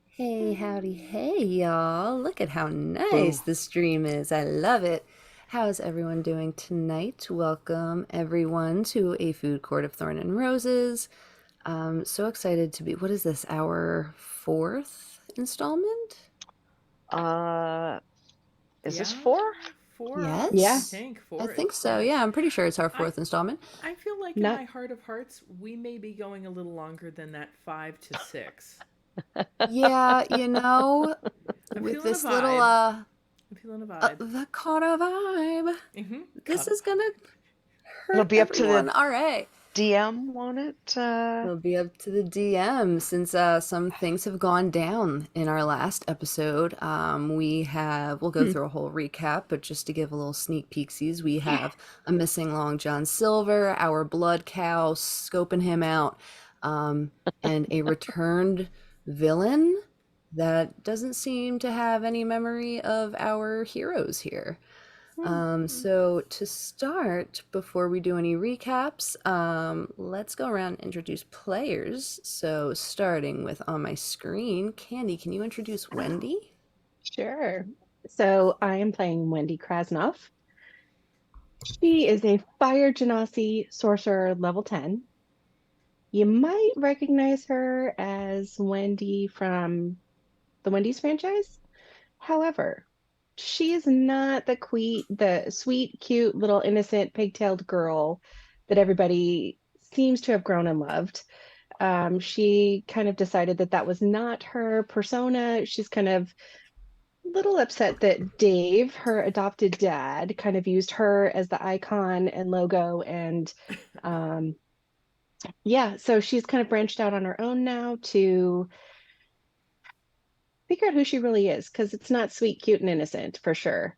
Hey, howdy, hey, y'all. Look at how nice Boo. the stream is. I love it. How's everyone doing tonight? Welcome, everyone, to A Food Court of Thorn and Roses. So excited to be, what is this, our fourth installment? Uh, is this Yeah, four? four. I Yeah. Yes? think I four. think It's so. Yeah, I'm pretty sure it's our I fourth installment. I feel like in Not my heart of hearts, we may be going a little longer than that 5 to 6. Yeah, I'm with feeling a this little, vibe. I'm feeling a vibe. the Carter vibe, this Cut is gonna It'll hurt be up to everyone. the All right. DM, won't it? It'll be up to the DM since some things have gone down in our last episode. We'll go through a whole recap, but just to give a little sneak peeksies, we have a missing Long John Silver, our blood cow scoping him out, um, and a returned villain that doesn't seem to have any memory of our heroes here. So to start, before we do any recaps, let's go around and introduce players. So starting with on my screen, Candy, can you introduce Wendy? sure. So I am playing Wendy Krasnoff. She is a fire genasi sorcerer level 10. You might recognize her as Wendy from the Wendy's franchise. However, she is not the sweet, cute, little innocent, pigtailed girl that everybody seems to have grown and loved. She kind of decided that that was not her persona. She's kind of little upset that Dave, her adopted dad, kind of used her as the icon and logo. And um, yeah, so she's kind of branched out on her own now to figure out who she really is because it's not sweet, cute, and innocent for sure.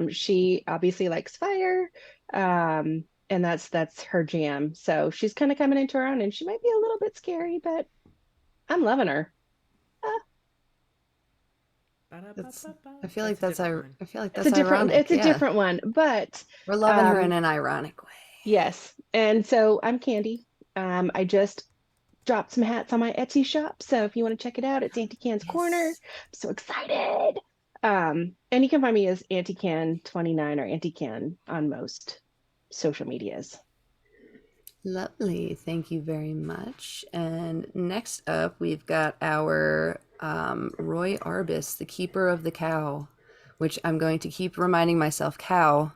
She obviously likes fire. And that's her jam. So she's kind of coming into her own, and she might be a little bit scary, but I'm loving her. Ah, That's Ba-da-ba-ba-ba. I feel like That's a that's different one. I feel like it's a that's different ironic. it's a Yeah. different one, but We're loving her in um, an ironic way. yes. And so I'm Candy. I just dropped some hats on my Etsy shop. So if you want to check it out, it's Auntie Can's Corner. I'm Yes. so excited. And you can find me as Auntie Can 29 or Auntie Can on most social medias. Lovely. Thank you very much. And next up, we've got our Roy Arbus, the keeper of the cow, which I'm going to keep reminding myself cow.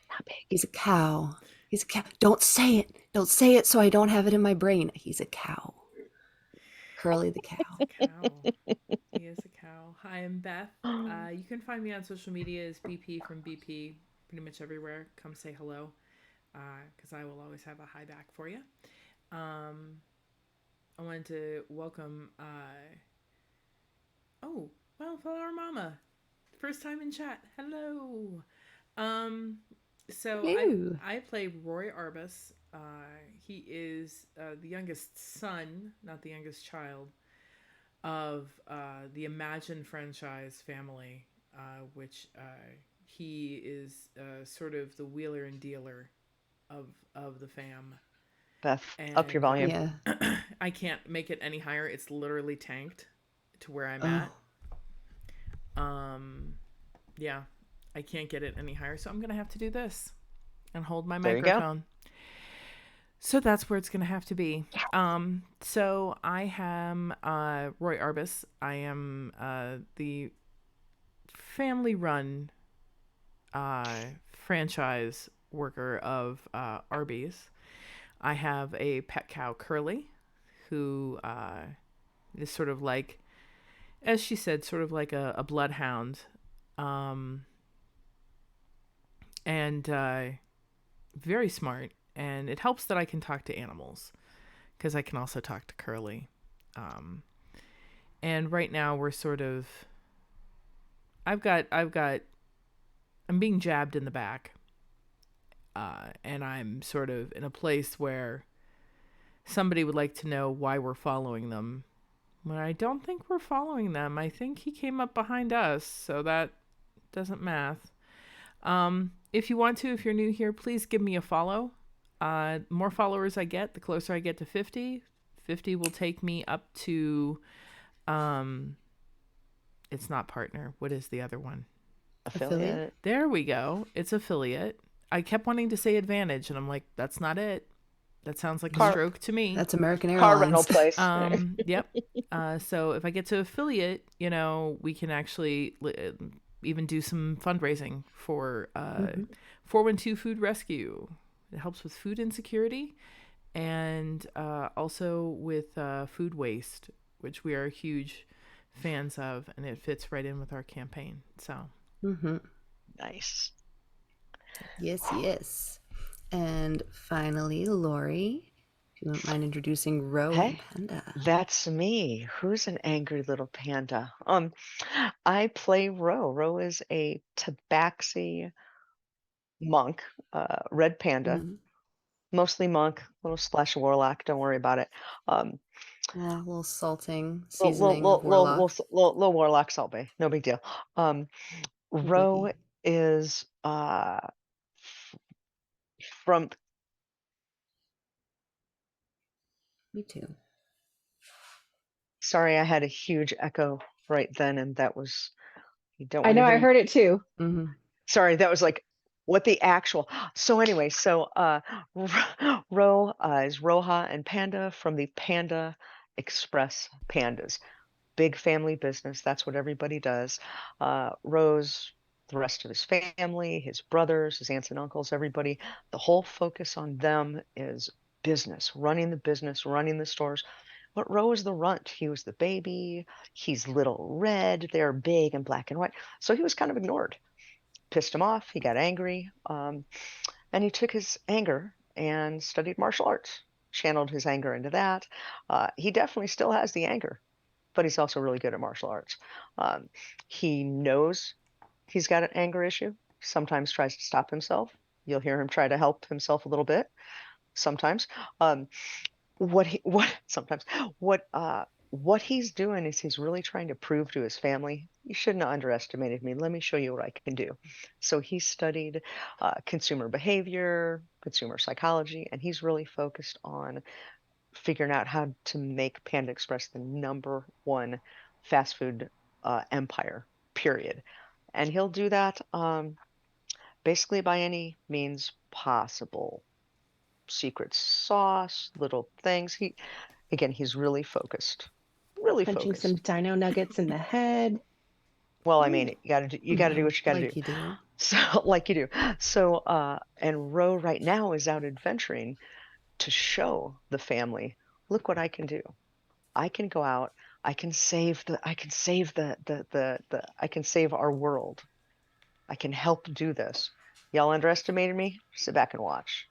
Not big. He's a cow. He's a cow. Don't say it. Don't say it so I don't have it in my brain. He's a cow. Curly the cow. He's a cow. He is a cow. Hi, I'm Beth. You can find me on social media as BP from BP, pretty much everywhere. Come say hello, because I will always have a hi back for you. Um, I wanted to welcome. Oh, Wildflower Mama, first time in chat. Hello. Um, so I Hello. I play Roy Arbus. He is the youngest son, not the youngest child, of the Imagine franchise family, which he is sort of the wheeler and dealer of the fam. Beth, up your And volume. Yeah. I can't make it any higher. It's literally tanked to where I'm Oh. at. Um, yeah, I can't get it any higher, so I'm gonna have to do this and hold my There you go. microphone. So that's where it's gonna have to be. So I am Roy Arbus. I am the family-run franchise worker of Arby's. I have a pet cow, Curly, who is sort of like, as she said, sort of like a bloodhound. Um, and very smart. And it helps that I can talk to animals because I can also talk to Curly. Um, and right now we're sort of, I'm being jabbed in the back. And I'm sort of in a place where somebody would like to know why we're following them. When I don't think we're following them. I think he came up behind us, so that doesn't math. If you want to, if you're new here, please give me a follow. More followers I get, the closer I get to 50. 50 will take me up to, it's not partner. What is the other one? Affiliate. There we go. It's affiliate. I kept wanting to say advantage, and I'm like, that's not it. That sounds like a stroke to me. That's American Car rental Airlines. place. Yep. So if I get to affiliate, we can actually even do some fundraising for 412 Food Rescue. It helps with food insecurity and also with food waste, which we are huge fans of, and it fits right in with our campaign. So Nice. Yes. And finally, Lori, if you don't mind introducing Ro and Panda. That's me. Who's an angry little panda? I play Ro. Ro is a tabaxi monk, red panda, mostly monk, little splash of warlock. Don't worry about it. A little salting, seasoning of warlock. Little warlock salt bay. No big deal. Ro Biggie. is from. Me too. Sorry, I had a huge echo right then, and that was. You don't I want know, to hear I heard it too. Sorry, that was like what the actual. So anyway, Ro is Roja and Panda from the Panda Express Pandas. Big family business. That's what everybody does. Ro's, the rest of his family, his brothers, his aunts and uncles, everybody. The whole focus on them is business, running the business, running the stores. But Ro is the runt. He was the baby. He's little red. They're big and black and white. So he was kind of ignored. Pissed him off. He got angry. And he took his anger and studied martial arts, channeled his anger into that. He definitely still has the anger, but he's also really good at martial arts. He knows he's got an anger issue, sometimes tries to stop himself. You'll hear him try to help himself a little bit sometimes. What he's doing is he's really trying to prove to his family, you shouldn't have underestimated me. Let me show you what I can do. So he studied consumer behavior, consumer psychology, and he's really focused on figuring out how to make Panda Express the #1 fast food empire, period. And he'll do that basically by any means possible. Secret sauce, little things. He's really focused. Punching some dino nuggets in the head. Well, I mean, you gotta do what you gotta like you do. So, like you do. So, and Ro right now is out adventuring to show the family, look what I can do. I can go out. I can save I can save our world. I can help do this. Y'all underestimated me? Sit back and watch.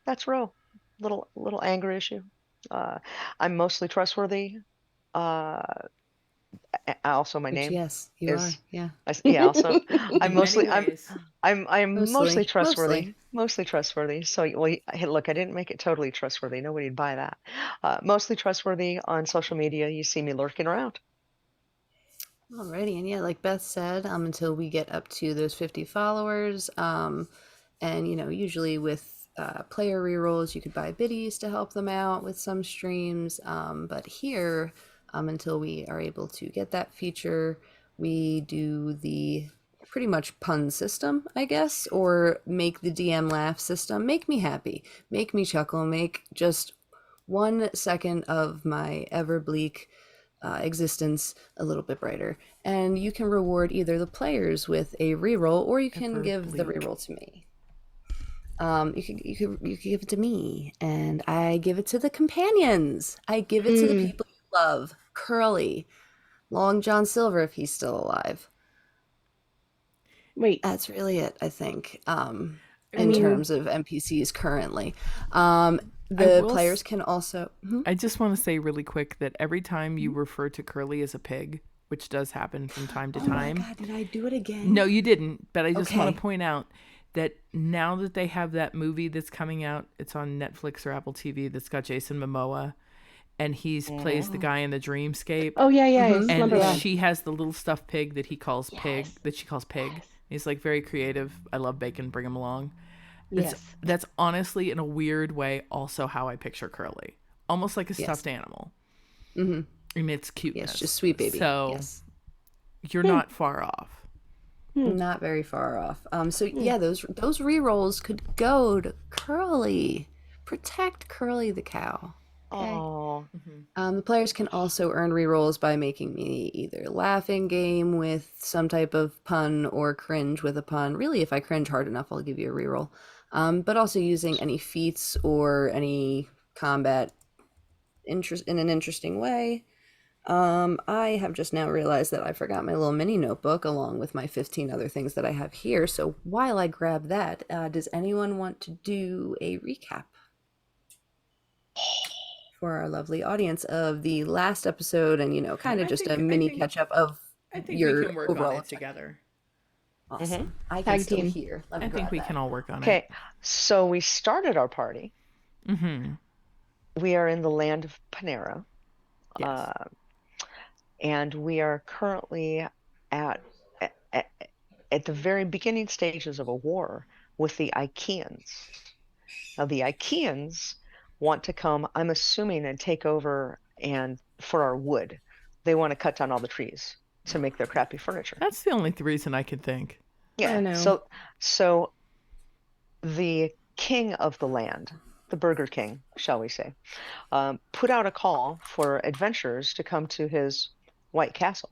That's Ro. Little anger issue. I'm mostly trustworthy. Also, my name yes, you is. are. Yeah. Also, I'm mostly. ways. I'm mostly trustworthy. Mostly trustworthy. So, well, hey, look, I didn't make it totally trustworthy. Nobody'd buy that. Mostly trustworthy on social media. You see me lurking around. Alrighty, and yeah, like Beth said, until we get up to those 50 followers, and usually with player rerolls, you could buy biddies to help them out with some streams, but here, until we are able to get that feature, we do the pretty much pun system, I guess, or make the DM laugh system. Make me happy, make me chuckle, make just 1 second of my ever bleak existence a little bit brighter. And you can reward either the players with a reroll, or you can give the reroll to me. You could give it to me, and I give it to the companions. I give it to the people you love Curly, Long John Silver if he's still alive. Wait, That's really it, I think, I in will- terms of NPCs currently. I The will players s- can also. Mhm. I just want to say really quick that every time you refer to Curly as a pig, which does happen from time to Oh my time. god, did I do it again? No, you didn't. But I just want Okay. to point out that now that they have that movie that's coming out, it's on Netflix or Apple TV that's got Jason Momoa, and he's plays the guy in the Dreamscape. oh yeah, Mhm. And Slumberland. she has the little stuffed pig that he calls pig, Yes. that she calls pig. Yes. He's like very creative. I love bacon. Bring him along. Yes. That's honestly, in a weird way, also how I picture Curly, almost like a Yes. stuffed animal Mm-hmm. in its cuteness. Yes, just sweet baby. So Yes. you're not far off. Not very far off. So yeah, those rerolls could go to Curly. Protect Curly the cow. Oh, The players can also earn rerolls by making me either laugh in game with some type of pun or cringe with a pun. Really, if I cringe hard enough, I'll give you a reroll. But also using any feats or any combat in an interesting way. I have just now realized that I forgot my little mini notebook along with my 15 other things that I have here. So while I grab that, does anyone want to do a recap for our lovely audience of the last episode and, kind of I just think- a I mini think- catch up of I think your we can work overall on it objective? together. Awesome. I can Tag still team. hear. Let me I think grab we that. can all work on it. okay. So we started our party. Mm-hmm. We are in the land of Panera, Yes. and we are currently at, at at the very beginning stages of a war with the Achaeans. Now, the Achaeans want to come, I'm assuming, and take over and for our wood. They want to cut down all the trees to make their crappy furniture. That's the only reason I can think. Yeah. I know. So the king of the land, the Burger King, shall we say, put out a call for adventurers to come to his White Castle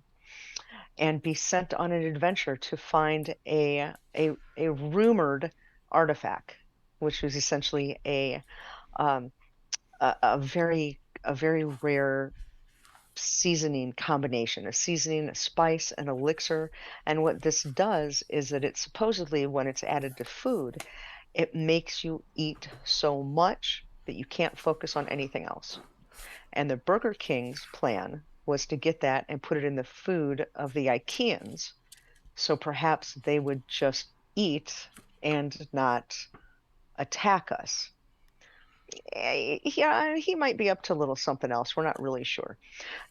and be sent on an adventure to find a rumored artifact, which was essentially um, a very rare seasoning combination, a seasoning, a spice, an elixir. And what this does is that it supposedly, when it's added to food, it makes you eat so much that you can't focus on anything else. And the Burger King's plan was to get that and put it in the food of the Achaeans, so perhaps they would just eat and not attack us. Yeah, he might be up to a little something else. We're not really sure.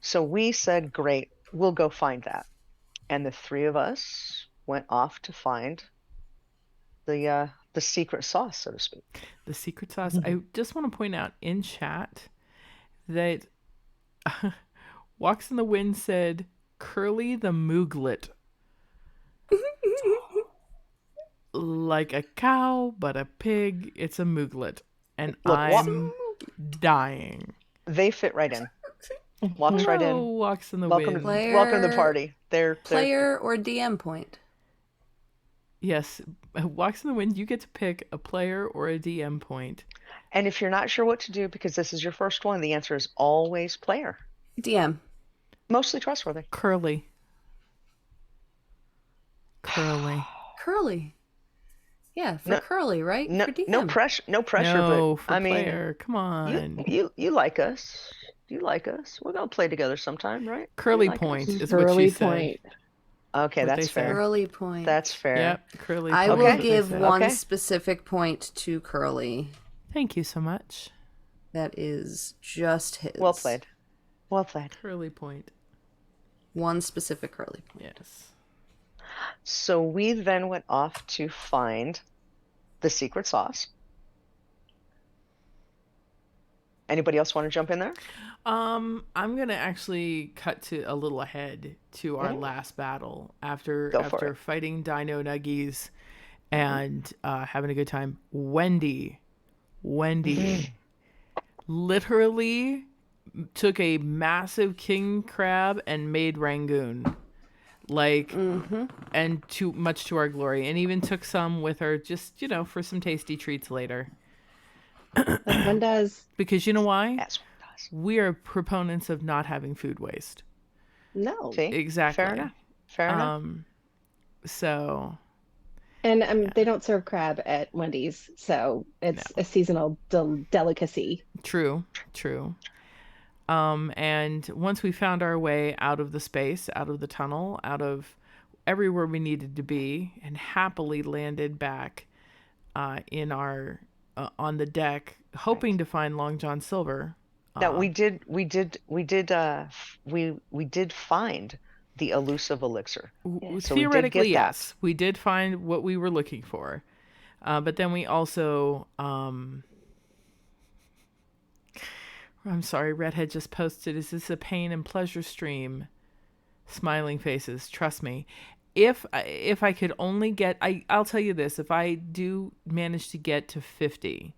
So we said, great, we'll go find that. And the three of us went off to find the secret sauce, so to speak. The secret sauce. I just want to point out in chat that Walks in the Wind said Curly the Mooglet. Like a cow, but a pig. It's a mooglet. And Look, I'm dying. They fit right in. Walks right Oh, in. Walks in the Welcome Wind. Player- welcome to the party. They're Player or DM point? Yes, Walks in the Wind, you get to pick a player or a DM point. and if you're not sure what to do because this is your first one, the answer is always player. DM. Mostly trustworthy. Curly. Curly. Curly. Yeah, for No- Curly, right? No, For DM. no pressure, No, but for I mean, player. Come on. you like us. You like us. We're gonna play together sometime, right? Curly You like point us. is what Curly she said. point. Okay, What they that's say. fair. Curly point. That's fair. Yep, Curly I point. will is what they give said. one Okay. specific point to Curly. Thank you so much. That is just his. Well played. Well played. Curly point. One specific Curly point. Yes. So we then went off to find the secret sauce. Anybody else want to jump in there? I'm gonna actually cut to a little ahead to our last battle after Go for it. fighting Dino Nuggies and having a good time. Wendy literally took a massive king crab and made Rangoon, like, and much to our glory, and even took some with her just for some tasty treats later. Like when does Because you know why? That's what we are proponents of not having food waste. No. See? Exactly. Fair enough. Fair enough. So And yeah, they don't serve crab at Wendy's, so no, it's a seasonal delicacy. true, true. And once we found our way out of the space, out of the tunnel, out of everywhere we needed to be, and happily landed back in our on the deck, hoping Right. to find Long John Silver. Now Um, we did find the elusive elixir. Yes. So we did Theoretically, get that. yes, we did find what we were looking for, but then we also, I'm sorry, Redhead just posted, "Is this a pain and pleasure stream?" Smiling faces. Trust me. If I could only get, I'll tell you this: if I do manage to get to 50,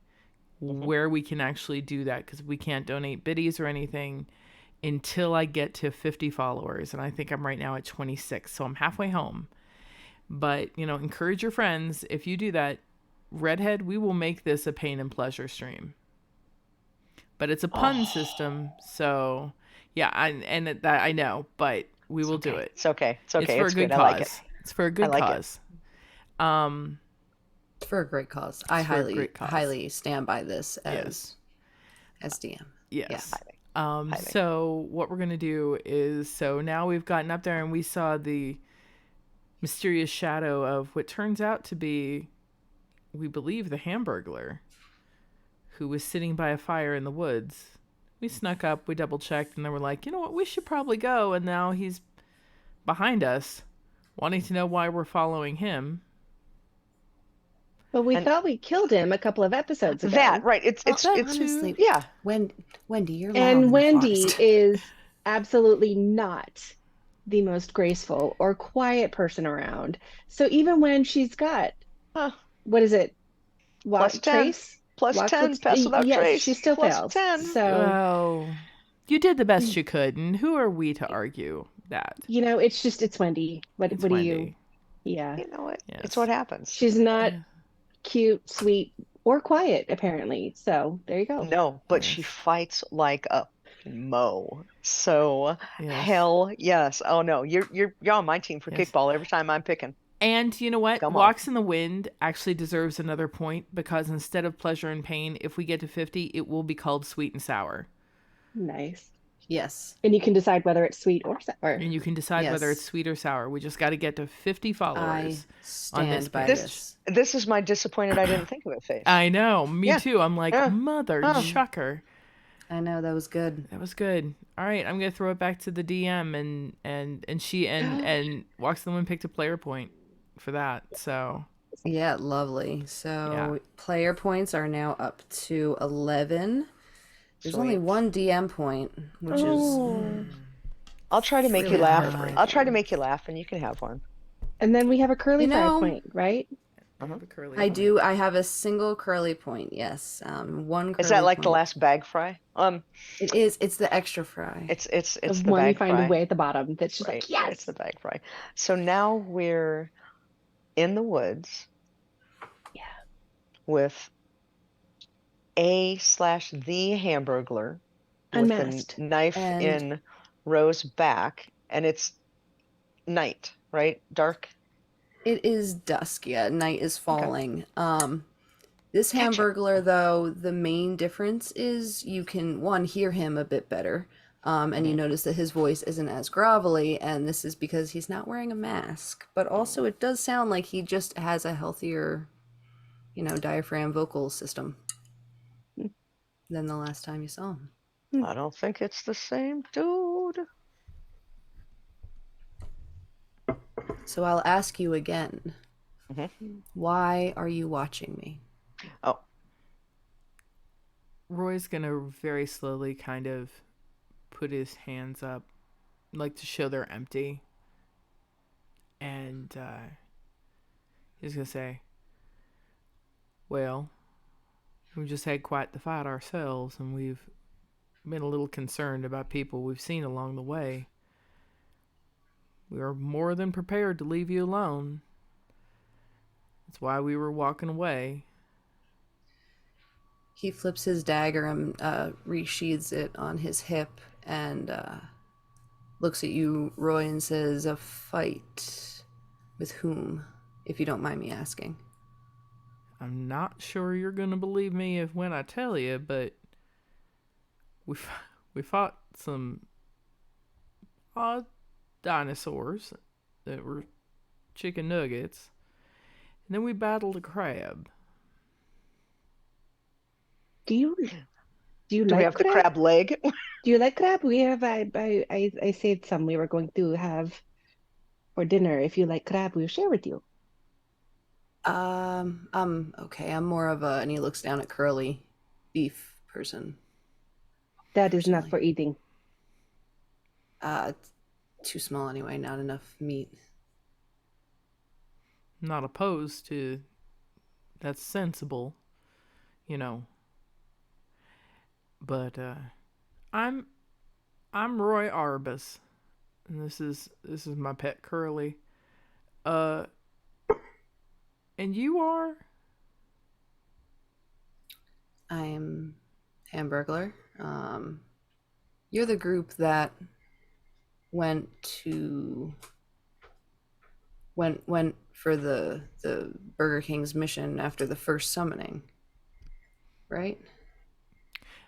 Hmm. where we can actually do that, because we can't donate biddies or anything until I get to 50 followers, and I think I'm right now at 26, so I'm halfway home. But encourage your friends. If you do that, Redhead, we will make this a pain and pleasure stream. But it's a pun Oh, system, so yeah, that I know, but we it's will do okay. it. It's okay. It's It's okay. for a It's good good. I like it. cause. It's for a I good like it. cause. Um, It's for a great cause. I it's for a highly, great cause. highly stand by this Yes. as DM. Yeah. Yes. Highly. Highly. So what we're gonna do is, so now we've gotten up there and we saw the mysterious shadow of what turns out to be, we believe, the Hamburglar, who was sitting by a fire in the woods. We snuck up, we double checked, and then we're like, you know what, we should probably go. And now he's behind us, wanting to know why we're following him. But we And thought we killed him a couple of episodes that, ago. right. It's Well, it's That it's too. honestly, yeah. Wendy, you're loud And in the Wendy forest. is absolutely not the most graceful or quiet person around. So even when she's got, Huh. what is it, Plus walk 10. trace, Plus walk 10. with, Pass without yes, she trace. still Plus fails. 10. So, Oh, you did the best you could, and who are we to argue that? it's Wendy. It's What do you, Wendy. yeah. You know what? It's Yes. what happens. She's not Yeah. cute, sweet, or quiet, apparently. So there you go. No, but she Yes. fights like a mo. So Yes. hell yes. Oh no, you're on my team for Yes. kickball every time I'm picking. And you know what? Come on. Walks in the Wind actually deserves another point, because instead of pleasure and pain, if we get to 50, it will be called sweet and sour. Nice. Yes. And you can decide whether it's sweet or sour. And you can decide whether it's Yes. sweet or sour. We just got to get to 50 I followers on this stand by This page. this. this is my disappointed I didn't think of it face. I know. Me Yeah. too. I'm like, Yeah. mother Huh. chucker. I know that was good. That was good. All right, I'm gonna throw it back to the DM, and she and Walks in the Wind picked a player point for that. So Yeah, lovely. yeah, So player points are now up to 11. There's only Sweet. one DM point, which is Oh. I'll try to make you really laugh. I'll try to heartbreaking. make you laugh and you can have one. And then we have a curly You fry know, point, right? I Uh-huh. have a curly I point. do. I have a single curly point. Yes, one Is that curly like the point. last bag fry? It is. It's the extra fry. The It's the one you bag find fry. way at the bottom that's just Right. like, It's yes. the bag fry. So now we're in the woods Yeah. with A/the Hamburglar with the Unmasked. knife And in Rose's back, and it's night, right? Dark. it is dusk. Yeah, night is Okay. falling. This Gotcha. Hamburglar, though, the main difference is you can one hear him a bit better. And you Mhm. notice that his voice isn't as grovelly, and this is because he's not wearing a mask. But also, it does sound like he just has a healthier, diaphragm vocal system than the last time you saw him. I don't think it's the same dude. So I'll ask you again, Mhm. why are you watching me? Oh, Roy's gonna very slowly kind of put his hands up, like to show they're empty, and he's gonna say, "Well, we just had quite the fight ourselves, and we've been a little concerned about people we've seen along the way. We are more than prepared to leave you alone. That's why we were walking away." He flips his dagger and resheathes it on his hip and looks at you, Roy, and says, "A fight with whom, if you don't mind me asking?" I'm not sure you're gonna believe me if when I tell you, but we we fought some odd dinosaurs that were chicken nuggets, and then we battled a crab. Do you do you Do we like have the crab? crab leg? Do you like crab? We have I saved some we were going to have for dinner. If you like crab, we'll share with you. I'm okay. I'm more of a, and he looks down at Curly, beef person, That is not personally. for eating. It's too small anyway, not enough meat. I'm not opposed to that's sensible, you know. But I'm I'm Roy Arbus, and this is my pet Curly. Uh, and you are? I'm Hamburglar. Um, you're the group that went to went for the Burger King's mission after the first summoning, right?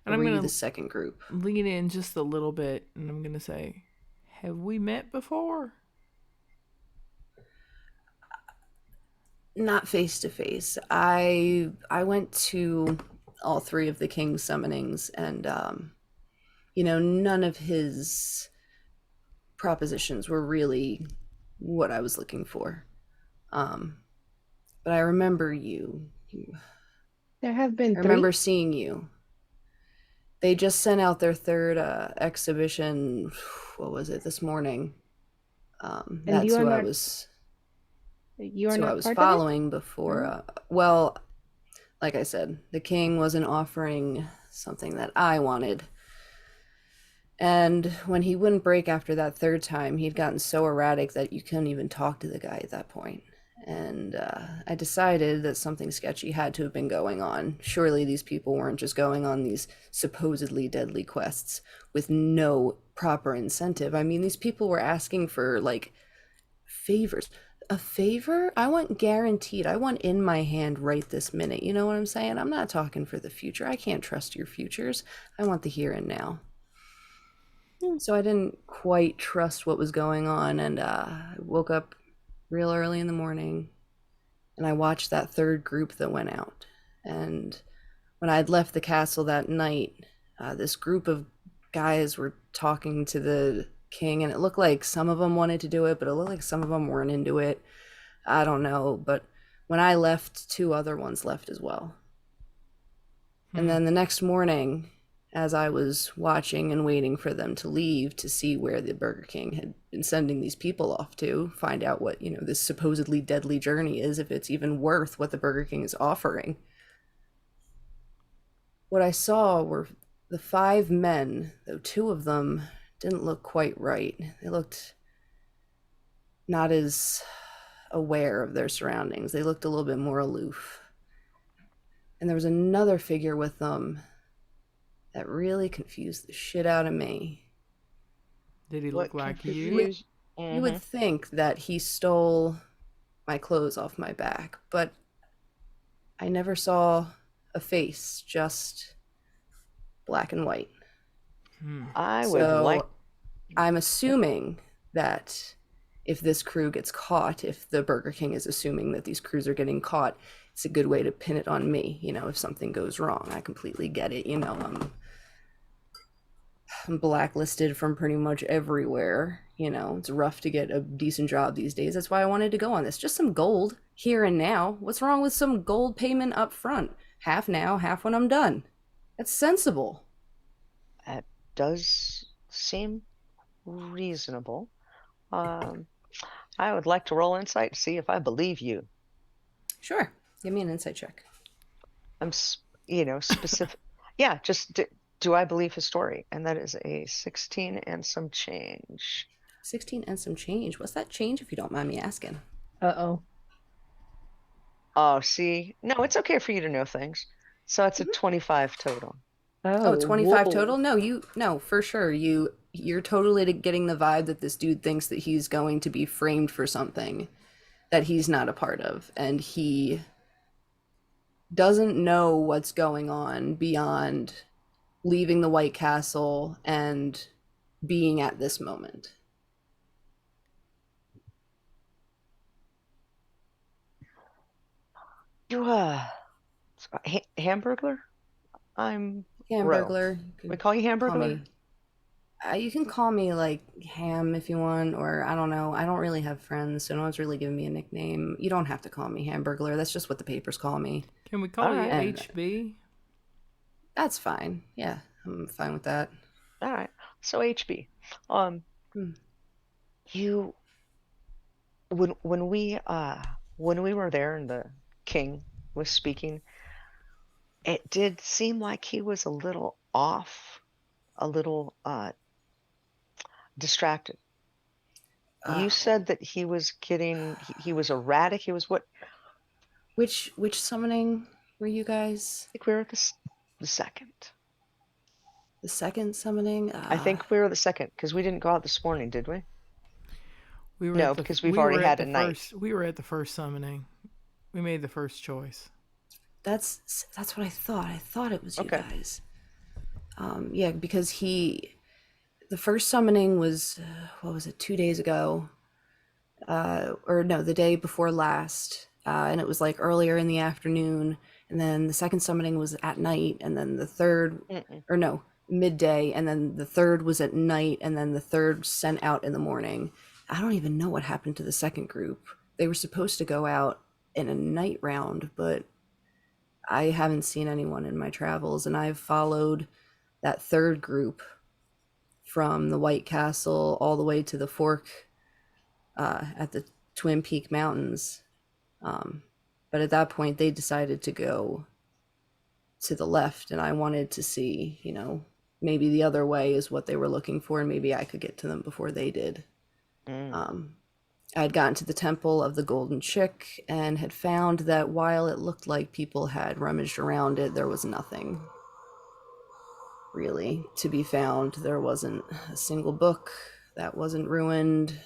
And Or I'm were you gonna the second group? lean in just a little bit, and I'm gonna say, have we met before? Not face to face. I went to all three of the King's summonings, and none of his propositions were really what I was looking for. Um, but I remember you. There have been I remember three, seeing you. They just sent out their third exhibition. What was it this morning? and That's who I was. you That's are who I not was part of it? following before. No. Well, like I said, the king wasn't offering something that I wanted. And when he wouldn't break after that third time, he'd gotten so erratic that you couldn't even talk to the guy at that point. And I decided that something sketchy had to have been going on. Surely these people weren't just going on these supposedly deadly quests with no proper incentive. I mean, these people were asking for, like, favors. A favor? I want guaranteed. I want in my hand right this minute. You know what I'm saying? I'm not talking for the future. I can't trust your futures. I want the here and now. Hmm. So I didn't quite trust what was going on, and I woke up real early in the morning, and I watched that third group that went out. And when I had left the castle that night, this group of guys were talking to the king, and it looked like some of them wanted to do it, but it looked like some of them weren't into it. I don't know, but when I left, two other ones left as well. And Hmm. then the next morning, as I was watching and waiting for them to leave to see where the Burger King had been sending these people off to, find out what, this supposedly deadly journey is, if it's even worth what the Burger King is offering. What I saw were the five men, though two of them didn't look quite right. They looked not as aware of their surroundings. They looked a little bit more aloof. And there was another figure with them that really confused the shit out of me. Did he look What like You you? would, confused? you would think that he stole my clothes off my back, but I never saw a face, just black and white. Hmm. I would like. So I'm assuming that if this crew gets caught, if the Burger King is assuming that these crews are getting caught, it's a good way to pin it on me, if something goes wrong. I completely get it. I'm blacklisted from pretty much everywhere. It's rough to get a decent job these days. That's why I wanted to go on this. Just some gold here and now. What's wrong with some gold payment up front? Half now, half when I'm done. That's sensible. That does seem reasonable. Um, I would like to roll insight to see if I believe you. Sure. Give me an insight check. I'm, specific. Yeah, just do I believe his story? And that is a 16 and some change. 16 and some change. What's that change, if you don't mind me asking? Uh-oh. Oh, see, no, it's okay for you to know things. So it's a Mhm. 25 total. Oh, Oh, 25 total? whoa. No, no, for sure. You're totally getting the vibe that this dude thinks that he's going to be framed for something that he's not a part of, and he doesn't know what's going on beyond leaving the White Castle and being at this moment. You, Hamburglar? I'm Ro. Hamburglar, you We could call you call Hamburglar? me. You can call me like Ham if you want, or I don't know. I don't really have friends, so no one's really giving me a nickname. You don't have to call me Hamburglar. That's just what the papers call me, Can we All call you right. and HB? that's fine. Yeah, I'm fine with that. All right. So HB. Um, Hmm. you when when we were there and the king was speaking, it did seem like he was a little off, a little distracted. You Uh, said that he was he was erratic. He was what? which summoning were you guys? I think we were at the second. The second summoning? I think we were the second because we didn't go out this morning, did we? No, because we've already had a night. we were at the first summoning. We made the first choice. That's what I thought. I thought it was you Okay. guys. Yeah, because the first summoning was what was it? 2 days ago, or no, the day before last, and it was like earlier in the afternoon. And then the second summoning was at night, and then the third, Mm-mm. or no, midday, and then the third was at night, and then the third sent out in the morning. I don't even know what happened to the second group. They were supposed to go out in a night round, but I haven't seen anyone in my travels, and I've followed that third group from the White Castle all the way to the fork at the Twin Peak Mountains. Um, but at that point, they decided to go to the left, and I wanted to see, maybe the other way is what they were looking for, and maybe I could get to them before they did. Mm. Um, I had gotten to the Temple of the Golden Chick and had found that while it looked like people had rummaged around it, there was nothing really to be found. There wasn't a single book that wasn't ruined,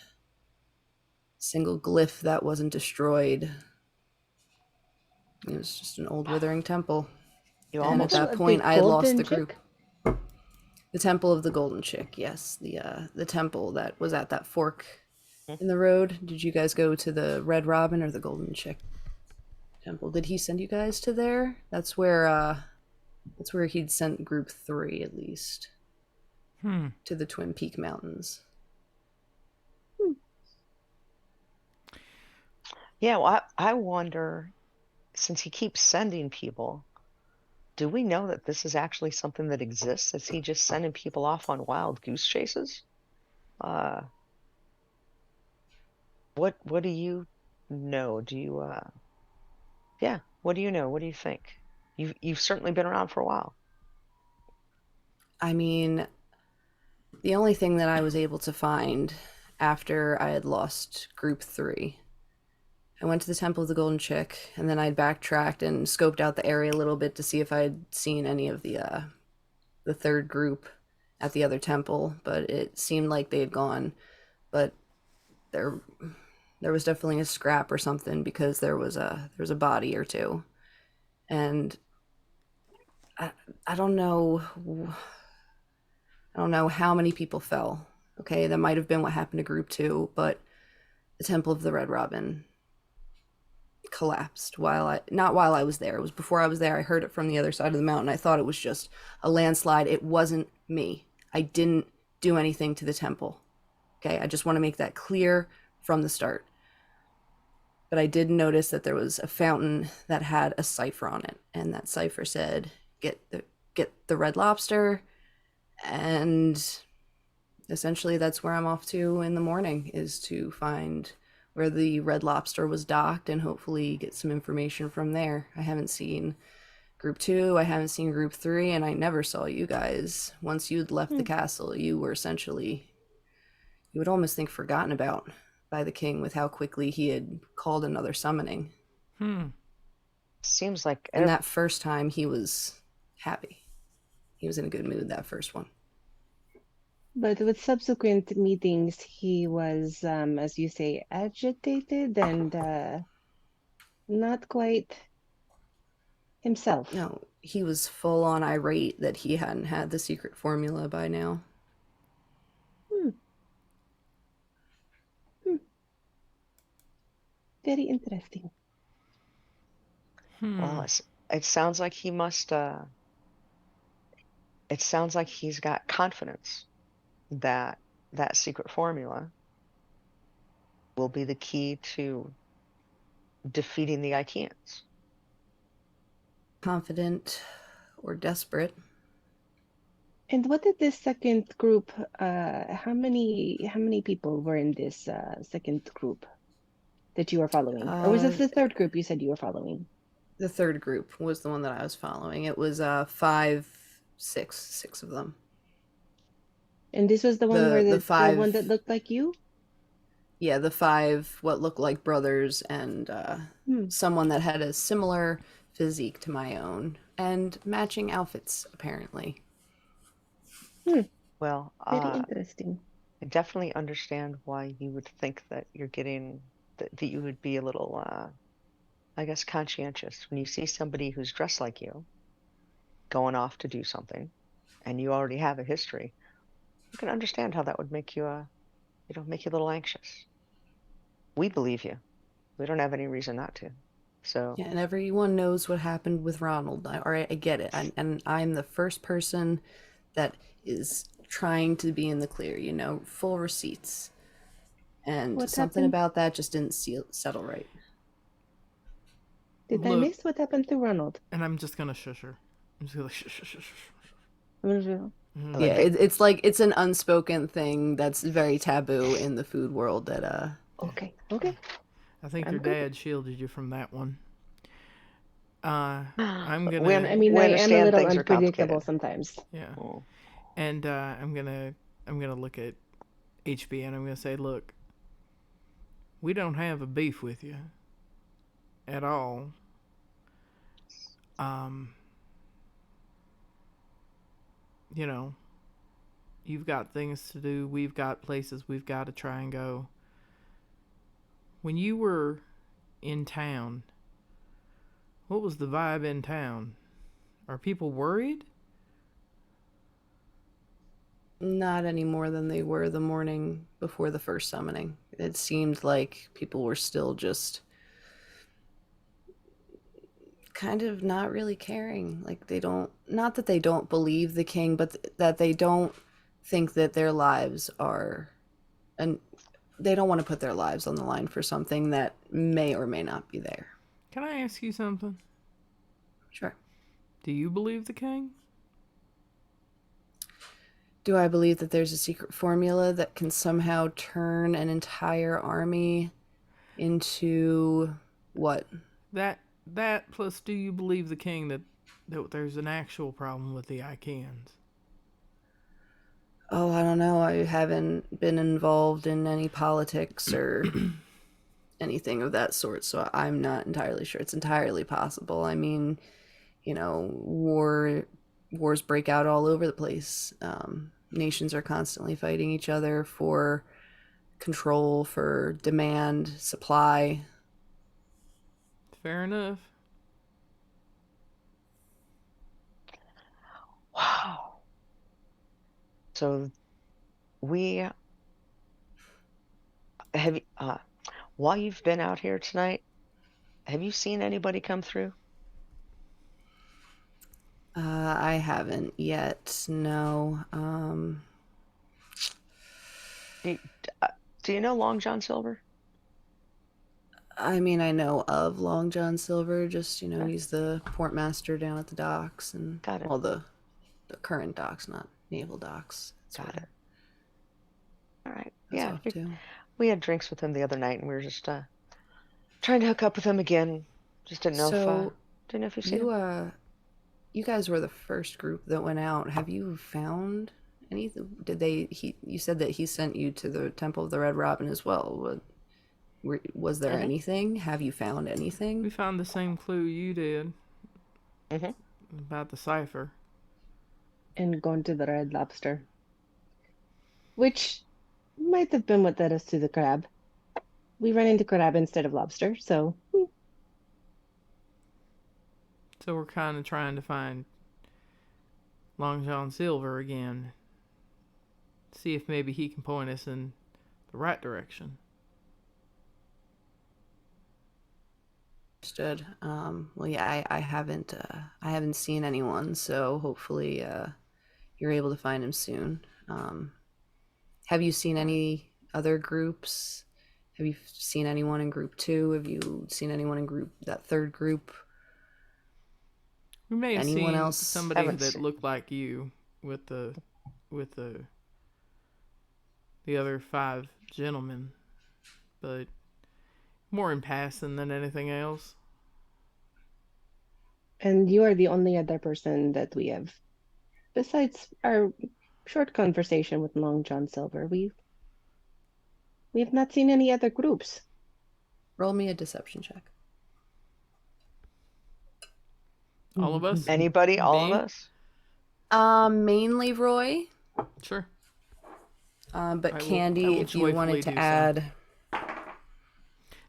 single glyph that wasn't destroyed. It was just an old withering temple. You And at almost that Temple of the point, I had lost Golden the group. Chick? The Temple of the Golden Chick, yes, the temple that was at that fork mm, in the road. Did you guys go to the Red Robin or the Golden Chick temple? Did he send you guys to there? That's where he'd sent group 3 at least Hmm. to the Twin Peak Mountains. Hmm. yeah. Well, I wonder since he keeps sending people. Do we know that this is actually something that exists? Is he just sending people off on wild goose chases? Uh, what do you know? Do you yeah, what do you know? What do you think? You've certainly been around for a while. I mean, the only thing that I was able to find after I had lost group 3, I went to the Temple of the Golden Chick, and then I'd backtracked and scoped out the area a little bit to see if I had seen any of the third group at the other temple, but it seemed like they had gone. But there there was definitely a scrap or something because there was a body or two, and I I don't know I don't know how many people fell. Okay, that might have been what happened to group 2, but the Temple of the Red Robin collapsed while I not while I was there. It was before I was there. I heard it from the other side of the mountain. I thought it was just a landslide. It wasn't me. I didn't do anything to the temple. Okay, I just want to make that clear from the start. But I did notice that there was a fountain that had a cipher on it, and that cipher said, "Get the red lobster," and essentially that's where I'm off to in the morning, is to find where the red lobster was docked and hopefully get some information from there. I haven't seen group 2, I haven't seen group 3, and I never saw you guys. Once you'd left the Hmm. castle, you were essentially, you would almost think, forgotten about by the king with how quickly he had called another summoning. Hmm. Seems like And that first time he was happy. He was in a good mood that first one. But with subsequent meetings, he was, as you say, agitated and not quite himself. No, he was full on irate that he hadn't had the secret formula by now. Hmm. Hmm. Very interesting. well, it sounds like he must. It sounds like he's got confidence that that secret formula will be the key to defeating the Ikeans. Confident or desperate. And what did this second group, how many people were in this second group that you were following? Or was Uh, this the third group you said you were following? the third group was the one that I was following. It was five, six of them. And this was the one where The the one five, that looked like you? yeah, the five what looked like brothers and Hmm. someone that had a similar physique to my own and matching outfits apparently. Hmm. Well, Very interesting. I definitely understand why you would think that you're getting that you would be a little, I guess, conscientious when you see somebody who's dressed like you going off to do something, and you already have a history. You can understand how that would make you, make you a little anxious. We believe you. We don't have any reason not to. So, Yeah, and everyone knows what happened with Ronald. I get it. And I'm the first person that is trying to be in the clear, full receipts. And What something happened? about that just didn't settle right. Did I Look, miss what happened to Ronald? and I'm just gonna shush her. I'm just gonna shush, shush, shush, shush. Yeah, like, it's like it's an unspoken thing that's very taboo in the food world that Okay, okay. I think I'm your good. dad shielded you from that one. I'm we, gonna I mean, we I am a understand little things are unpredictable complicated. sometimes. yeah, Mm. and I'm gonna look at HB and I'm gonna say, look, we don't have a beef with you at all. Um, you know, you've got things to do. We've got places we've got to try and go. When you were in town, what was the vibe in town? Are people worried? not any more than they were the morning before the first summoning. It seemed like people were still just kind of not really caring. Like they don't, not that they don't believe the king, but that they don't think that their lives are, and they don't want to put their lives on the line for something that may or may not be there. Can I ask you something? Sure. Do you believe the king? Do I believe that there's a secret formula that can somehow turn an entire army into what? That plus, do you believe the king that there's an actual problem with the Icans? Oh, I don't know. I haven't been involved in any politics or anything of that sort, so I'm not entirely sure. It's entirely possible. I mean, wars break out all over the place. Nations are constantly fighting each other for control, for demand, supply. Fair enough. Wow. So we have, while you've been out here tonight, have you seen anybody come through? I haven't yet. No. Do you, uh, do you know Long John Silver? I mean, I know of Long John Silver. Just Okay, he's the port master down at the docks, and got it, well, the current docks, not naval docks. That's got where it. All right. that's Yeah, off to. we had drinks with him the other night, and we were just trying to hook up with him again. Just So didn't know if you've seen you him. you guys were the first group that went out. Have you found anything? Did they? You said that he sent you to the Temple of the Red Robin as well. What? Was there Mhm. anything? Have you found We anything? found the same clue you did Mhm. about the cipher. And gone to the Red Lobster, which might have been what led us to the crab. We ran into crab instead of lobster, so So we're kind of trying to find Long John Silver again. See if maybe he can point us in the right direction. Understood. Well, yeah, I haven't seen anyone, so hopefully, you're able to find him soon. Have you seen any other groups? Have you seen anyone in group two? Have you seen anyone in that third group? We may have Anyone seen else? somebody Haven't that seen. looked like you with with the other 5 gentlemen, but more in passing than anything else. and you are the only other person that we have, besides our short conversation with Long John Silver. We have not seen any other groups. Roll me a deception check. All of us? Anybody? All of Me? us? Mainly Roy, Sure. but I Candy, will if you joyfully wanted do to so. add.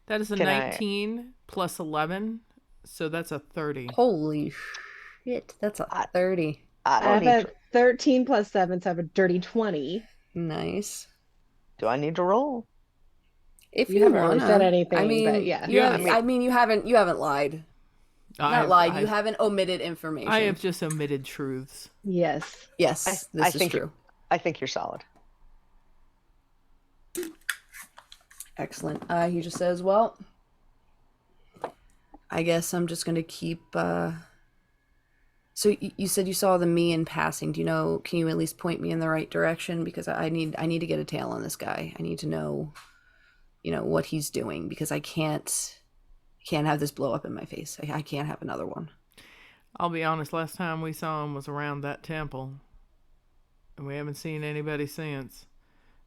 That is a Can I? 19 plus 11, so that's a 30. Holy shit, that's a I, 30. I I don't have need a to. 13 plus 7, so I have a dirty 20. Nice. Do I need to roll? If You you haven't really said wanna. I anything, but mean, yeah. You I haven't. mean, you haven't lied. Not I've lied, you I've haven't omitted I information. have just omitted truths. Yes. Yes, I this is think you. true. I think you're solid. Excellent. He just says, well, I guess I'm just gonna keep. So you said you saw the me in passing. Do you know? Can you at least point me in the right direction? Because I need to get a tail on this guy. I need to know, what he's doing because I can't have this blow up in my face. I can't have another one. I'll be honest, last time we saw him was around that temple, and we haven't seen anybody since.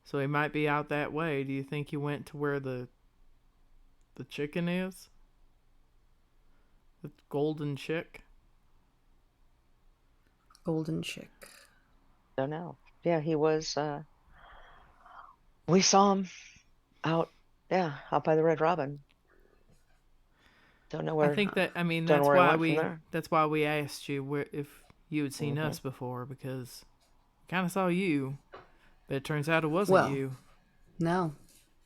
So he might be out that way. Do you think he went to where the chicken is? The golden chick? Golden chick. Don't know. Yeah, he was. We saw him out. Yeah, out by the Red Robin. Don't know I where. think that Don't know where he went from there. that's why we asked you if you had seen Hmm. us before, because we kind of saw you, but it turns out it wasn't Well, you. no,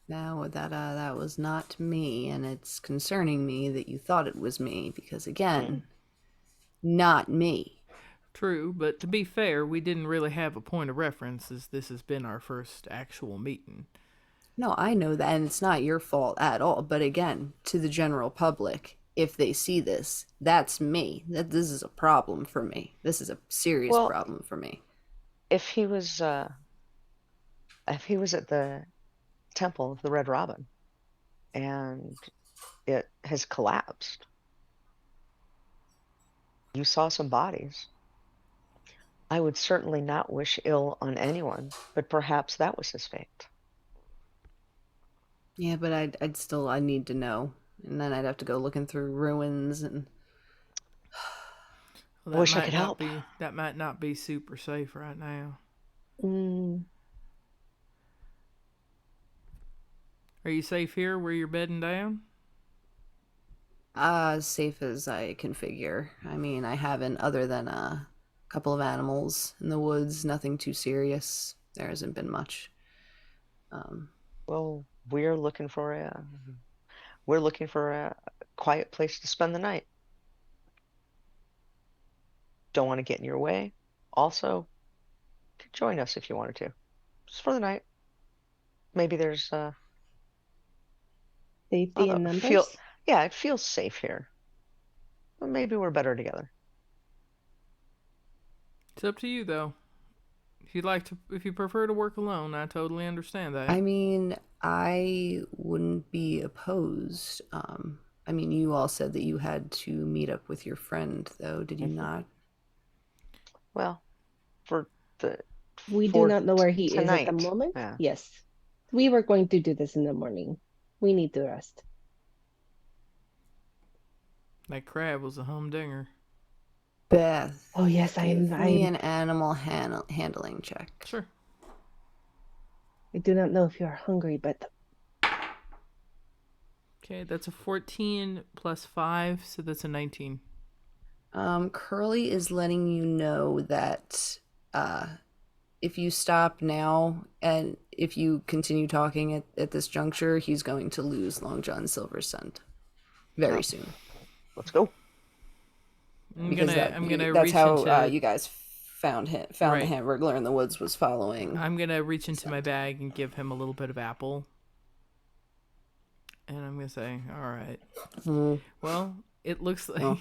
no, that was not me, and it's concerning me that you thought it was me because again, not me. True, but to be fair, we didn't really have a point of reference as this has been our first actual meeting. No, I know that, and it's not your fault at all. But again, to the general public, if they see this, that's me. That this is a problem for me. This is a serious Well, problem for me. if he was, if he was at the Temple of the Red Robin and it has collapsed, you saw some bodies. I would certainly not wish ill on anyone, but perhaps that was his fate. Yeah, but I need to know, and then I'd have to go looking through ruins and. Well, I wish I could help. that might not be super safe right now. Mm, Are you safe here where you're bedding down? As safe as I can figure. I mean, I haven't, other than a couple of animals in the woods, nothing too serious. There hasn't been much. Um, Well, we're looking for a quiet place to spend the night. Don't want to get in your way. Also, could join us if you wanted to, just for the night. Maybe there's I safety don't in know, feel numbers. yeah, it feels safe here. Well, maybe we're better together. It's up to you though. If you prefer to work alone, I totally understand that. I mean, I wouldn't be opposed. I mean, you all said that you had to meet up with your friend, though, did you Hmm. not? Well, for the We do for not know where he is at the tonight, moment. yeah. Yes. We were going to do this in the morning. We need the rest. That crab was a humdinger. Beth, Oh yes, give me an animal handling check. Sure. I do not know if you are hungry, but Okay, that's a 14 plus 5, so that's a 19. Curly is letting you know that if you stop now and if you continue talking at this juncture, he's going to lose Long John Silver's scent very Oh, soon. let's go. Because I'm gonna that's reach how into you guys found the right. Hamburglar in the woods was following. I'm gonna reach into my bag and give him a little bit of apple, and I'm gonna say, "All right. Well, it looks like." Oh.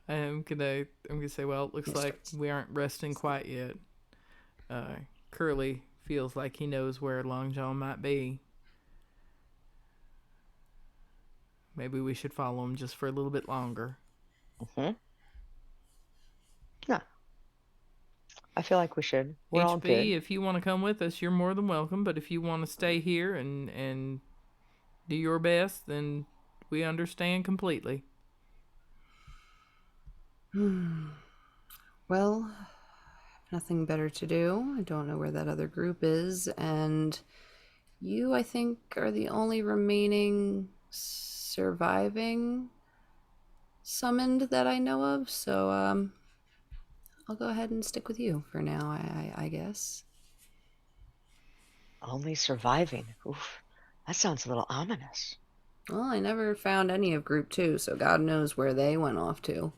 I'm gonna say, well, it looks like we aren't resting quite yet. Curly feels like he knows where Long John might be. Maybe we should follow him just for a little bit longer. Mm-hmm. Yeah, I feel like we should. We're all good. HB, if you want to come with us, you're more than welcome. But if you want to stay here and do your best, then we understand completely. Well, nothing better to do. I don't know where that other group is, and you, I think, are the only remaining surviving summoned that I know of. So, I'll go ahead and stick with you for now, I guess. Only surviving. Oof, that sounds a little ominous. Well, I never found any of Group 2, so God knows where they went off to.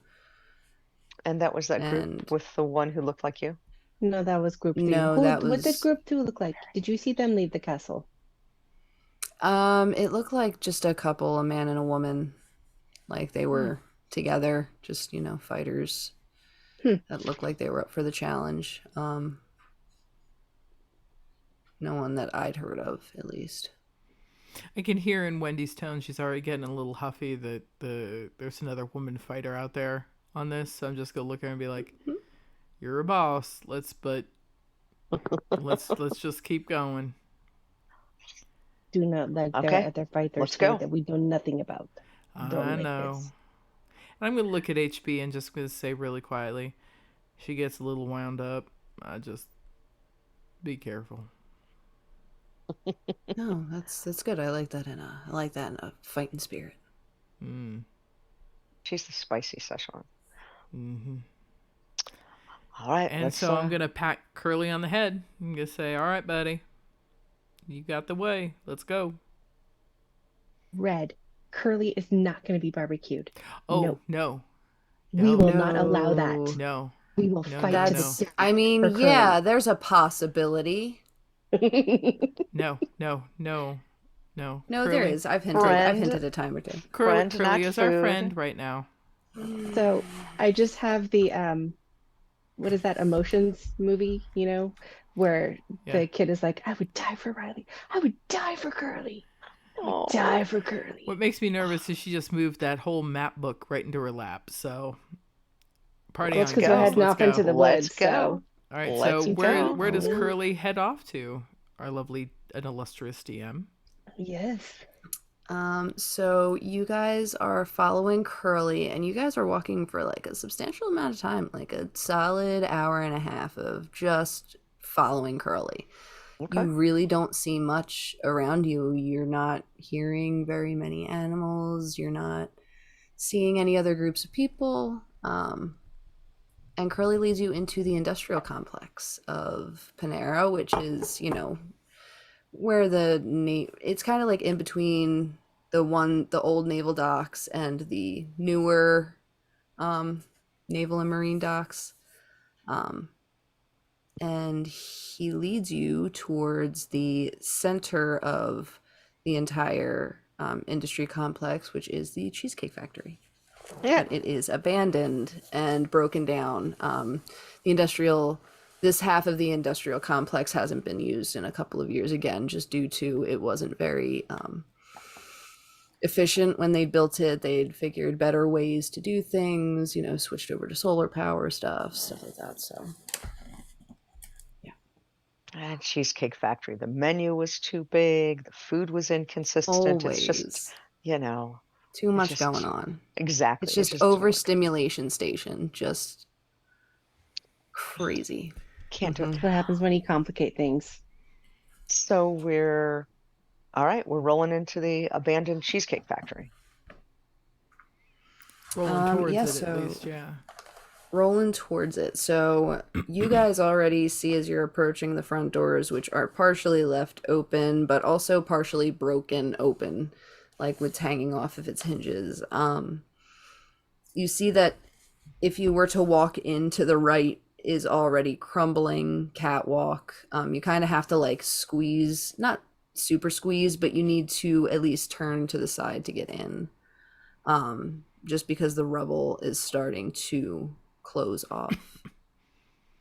And that was that And group with the one who looked like you? no, that was group 3. no, Who? that What did was group 2 look like? Did you see them leave the castle? it looked like just a couple, a man and a woman. Like they were together, just, fighters Hmm. that looked like they were up for the challenge. No one that I'd heard of, at least. I can hear in Wendy's tone she's already getting a little huffy that there's another woman fighter out there on this. So I'm just gonna look at her and be like, "You're a boss. Let's just keep going." Do not let their Okay, other fighters let's hear go. that we know nothing about. Don't I like know. this. And I'm gonna look at HB and just gonna say really quietly, she gets a little wound up. Just be careful. No, that's good. I like that in a fighting spirit. She's the spicy Szechuan. Mm-hmm. All right, And let's. so I'm gonna pat Curly on the head. I'm gonna say, "All right, buddy, you got the way. Let's go." Red, Curly is not going to be barbecued. Oh No. no, We no, will not allow that. no, We will no, fight no, to no. the death I mean, for yeah, there's a possibility. No, no, no, no. No, there is. I've Friend. hinted a time or two. Friend, Curly not is our food. friend right now. So I just have the what is that emotions movie, where Yeah. the kid is like, I would die for Riley. I would die for Curly. I would die for Curly. What makes me nervous is she just moved that whole map book right into her lap. So party Well, it's on, because we're girls. heading Let's off go. into the Let's woods. go. So All right. Let's So go. where does Curly head off to? Our lovely and illustrious DM. yes. So you guys are following Curly, and you guys are walking for like a substantial amount of time, like a solid hour and a half of just following Curly. Okay. You really don't see much around you. You're not hearing very many animals. You're not seeing any other groups of people. And Curly leads you into the industrial complex of Panera, which is, where it's kind of like in between the old naval docks and the newer naval and marine docks. And he leads you towards the center of the entire industry complex, which is the Cheesecake Factory. Yeah. But it is abandoned and broken down. This half of the industrial complex hasn't been used in a couple of years, again, just due to it wasn't very efficient when they built it. They'd figured better ways to do things, switched over to solar power stuff like that. So And Cheesecake Factory, the menu was too big, the food was inconsistent. It's just, Always you know, too it much going just on. It's exactly. It just just doesn't work. overstimulation station. Just crazy. Can't do it. That's what happens when you complicate things. So we're all right. We're rolling into the abandoned Cheesecake Factory. Rolling towards Yeah, it, so at least, yeah. rolling towards it. So you guys already see as you're approaching the front doors, which are partially left open, but also partially broken open, like with hanging off of its hinges. You see that if you were to walk into the right is already crumbling catwalk. You kind of have to like squeeze, not super squeeze, but you need to at least turn to the side to get in. Just because the rubble is starting to close off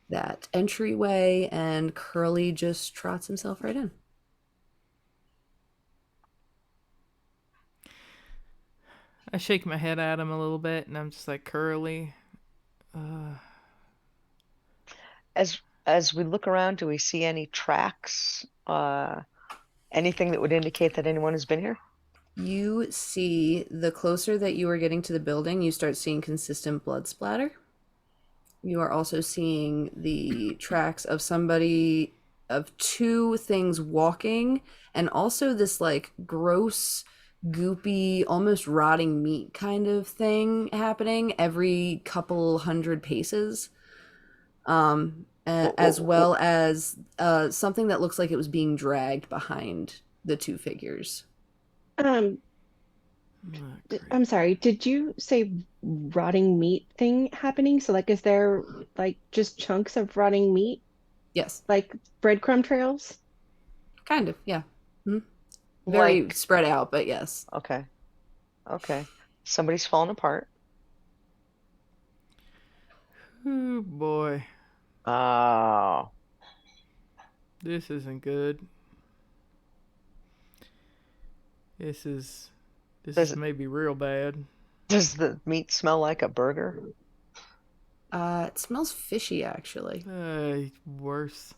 that entryway, and Curly just trots himself right in. I shake my head at him a little bit, and I'm just like, Curly. As we look around, do we see any tracks? Anything that would indicate that anyone has been here? You see, the closer that you are getting to the building, you start seeing consistent blood splatter. You are also seeing the tracks of somebody, of two things walking, and also this like gross, goopy, almost rotting meat kind of thing happening every couple hundred paces. As well as something that looks like it was being dragged behind the two figures. Um, I'm sorry, did you say rotting meat thing happening? So like is there like just chunks of rotting meat? Yes, Like breadcrumb trails? kind of, yeah. Mhm. Very Like, spread out, but yes. okay, okay. Somebody's fallen apart. Oh boy, Oh, this isn't good. This is does it, maybe real bad. does the meat smell like a burger? It smells fishy, actually. Worse.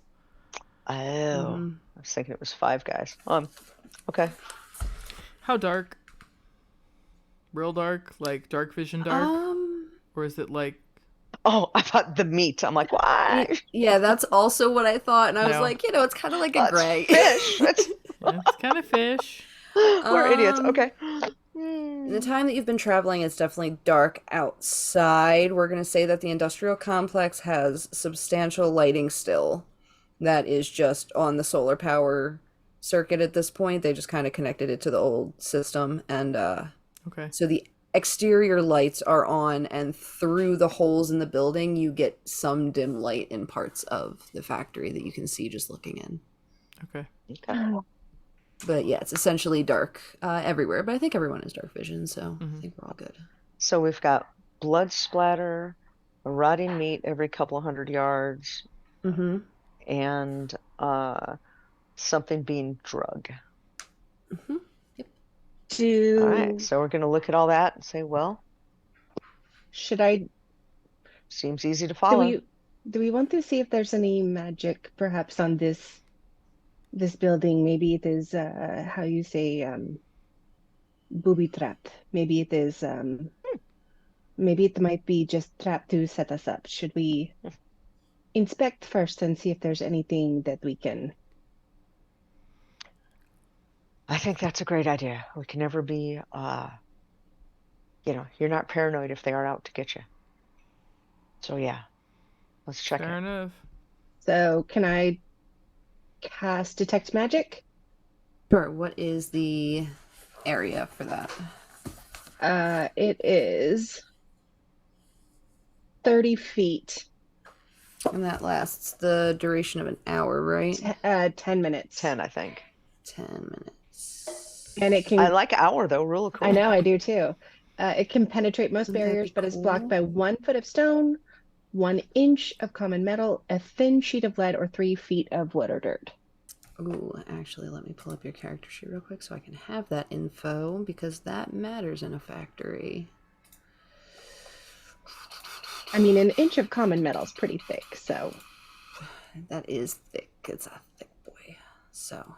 Oh, Hmm. I was thinking it was Five Guys. Okay. How dark? Real dark? Like dark vision dark? Um, Or is it like Oh, I thought the meat. I'm like, why? yeah, that's also what I thought, and I was no? like, it's kind of like a That's gray. fish. It's It's kind of fish. we're idiots. Um, Okay. In the time that you've been traveling, it's definitely dark outside. We're going to say that the industrial complex has substantial lighting still that is just on the solar power circuit at this point. They just kind of connected it to the old system. And Okay. so the exterior lights are on, and through the holes in the building, you get some dim light in parts of the factory that you can see just looking in. Okay. Okay. But yeah, it's essentially dark everywhere. But I think everyone has dark vision, so I think we're all good. So we've got blood splatter, rotting meat every couple of 100 yards, Mm-hmm. and something being drug. Mm-hmm. Yep. All right. So we're going to look at all that and say, well, Should I seems easy to do follow. we want to see if there's any magic perhaps on this building? Maybe it is how you say booby trapped. Maybe it is maybe it might be just trapped to set us up. Should we inspect first and see if there's anything that we can? I think that's a great idea. We can never be, you're not paranoid if they are out to get you. So yeah, let's check Fair it. enough. So can I cast detect magic? Sure. What is the area for that? It is 30 feet, And that lasts the duration of an hour, right? 10 minutes. 10, I think. 10 minutes. And it can, I like hour though, real cool. I know, I do too. It can penetrate most Wouldn't that barriers, be but is blocked cool? by 1 foot of stone, 1 inch of common metal, a thin sheet of lead, or 3 feet of wood or dirt. Ooh, actually, let me pull up your character sheet real quick so I can have that info, because that matters in a factory. I mean, 1 inch of common metal is pretty thick, so That is thick. thick. It's a thick boy. So.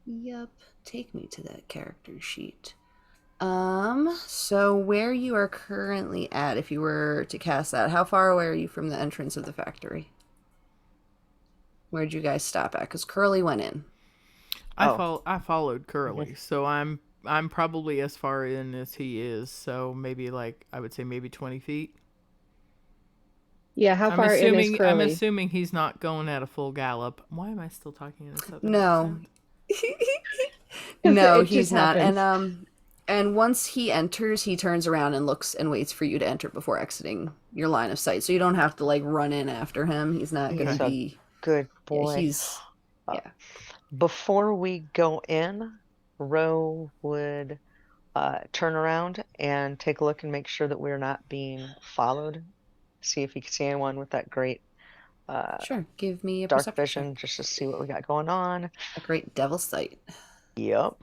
Yep. Take me to that character sheet. So where you are currently at, if you were to cast that, how far away are you from the entrance of the factory? Where'd you guys stop at? Because Curly went in. I followed Mhm. Curly, so I'm probably as far in as he is. So maybe like I would say maybe 20 feet. Yeah, how far in is I'm Curly? assuming he's not going at a full gallop. Why am I still talking in a southern No. accent? Because No, it just he's not. happens. And once he enters, he turns around and looks and waits for you to enter before exiting your line of sight. So you don't have to like run in after him. He's not gonna He's Okay. a be. good Yeah, boy. he's. Uh, Yeah. Before we go in, Ro would turn around and take a look and make sure that we're not being followed. See if he can see anyone with that great uh, Sure. Give me a dark perception check. vision just to see what we got going on. A great devil sight. Yep.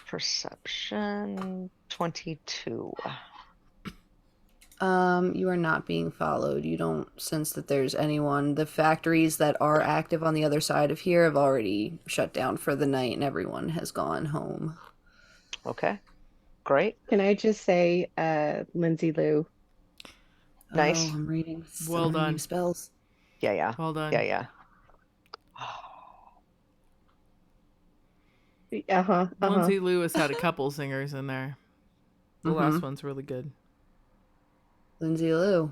Perception 22. You are not being followed. You don't sense that there's anyone. The factories that are active on the other side of here have already shut down for the night and everyone has gone home. Okay, great. Can I just say, Lindsay Lou? Oh, Nice. Well I'm reading done. spells. Yeah, yeah. Well Yeah, done. yeah. Uh-huh, uh-huh. Lindsay Lewis had a couple singers in there. The Mm-hmm. last one's really good. Lindsay Lou.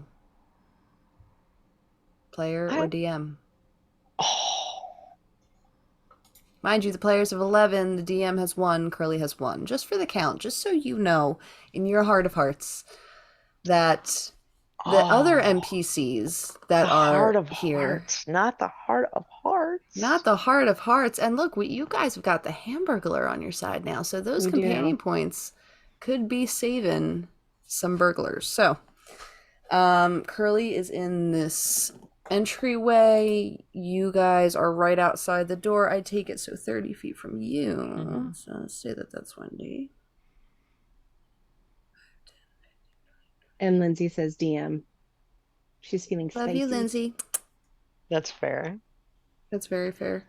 Player or I, DM? oh, Mind you, the players have 11, the DM has 1, Curly has 1. Just for the count, just so you know, in your heart of hearts, that the other oh, NPCs the that heart are of here, hearts, not the heart of not hearts. the heart of hearts, and look, you guys have got the Hamburglar on your side now, so those We do companion now. points could be saving some burglars. So, Curly is in this entryway. You guys are right outside the door. I take it so 30 feet from you. Mhm. So let's say that that's Wendy. And Lindsay says DM. She's feeling Love you, spicy. Lindsay. That's fair. That's very fair.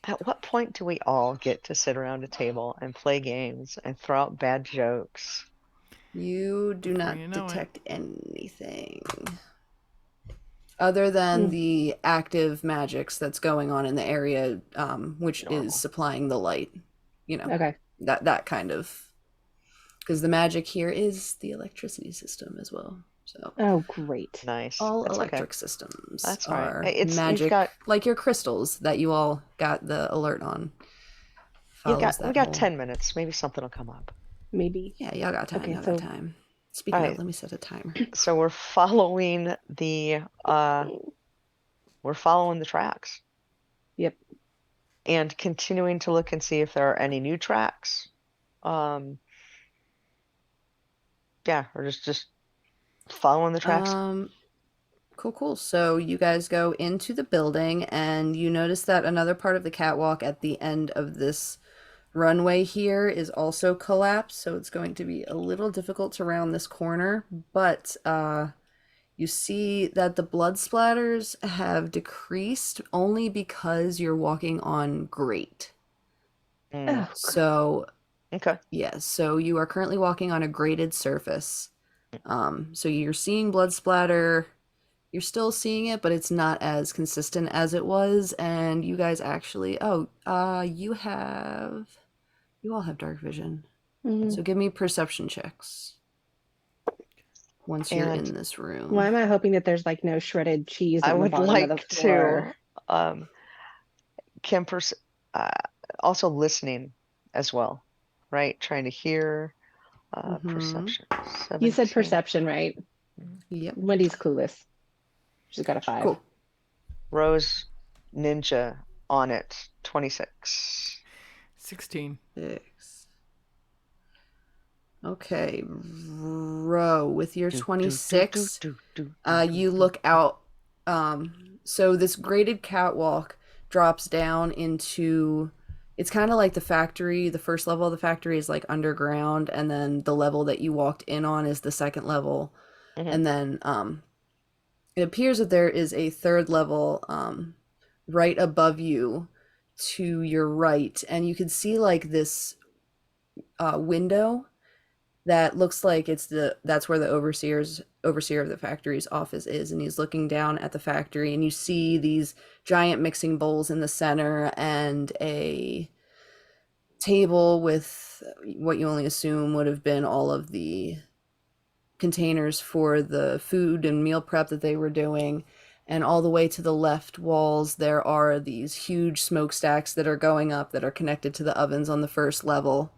At what point do we all get to sit around a table and play games and throw out bad jokes? You do Before not you know it. detect anything other than Mm, the active magics that's going on in the area, which is Normal. supplying the light. You know, okay. that kind of, because the magic here is the electricity system as well. So Oh, great. Nice. all That's okay. electric systems That's all right. are It's you've magic, got like your crystals that you all got the alert on. Follows we that got whole. 10 minutes. Maybe something will come up. Maybe. Yeah, y'all got time. Okay, Y'all got so time. All Speaking of, right. let me set a timer. So we're following the tracks yep. and continuing to look and see if there are any new tracks. Um yeah, or just following the tracks. Um, cool. So you guys go into the building and you notice that another part of the catwalk at the end of this runway here is also collapsed, so it's going to be a little difficult to round this corner, but you see that the blood splatters have decreased only because you're walking on grate. Mm, Oh, So, okay. yeah, so you are currently walking on a grated surface. So you're seeing blood splatter. You're still seeing it, but it's not as consistent as it was. And you guys actually, you all have dark vision. mm. So give me perception checks once you're And in this Why room. am I hoping that there's like no shredded cheese I on the would bottom of the like floor? to Kemper's uh, also listening as well, right? Trying to hear Mm-hmm. perception. You said 17. perception, right? Yep. Wendy's clueless. She's got a 5. Cool. Rose Ninja on it. 26. 16. 6. Okay. Row, with your Do, do, do, do, 26, do, do, do, do, you do. look out. So this graded catwalk drops down into it's kind of like the factory. The first level of the factory is like underground, and then the level that you walked in on is the second level. Hmm. And then it appears that there is a third level right above you to your right, and you can see like this window that looks like that's where the overseer of the factory's office is, and he's looking down at the factory, and you see these giant mixing bowls in the center and a table with what you only assume would have been all of the containers for the food and meal prep that they were doing. And all the way to the left walls, there are these huge smokestacks that are going up that are connected to the ovens on the first level.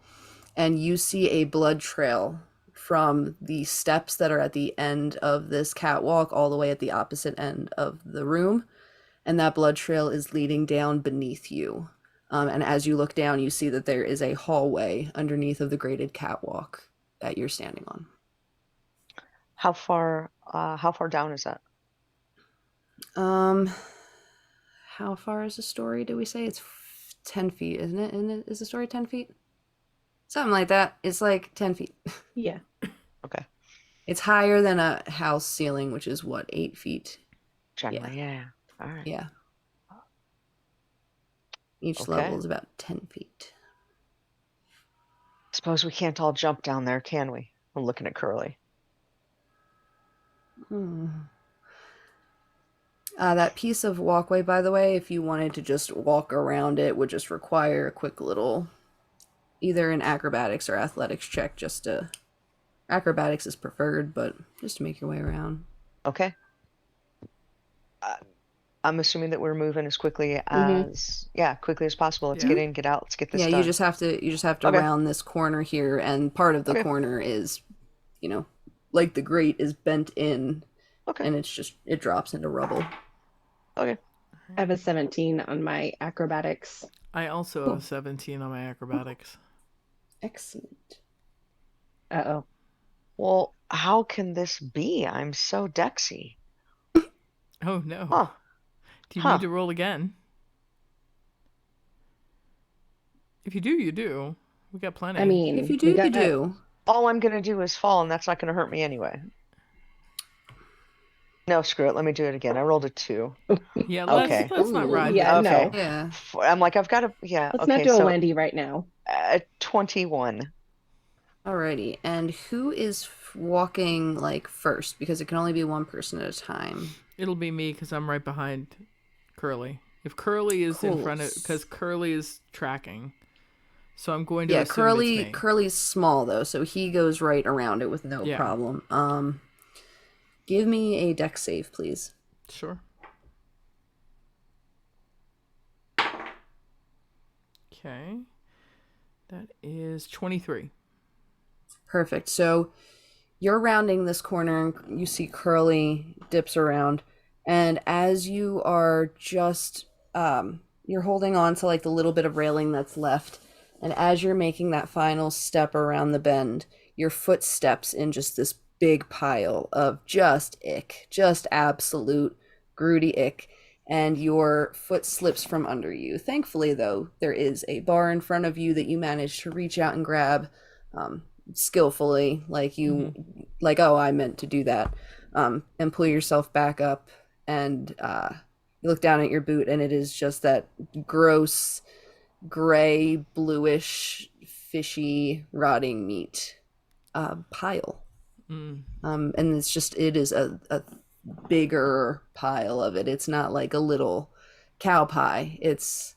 And you see a blood trail from the steps that are at the end of this catwalk all the way at the opposite end of the room. And that blood trail is leading down beneath you. And as you look down, you see that there is a hallway underneath of the graded catwalk that you're standing on. How far down is that? Um, how far is the story? Do we say it's 10 feet? Isn't it? Isn't it? Is the story 10 feet? Something like that. It's like 10 feet. Yeah. Okay. It's higher than a house ceiling, which is what, 8 feet? Generally, yeah. All right. Yeah. Each Okay. level is about 10 feet. Suppose we can't all jump down there, can we? I'm looking at Curly. That piece of walkway, by the way, if you wanted to just walk around it, would just require a quick little, either an acrobatics or athletics check. Acrobatics is preferred, but just to make your way around. Okay. I'm assuming that we're moving as quickly Mhm. as quickly as possible. Let's Yeah. get in, get out, let's get this Yeah, done. you just have to Okay. round this corner here, and part of the Okay. corner is, like the grate is bent in, Okay. and it drops into rubble. Okay. I have a 17 on my acrobatics. I also Cool. have 17 on my acrobatics. Excellent. Uh-oh. Well, how can this be? I'm so dexy. Oh no. Huh. Do you Huh. need to roll again? If you do, you do. We got plenty. I mean, If you we do, you got do. All I'm gonna do is fall, and that's not gonna hurt me anyway. No, screw it. Let me do it again. I rolled a 2. Yeah, Okay. let's not Ooh. ride Yeah, with it. Okay. no. Yeah. I'm like, I've got to. Yeah. Let's Okay. not do a So Wendy right now. 21. Alrighty. And who is walking like first? Because it can only be one person at a time. It'll be me because I'm right behind Curly. If Curly is in Cool. front of, because Curly is tracking, so I'm going to Yeah, assume it's me. Curly's small though, so he goes right around it with no Yeah. problem. Give me a dex save, please. Sure. Okay. That is 23. Perfect. So you're rounding this corner and you see Curly dips around, and as you are just you're holding on to like the little bit of railing that's left, and as you're making that final step around the bend, your foot steps in just this big pile of just ick, just absolute grooty ick, and your foot slips from under you. Thankfully, though, there is a bar in front of you that you manage to reach out and grab skillfully, like, oh, I meant to do that, and pull yourself back up, and you look down at your boot, and it is just that gross, gray, bluish, fishy, rotting meat pile. And it is a bigger pile of it. It's not like a little cow pie. It's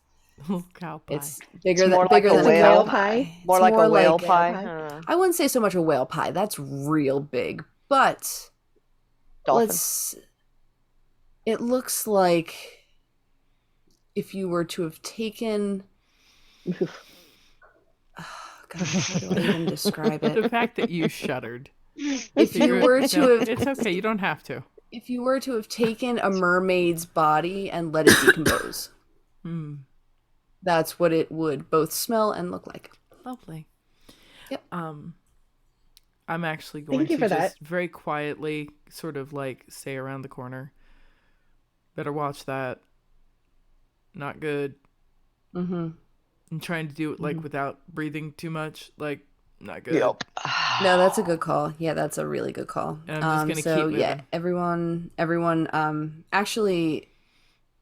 Little cow pie. it's bigger more than like a a whale cow pie? pie. More It's like a whale like, pie. pie. I wouldn't say so much a whale pie. That's real big. But Dolphin. it looks like if you were to have taken God, how do I even describe The it? fact that you shuddered. If you were to No, have it's okay. You don't have to. if you were to have taken a mermaid's body and let it decompose. That's what it would both smell and look like. Lovely. Yep. I'm actually going Thank you to for just that. very quietly sort of like stay around the corner. Better watch that. Not good. Mm-hmm. I'm trying to do it like without breathing too much. Like, not good. Yep. No, that's a good call. Yeah, that's a really good call. And I'm just gonna So keep yeah, moving. everyone, actually,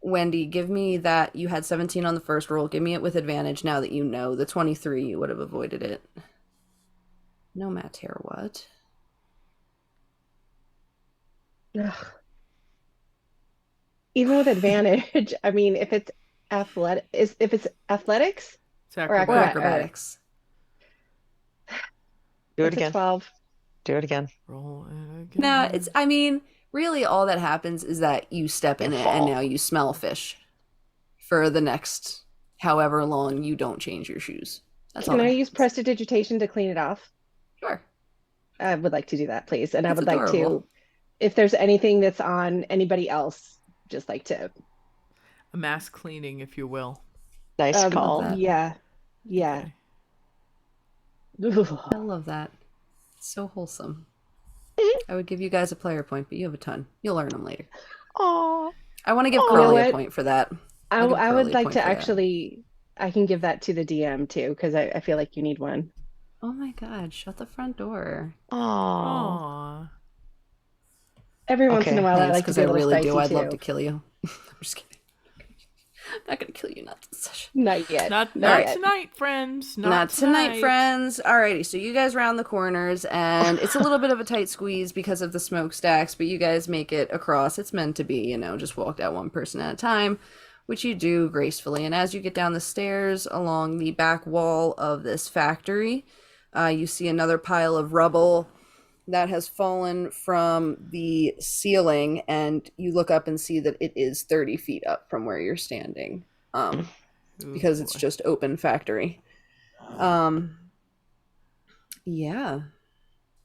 Wendy, give me that you had 17 on the first roll. Give me it with advantage now that you know the 23, you would have avoided it. No matter what. Ugh. Even with advantage, I mean, if it's if it's athletics It's or Or acrobatic. acrobatics. Do it it's a again. 12. Do it again. Roll it again. No, I mean, really all that happens is that you step in You it and fall. now you smell fish for the next however long you don't change your shoes. That's all Can that I use happens. prestidigitation to clean it off? Sure. I would like to do that, please. And I That's would like adorable. to, if there's anything that's on anybody else, just like to, A mass cleaning, if you will. Nice Love call. that. yeah, yeah. Okay. I love that. It's so wholesome. I would give you guys a player point, but you have a ton. You'll learn them later. Aw. I want to give You know Curly a what? point for that. I, I'll give I Curly would a like point to for that. actually, I can give that to the DM too, because I feel like you need one. Oh my god, shut the front door. Aw. Aw. Every once in a Okay. while, I Thanks, like to because be I a little really do. spicy I'd love to too. kill you. I'm just kidding. I'm not gonna kill you, not this session. Not yet. Not Not not yet. tonight, friends. Not tonight, friends. Alrighty, so you guys round the corners, and it's a little bit of a tight squeeze because of the smokestacks, but you guys make it across. It's meant to be, just walk out one person at a time, which you do gracefully. And as you get down the stairs along the back wall of this factory, you see another pile of rubble that has fallen from the ceiling, and you look up and see that it is 30 feet up from where you're standing. Ooh, Because it's boy. just open factory. Yeah.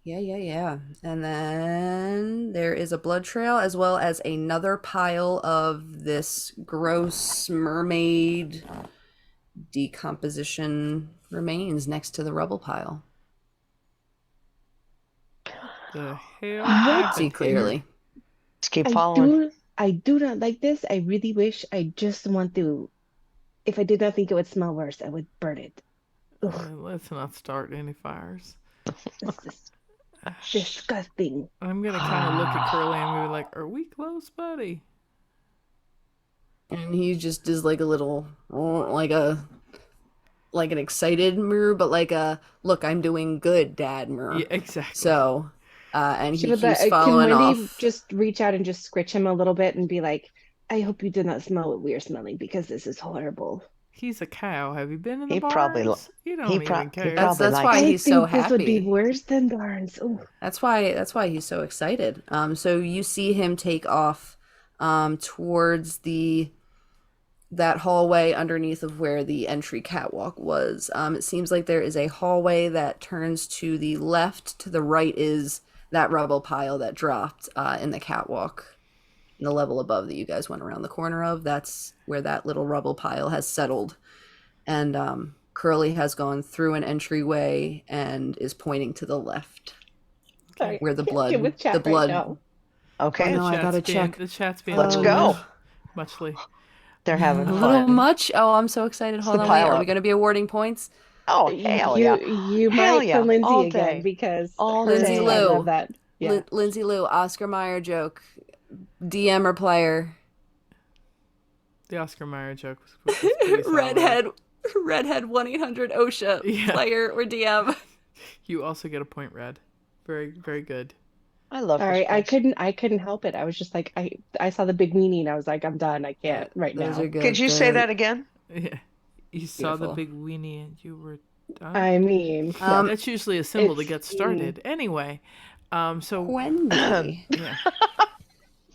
Yeah. And then there is a blood trail as well as another pile of this gross mermaid decomposition remains next to the rubble pile. The hell What? happened See here? clearly. Just keep following. I do not like this. I really wish I just want to. If I did not think it would smell worse, I would burn it. Ugh, Let's not start any fires. this is disgusting. I'm gonna kind of look at Curly and be like, "Are we close, buddy?" And he just does like a little, like an excited mirror, but like a look, I'm doing good, Dad mirror. Yeah, exactly. So, and She he would keeps can following Wendy off. just reach out and just scritch him a little bit and be like, I hope you did not smell what we are smelling because this is horrible. He's a cow. Have you been in the He probably barns? You don't he even care. probably That's why likes. I he's so think this would be happy. worse than Barnes. Ooh. That's why he's so excited. So you see him take off towards that hallway underneath of where the entry catwalk was. It seems like there is a hallway that turns to the left. To the right is that rubble pile that dropped in the catwalk. In the level above that you guys went around the corner of, that's where that little rubble pile has settled. And Curly has gone through an entryway and is pointing to the left. Sorry, Where I can't get with chat the right blood. now. Oh Okay. no, I gotta check. The chat's being Let's a go. muchly. They're having A little fun. much. Oh, I'm so excited. It's Hold the on, wait. pile Are we up. going to be awarding points? Oh, hell yeah. You Hell might yeah. for Lindsay All again day. because All Lindsay day. I Lou. love that. Yeah. Lindsay Lou, Oscar Mayer joke. DM or player? The Oscar Mayer joke was pretty solid. Redhead 1-800 OSHA. Yeah. Player or DM? You also get a point, Red. Very, very good. I love All this right, place. I couldn't help it. I was just like I saw the big weenie and I was like, I'm done. I can't right Those now. are good. Could you say that again? Yeah. You saw the Beautiful. big weenie and you were done. I mean, no. That's usually a symbol to It's- get started. Anyway, so Wendy. yeah.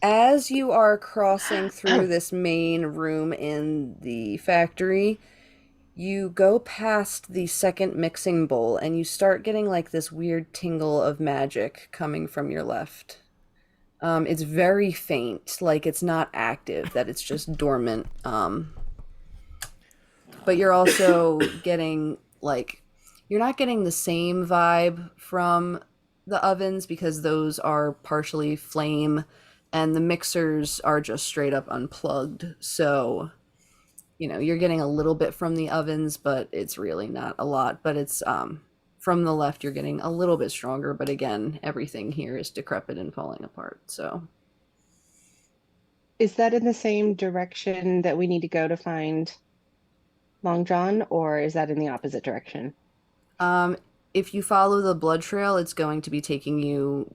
As you are crossing through this main room in the factory, you go past the second mixing bowl and you start getting like this weird tingle of magic coming from your left. It's very faint, like it's not active, that it's just dormant. But you're also getting like, you're not getting the same vibe from the ovens because those are partially flame and the mixers are just straight up unplugged. So you're getting a little bit from the ovens, but it's really not a lot. But it's from the left, you're getting a little bit stronger. But again, everything here is decrepit and falling apart. So Is that in the same direction that we need to go to find Long John, or is that in the opposite direction? Um, if you follow the blood trail, it's going to be taking you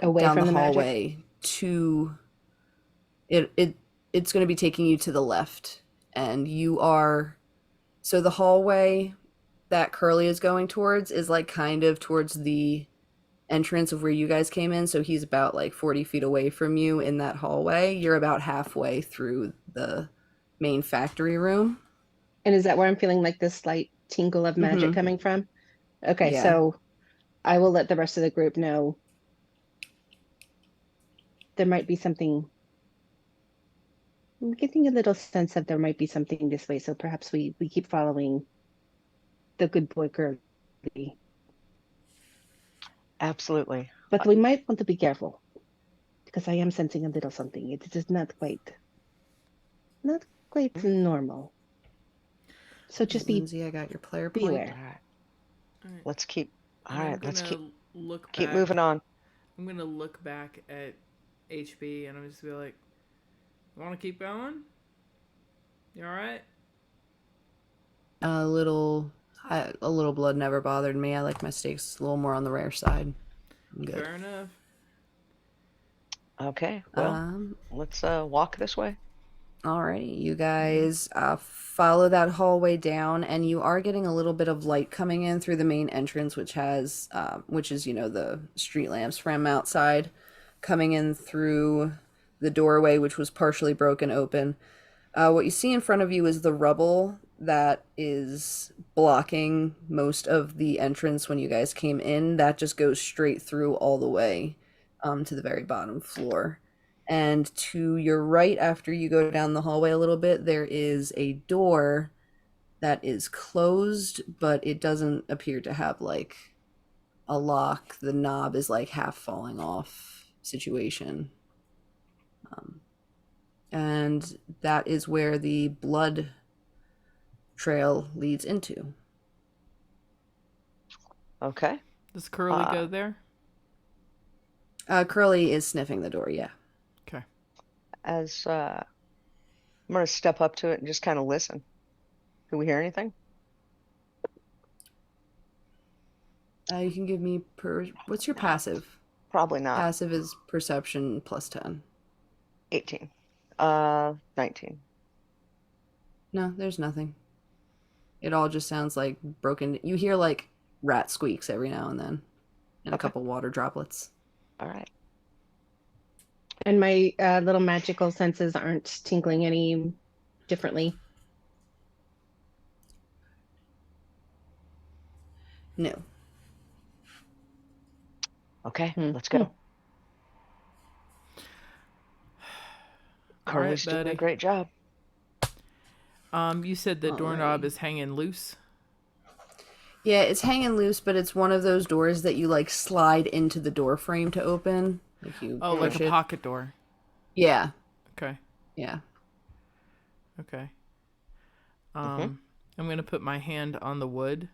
Away down the from the magic? hallway to it's going to be taking you to the left, and you are so the hallway that Curly is going towards is like kind of towards the entrance of where you guys came in. So he's about like 40 feet away from you in that hallway. You're about halfway through the main factory room. And is that where I'm feeling like this slight tingle of magic Mm-hmm. coming from? Okay, Yeah. so I will let the rest of the group know there might be something. I'm getting a little sense of there might be something this way, so perhaps we keep following the good boy Curly. Absolutely. But we might want to be careful because I am sensing a little something. It is not quite Mm, normal. So just Lindsay, I got your player be point. all aware. right. All right. Let's keep. All And I'm right. Let's gonna look keep back. moving on. I'm gonna look back at HB and I'm just gonna be like, "You want to keep going? You all right?" A little blood never bothered me. I like my steaks a little more on the rare side. I'm good. Fair enough. Okay. Well, Um, let's walk this way. Alrighty, you Mm-hmm. guys follow that hallway down, and you are getting a little bit of light coming in through the main entrance, which is, the street lamps from outside, coming in through the doorway, which was partially broken open. What you see in front of you is the rubble that is blocking most of the entrance when you guys came in. That just goes straight through all the way to the very bottom floor. And to your right, after you go down the hallway a little bit, there is a door that is closed, but it doesn't appear to have like a lock. The knob is like half falling off situation. Um, and that is where the blood trail leads into. Okay. Does Curly Uh, go there? Curly is sniffing the door, yeah. Okay. as I'm gonna step up to it and just kind of listen. Do we hear anything? You can give me what's your No, passive? probably not. Passive is perception plus 10. 18. 19. No, there's nothing. It all just sounds like broken. You hear like rat squeaks every now and then, and a Okay. couple water droplets. All right. And my little magical senses aren't tingling any differently. No. Okay. Hmm. Let's go. All right, Carly's doing a buddy. great job. You said the doorknob Alrighty. is hanging loose. Yeah, it's hanging loose, but it's one of those doors that you like slide into the door frame to open. Like you Oh, like push a it. pocket door. Yeah, Okay. yeah. Okay. Mm-hmm. I'm gonna put my hand on the wood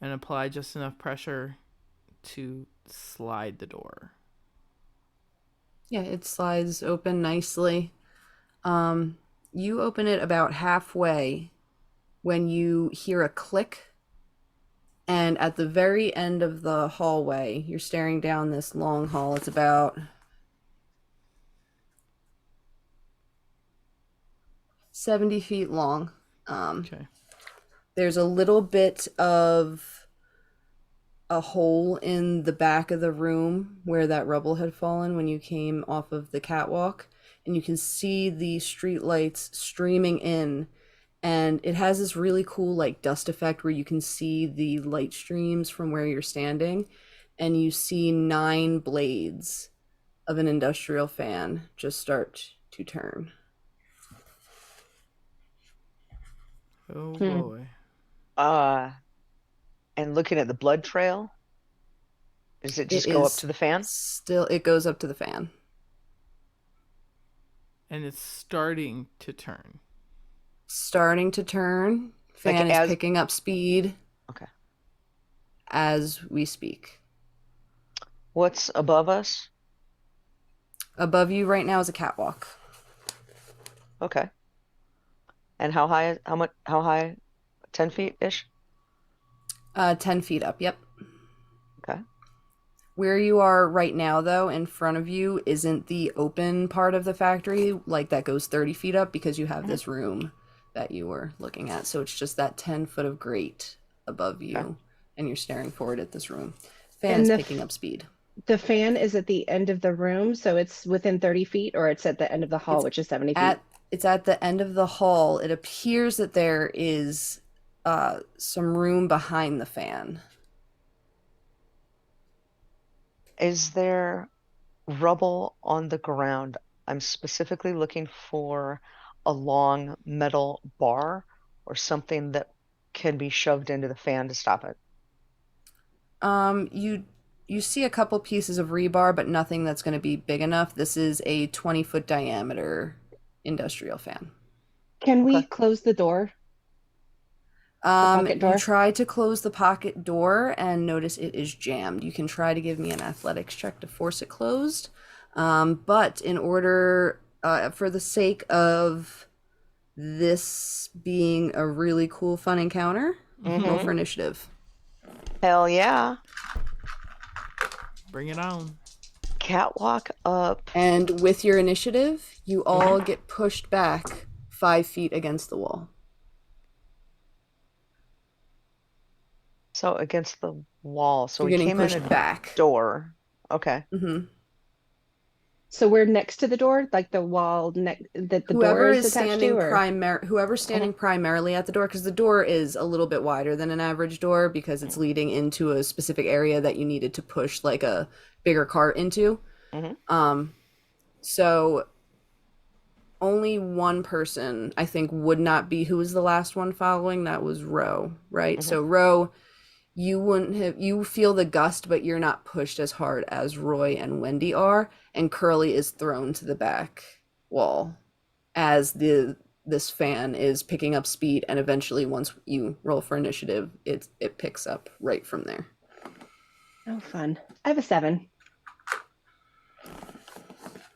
and apply just enough pressure to slide the door. Yeah, it slides open nicely. Um, you open it about halfway when you hear a click, and at the very end of the hallway, you're staring down this long hall. It's about 70 feet long. Okay. There's a little bit of a hole in the back of the room where that rubble had fallen when you came off of the catwalk, and you can see the street lights streaming in, and it has this really cool like dust effect where you can see the light streams from where you're standing, and you see 9 blades of an industrial fan just start to turn. Oh Hmm. boy. Uh, and looking at the blood trail, does it It just go up is to the fan? still, it goes up to the fan. And it's starting to turn. starting to turn. Like Fan is as picking up speed okay. as we speak. What's above us? Above you right now is a catwalk. Okay. And how high? How much? How high? 10 feet ish. 10 feet up, yep. Okay. Where you are right now, though, in front of you isn't the open part of the factory, like that goes 30 feet up because you have Mhm. this room that you were looking at. So it's just that 10 foot of grate above Okay. you, and you're staring forward at this room. Fan And is the picking up speed. the fan is at the end of the room, so it's within 30 feet, or it's at the end of the hall, It's which is 70 feet. at it's at the end of the hall. It appears that there is some room behind the fan. Is there rubble on the ground? I'm specifically looking for a long metal bar or something that can be shoved into the fan to stop it. You see a couple pieces of rebar, but nothing that's going to be big enough. This is a 20-foot diameter industrial fan. Can we Okay. close the door, the pocket You door? try to close the pocket door and notice it is jammed. You can try to give me an athletics check to force it closed. But in order, for the sake of this being a really cool, fun encounter, roll Mm-hmm. for initiative. Hell yeah. Bring it on. Catwalk up. And with your initiative, you all Mhm. get pushed back 5 feet against the wall. So against the wall. So You're we getting came in pushed a back. door. Okay. Hmm. So we're next to the door, like the wall that the door is attached to, or Whoever's standing Mhm. primarily at the door, because the door is a little bit wider than an average door because it's leading into a specific area that you needed to push like a bigger cart into. Mhm. Um, so only one person I think would not be who was the last one following. That was Ro, right? Mhm. So Ro, you feel the gust, but you're not pushed as hard as Roy and Wendy are, and Curly is thrown to the back wall as this fan is picking up speed, and eventually once you roll for initiative, it picks up right from there. oh, fun. I have a 7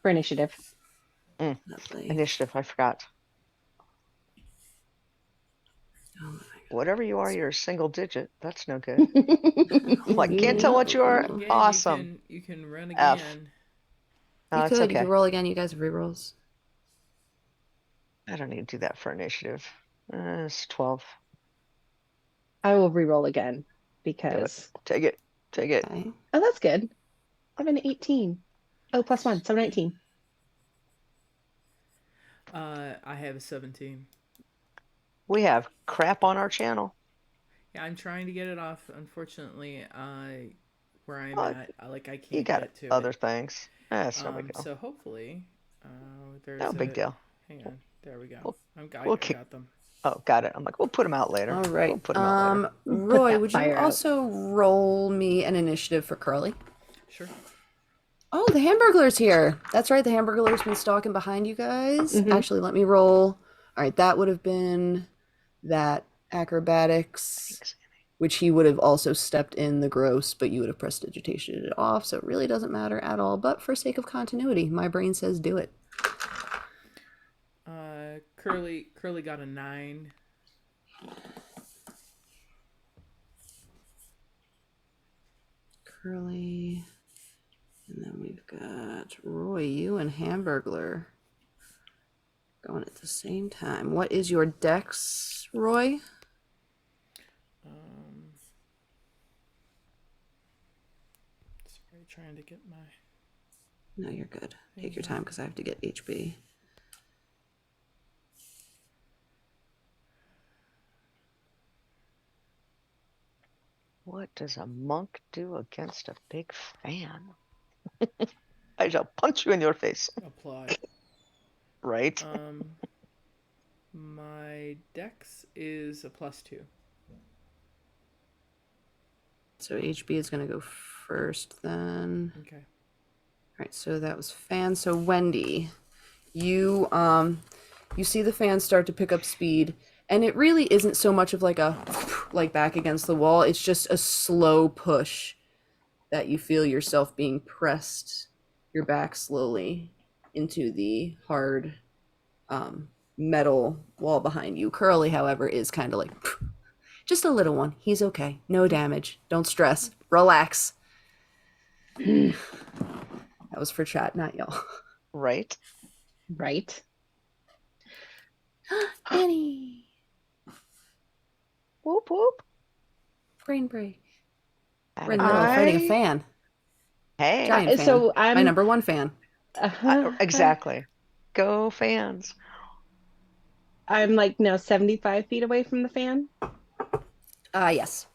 for initiative. Lovely. Initiative, I forgot. Oh my Whatever you are, you're a single digit. That's no good. Like, can't tell what you are. No. Again, Awesome. you can run F. again. No, it's You could okay. roll again. You guys have rerolls. I don't need to do that for initiative. It's 12. I will re-roll again Do it. because, Take it. Take it. Okay. oh, that's good. I have an 18. Oh, +1, so 19. I have a 17. We have crap on our channel. Yeah, I'm trying to get it off. Unfortunately, where I'm Oh, at, like I you can't got get to other it. things. That's no big deal. So hopefully, No there's big a. deal. Hang We'll, on, there we go. we'll, I we'll kick. got them. Oh, got it. I'm like, we'll put them out later. All We'll right. put them out later. Put Roy, that would you fire out. also roll me an initiative for Curly? Sure. Oh, the Hamburglar's here. That's right. The Hamburglar's been stalking behind you guys. Mhm. Actually, let me roll. All right, that would have been that acrobatics, Thanks. which he would have also stepped in the gross, but you would have prestidigitated it off, so it really doesn't matter at all. But for sake of continuity, my brain says do it. Curly got a 9. Curly. And then we've got Roy, you and Hamburglar going at the same time. What is your dex, Roy? Sorry, trying to get my. No, you're good. Take your time because I have to get HB. What does a monk do against a big fan? I shall punch you in your face. Applaud. Right? My dex is a +2. So HB is going to go first then. Okay. All right, so that was fan. So Wendy, you You see the fan start to pick up speed, and it really isn't so much of like a like back against the wall. It's just a slow push that you feel yourself being pressed your back slowly into the hard metal wall behind you. Curly, however, is kind of like just a little one. He's okay. No damage. Don't stress. Relax. That was for chat, not y'all. Right. Right. Annie. Whoop whoop. Brain break. Atta We're in the middle of girl. fighting a fan. Hey. Giant fan. So My number one fan. Exactly. Go fans. I'm like now 75 feet away from the fan. Yes.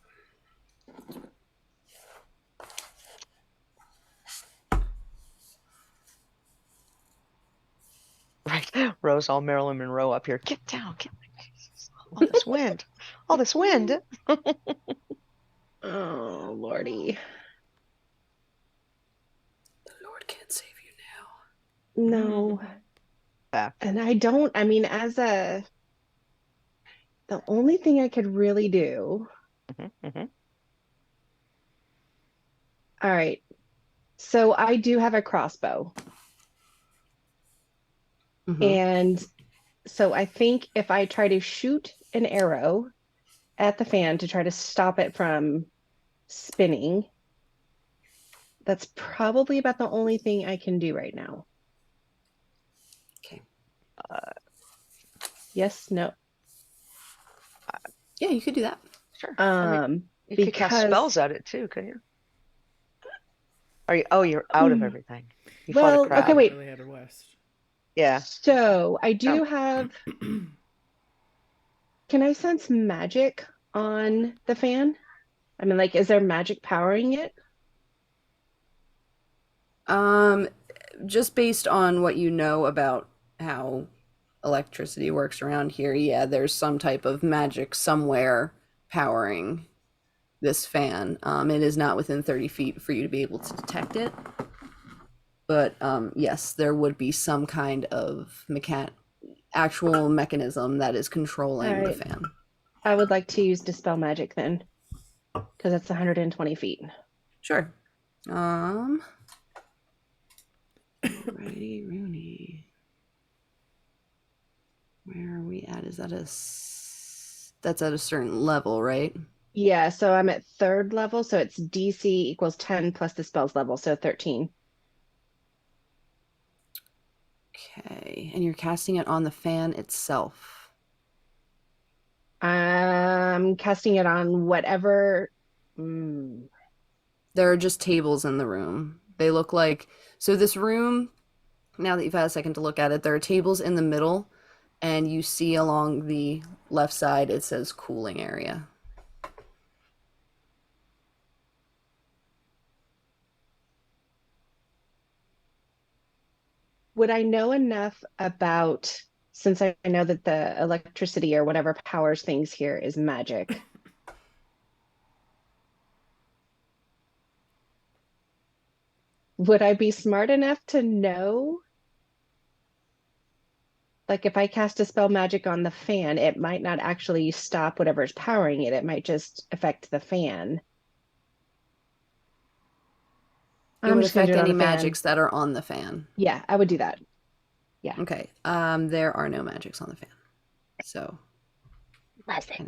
Right. Rose, all Marilyn Monroe up here. Get down. Get all this wind. All this wind. Oh, Lordy. The Lord can't save you No. Fact. And I mean, the only thing I could really do. Hmm. All right. So I do have a crossbow. now. And so I think if I try to shoot an arrow at the fan to try to stop it from spinning, that's probably about the only thing I can do right now. Okay. Yes, no. Yeah, you could do that. Sure. I mean, you could cast Because spells at it too, couldn't you? Are you? Oh, you're out of everything. You fought a well, crab. okay, wait. Really had a west. Yeah. So I do Oh. have. Can I sense magic on the fan? I mean, like, is there magic powering it? Just based on what you know about how electricity works around here, yeah, there's some type of magic somewhere powering this fan. It is not within 30 feet for you to be able to detect it. But yes, there would be some kind of actual mechanism that is controlling the Alright. fan. I would like to use Dispel Magic then, because that's 120 feet. Sure. Righty Rooney. Where are we at? Is that that's at a certain level, right? Yeah, so I'm at 3rd level, so it's DC equals 10 plus the spell's level, so 13. Okay. And you're casting it on the fan itself. I'm casting it on whatever. There are just tables in the room. They look like so this room, now that you've had a second to look at it, there are tables in the middle, and you see along the left side it says cooling area. Would I know enough about, since I know that the electricity or whatever powers things here is magic? Would I be smart enough to know? Like if I cast a spell magic on the fan, it might not actually stop whatever's powering it. It might just affect the fan. It I'm would just gonna do affect it on any the fan. magics that are on the fan. Yeah, I would do that. Yeah. Okay. There are no magics on the fan. So I know.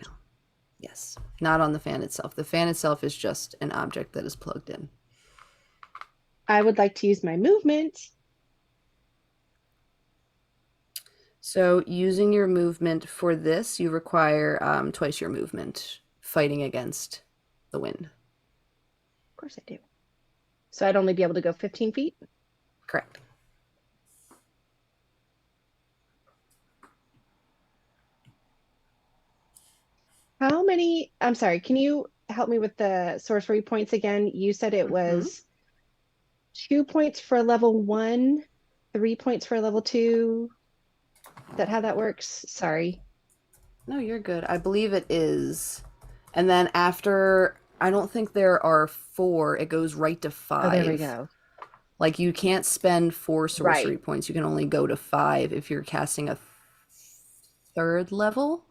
Yes. Not on the fan itself. The fan itself is just an object that is plugged in. I would like to use my movement. So using your movement for this, you require twice your movement fighting against the wind. Of course I do. So I'd only be able to go 15 feet? Correct. How many? I'm sorry, can you help me with the sorcery points again? You said it was 2 points for level 1, 3 points for level 2. Is that how that works? Sorry. No, you're good. I believe it is. And then after, I don't think there are 4. It goes right to 5. Oh, there we go. Like you can't spend 4 sorcery Right. points. You can only go to 5 if you're casting a third level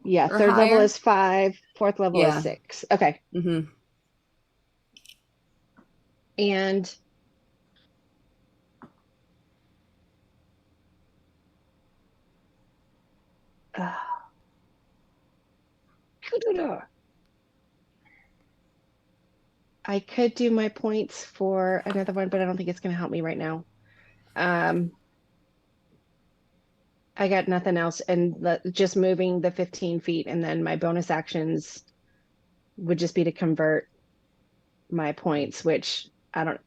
Yeah, or third level higher. is 5, fourth level is Yeah. 6. Okay. Mm-hmm. And uh, I could do my points for another one, but I don't think it's going to help me right now. Um, I got nothing else, and just moving the 15 feet, and then my bonus actions would just be to convert my points, which I don't.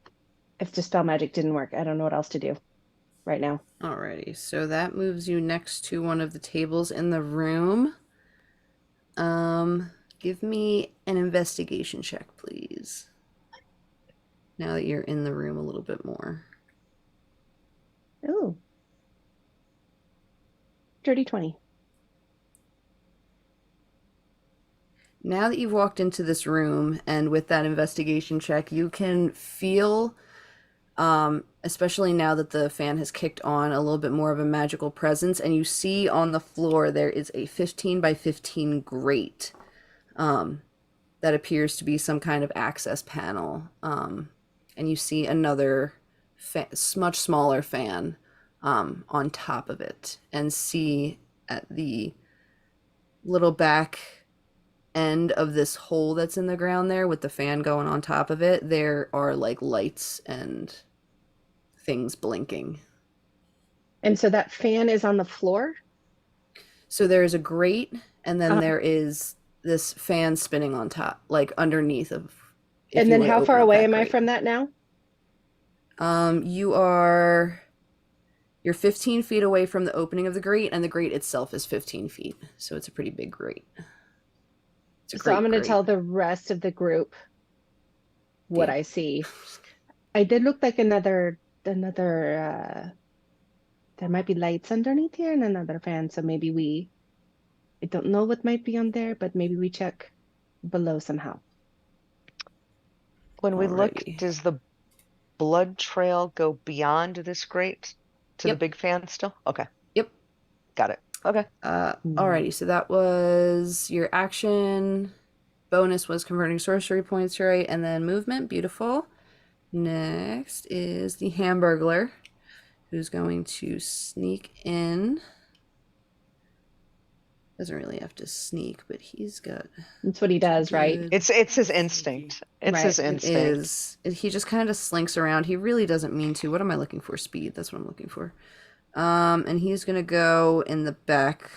If Dispel Magic didn't work, I don't know what else to do right now. Alrighty, so that moves you next to one of the tables in the room. Um, Give me an investigation check, please. Now that you're in the room a little bit more. Oh, dirty 20. Now that you've walked into this room and with that investigation check, you can feel, especially now that the fan has kicked on, a little bit more of a magical presence. And you see on the floor there is a 15 by 15 grate that appears to be some kind of access panel. And you see another much smaller fan on top of it, and see at the little back end of this hole that's in the ground there with the fan going on top of it, there are like lights and things blinking. And so that fan is on the floor. So there is a grate, and then Uh, there is this fan spinning on top, like underneath of, if and you then were to how far open up away that am I grate. from that now? You are You're 15 feet away from the opening of the grate, and the grate itself is 15 feet. So it's a pretty big grate. It's a So I'm great going to grate. tell the rest of the group what Damn. I see. I did look like another there might be lights underneath here and another fan. So maybe I don't know what might be on there, but maybe we check below somehow. When we look, Alrighty. does the blood trail go beyond this grate to the Yep. big fan still? Okay, Yep. got it. Okay. Hmm. Alrighty. So that was your action. Bonus was converting sorcery points, right? And then movement. Beautiful. Next is the Hamburglar, who's going to sneak in. Doesn't really have to sneak, but he's got That's what he does, right? good. It's his He's sneaky. instinct. It's Right. his It instinct. is. He just kind of slinks around. He really doesn't mean to. What am I looking for? Speed. That's what I'm looking for. And he's gonna go in the back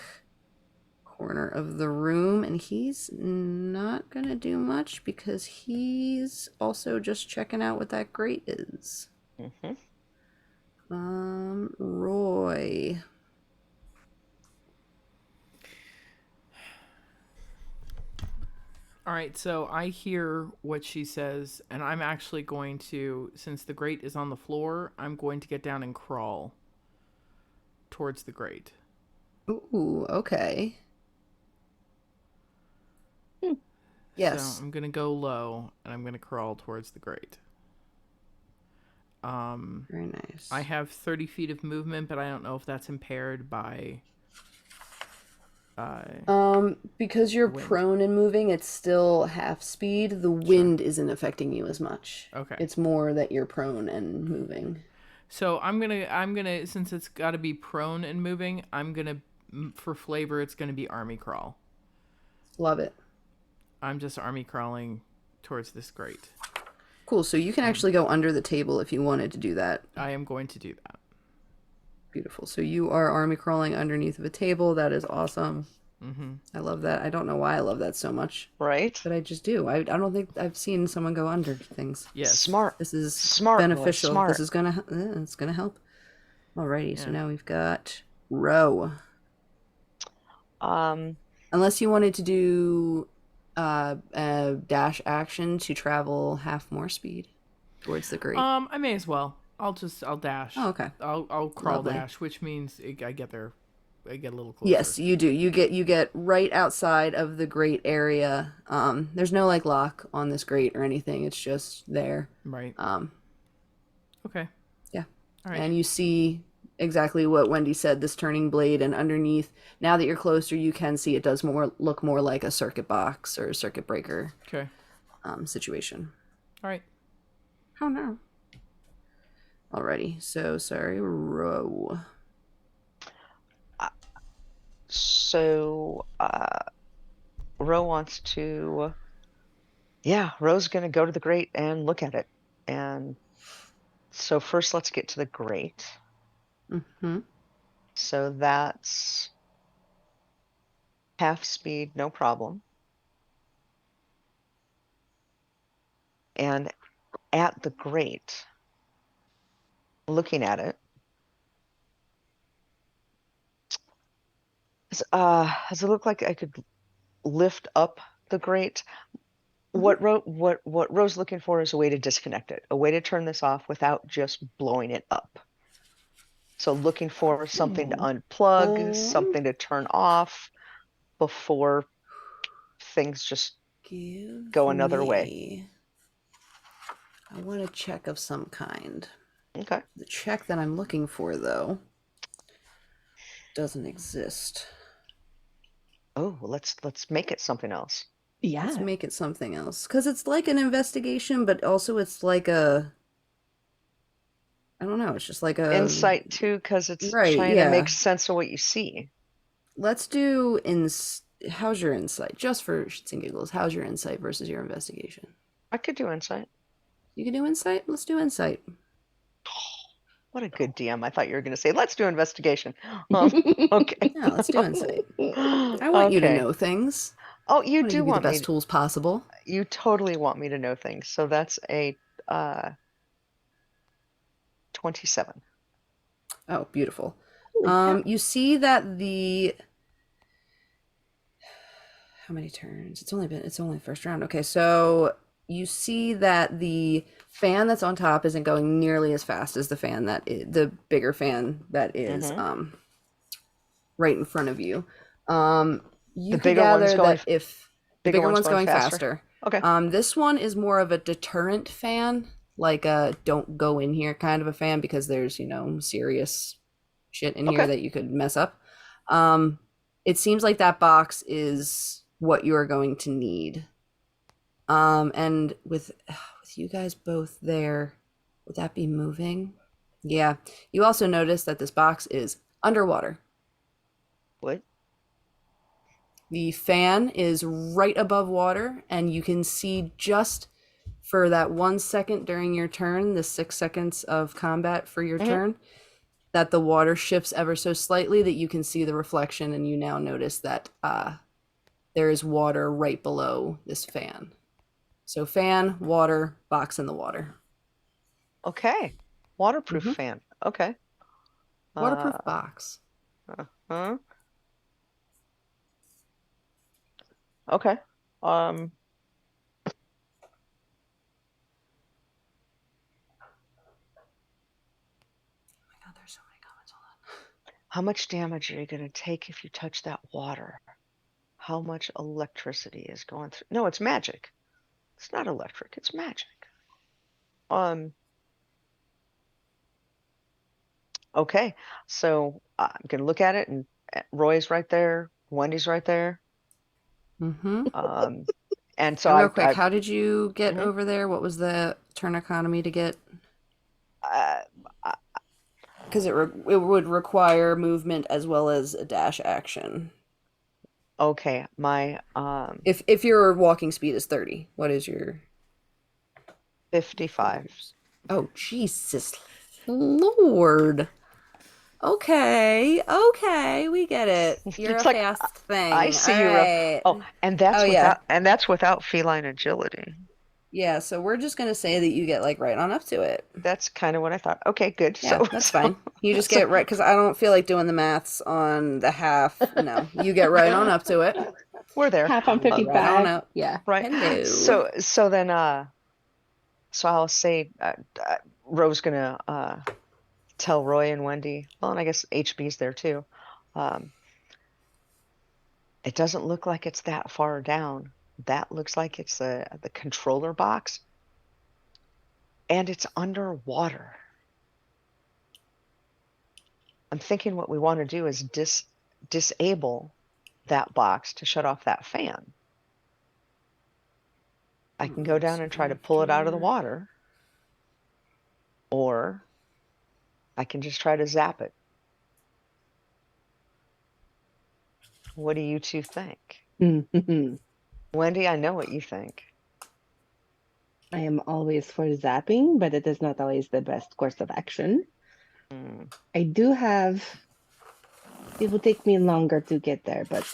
corner of the room, and he's not gonna do much because he's also just checking out what that grate is. Hmm. Roy. All right, so I hear what she says, and I'm actually going to, since the grate is on the floor, I'm going to get down and crawl towards the grate. Ooh, okay. Hmm. Yes. So I'm going to go low, and I'm going to crawl towards the grate. Very nice. I have 30 feet of movement, but I don't know if that's impaired by... Because you're wind. prone and moving, it's still half speed. The wind isn't affecting you as much. Okay. It's more that you're prone and moving. So I'm gonna since it's got to be prone and moving, I'm gonna, for flavor, it's gonna be army crawl. Love it. I'm just army crawling towards this grate. Cool. So you can actually go under the table if you wanted to do that. I am going to do that. Beautiful. So you are army crawling underneath of a table. That is awesome. Mm-hmm. I love that. I don't know why I love that so much, Right? but I just do. I don't think I've seen someone go under things. Yes. Smart. This is Smart, Roy, beneficial. smart. This is it's gonna help. Alrighty. So Yeah. now we've got Row. Um, Unless you wanted to do a dash action to travel half more speed towards the grate. I may as well. I'll dash. Oh, okay. I'll crawl Lovely. dash, which means I get there. I get a little closer. Yes, you do. You get right outside of the grate area. There's no like lock on this grate or anything. It's just there. Right. Um, Okay. yeah. All right. And you see exactly what Wendy said, this turning blade, and underneath, now that you're closer, you can see it does more look more like a circuit box or a circuit breaker Okay. situation. All right. Oh no. Alrighty, so sorry, row. Uh, So, Ro wants to, yeah, Ro's gonna go to the grate and look at it. And so first let's get to the grate. Mm-hmm. So that's half speed, no problem. And at the grate, looking at it, does it look like I could lift up the grate? Mm-hmm. What Ro's looking for is a way to disconnect it, a way to turn this off without just blowing it up. So looking for something to unplug, Um, something to turn off before things just give go another way. me. I want a check of some kind. Okay. The check that I'm looking for, though, doesn't exist. Oh, well, let's make it something else. Let's Yeah. make it something else. Because it's like an investigation, but also it's like a. I don't know. It's just like a. Insight too, because it's Right, trying to make yeah. sense of what you see. Let's do. How's your insight? Just for shits and giggles, how's your insight versus your investigation? I could do insight. You can do insight? Let's do insight. What a good DM. I thought you were going to say, let's do investigation. Okay. Yeah, let's do insight. I want you to Okay. know things. Oh, I you want to do give you the want best me, tools possible. you totally want me to know things. So that's a 27. Oh, beautiful. Holy cow. You see that the how many turns? It's only the first round. Okay, so you see that the fan that's on top isn't going nearly as fast as the bigger fan that is Mm-hmm. right in front of you. The You could bigger one's gather going, that if the bigger bigger one's one's going going faster. faster. Okay. This one is more of a deterrent fan, like a don't go in here kind of a fan, because there's, serious shit in here Okay. that you could mess up. It seems like that box is what you're going to need. And with you guys both there, would that be moving? Yeah. You also notice that this box is underwater. What? The fan is right above water, and you can see just for that 1 second during your turn, the 6 seconds of combat for your Mm-hmm. turn, that the water shifts ever so slightly that you can see the reflection, and you now notice that there is water right below this fan. So fan, water, box in the water. Okay. Waterproof Mm-hmm. fan. Okay. Waterproof box. Huh? Okay. Um, Oh my God, there's so many comments. Hold on. how much damage are you going to take if you touch that water? How much electricity is going through? No, it's magic. It's not electric, it's magic. Um, okay. So I'm gonna look at it and Roy's right there, Wendy's right there. Mm-hmm. And so And real I, quick, I, how did you get mhm. over there? What was the turn economy to get? uh, uh, Because it would require movement as well as a dash action. okay, my If your walking speed is 30, what is your 55. figures? Oh, Jesus Lord. Okay, we get it. You're a It's like fast I thing. All see you, Ro. right. Oh, Oh yeah. and that's without feline agility. Yeah, so we're just gonna say that you get like right on up to it. That's kind of what I thought. Okay, good. Yeah, So that's fine. You just so get right, because I don't feel like doing the maths on the half. No, you get right on up to it. we're there. Half on Right on 55. up. Yeah. Right. Hello. So then so I'll say Ro's gonna tell Roy and Wendy, well, and I guess HB's there too. Um, it doesn't look like it's that far down. That looks like it's the controller box, and it's underwater. I'm thinking what we want to do is disable that box to shut off that fan. I can go down and try to pull it out of the water, or I can just try to zap it. What do you two think? Wendy, I know what you think. I am always for zapping, but it is not always the best course of action. I do have, it will take me longer to get there, but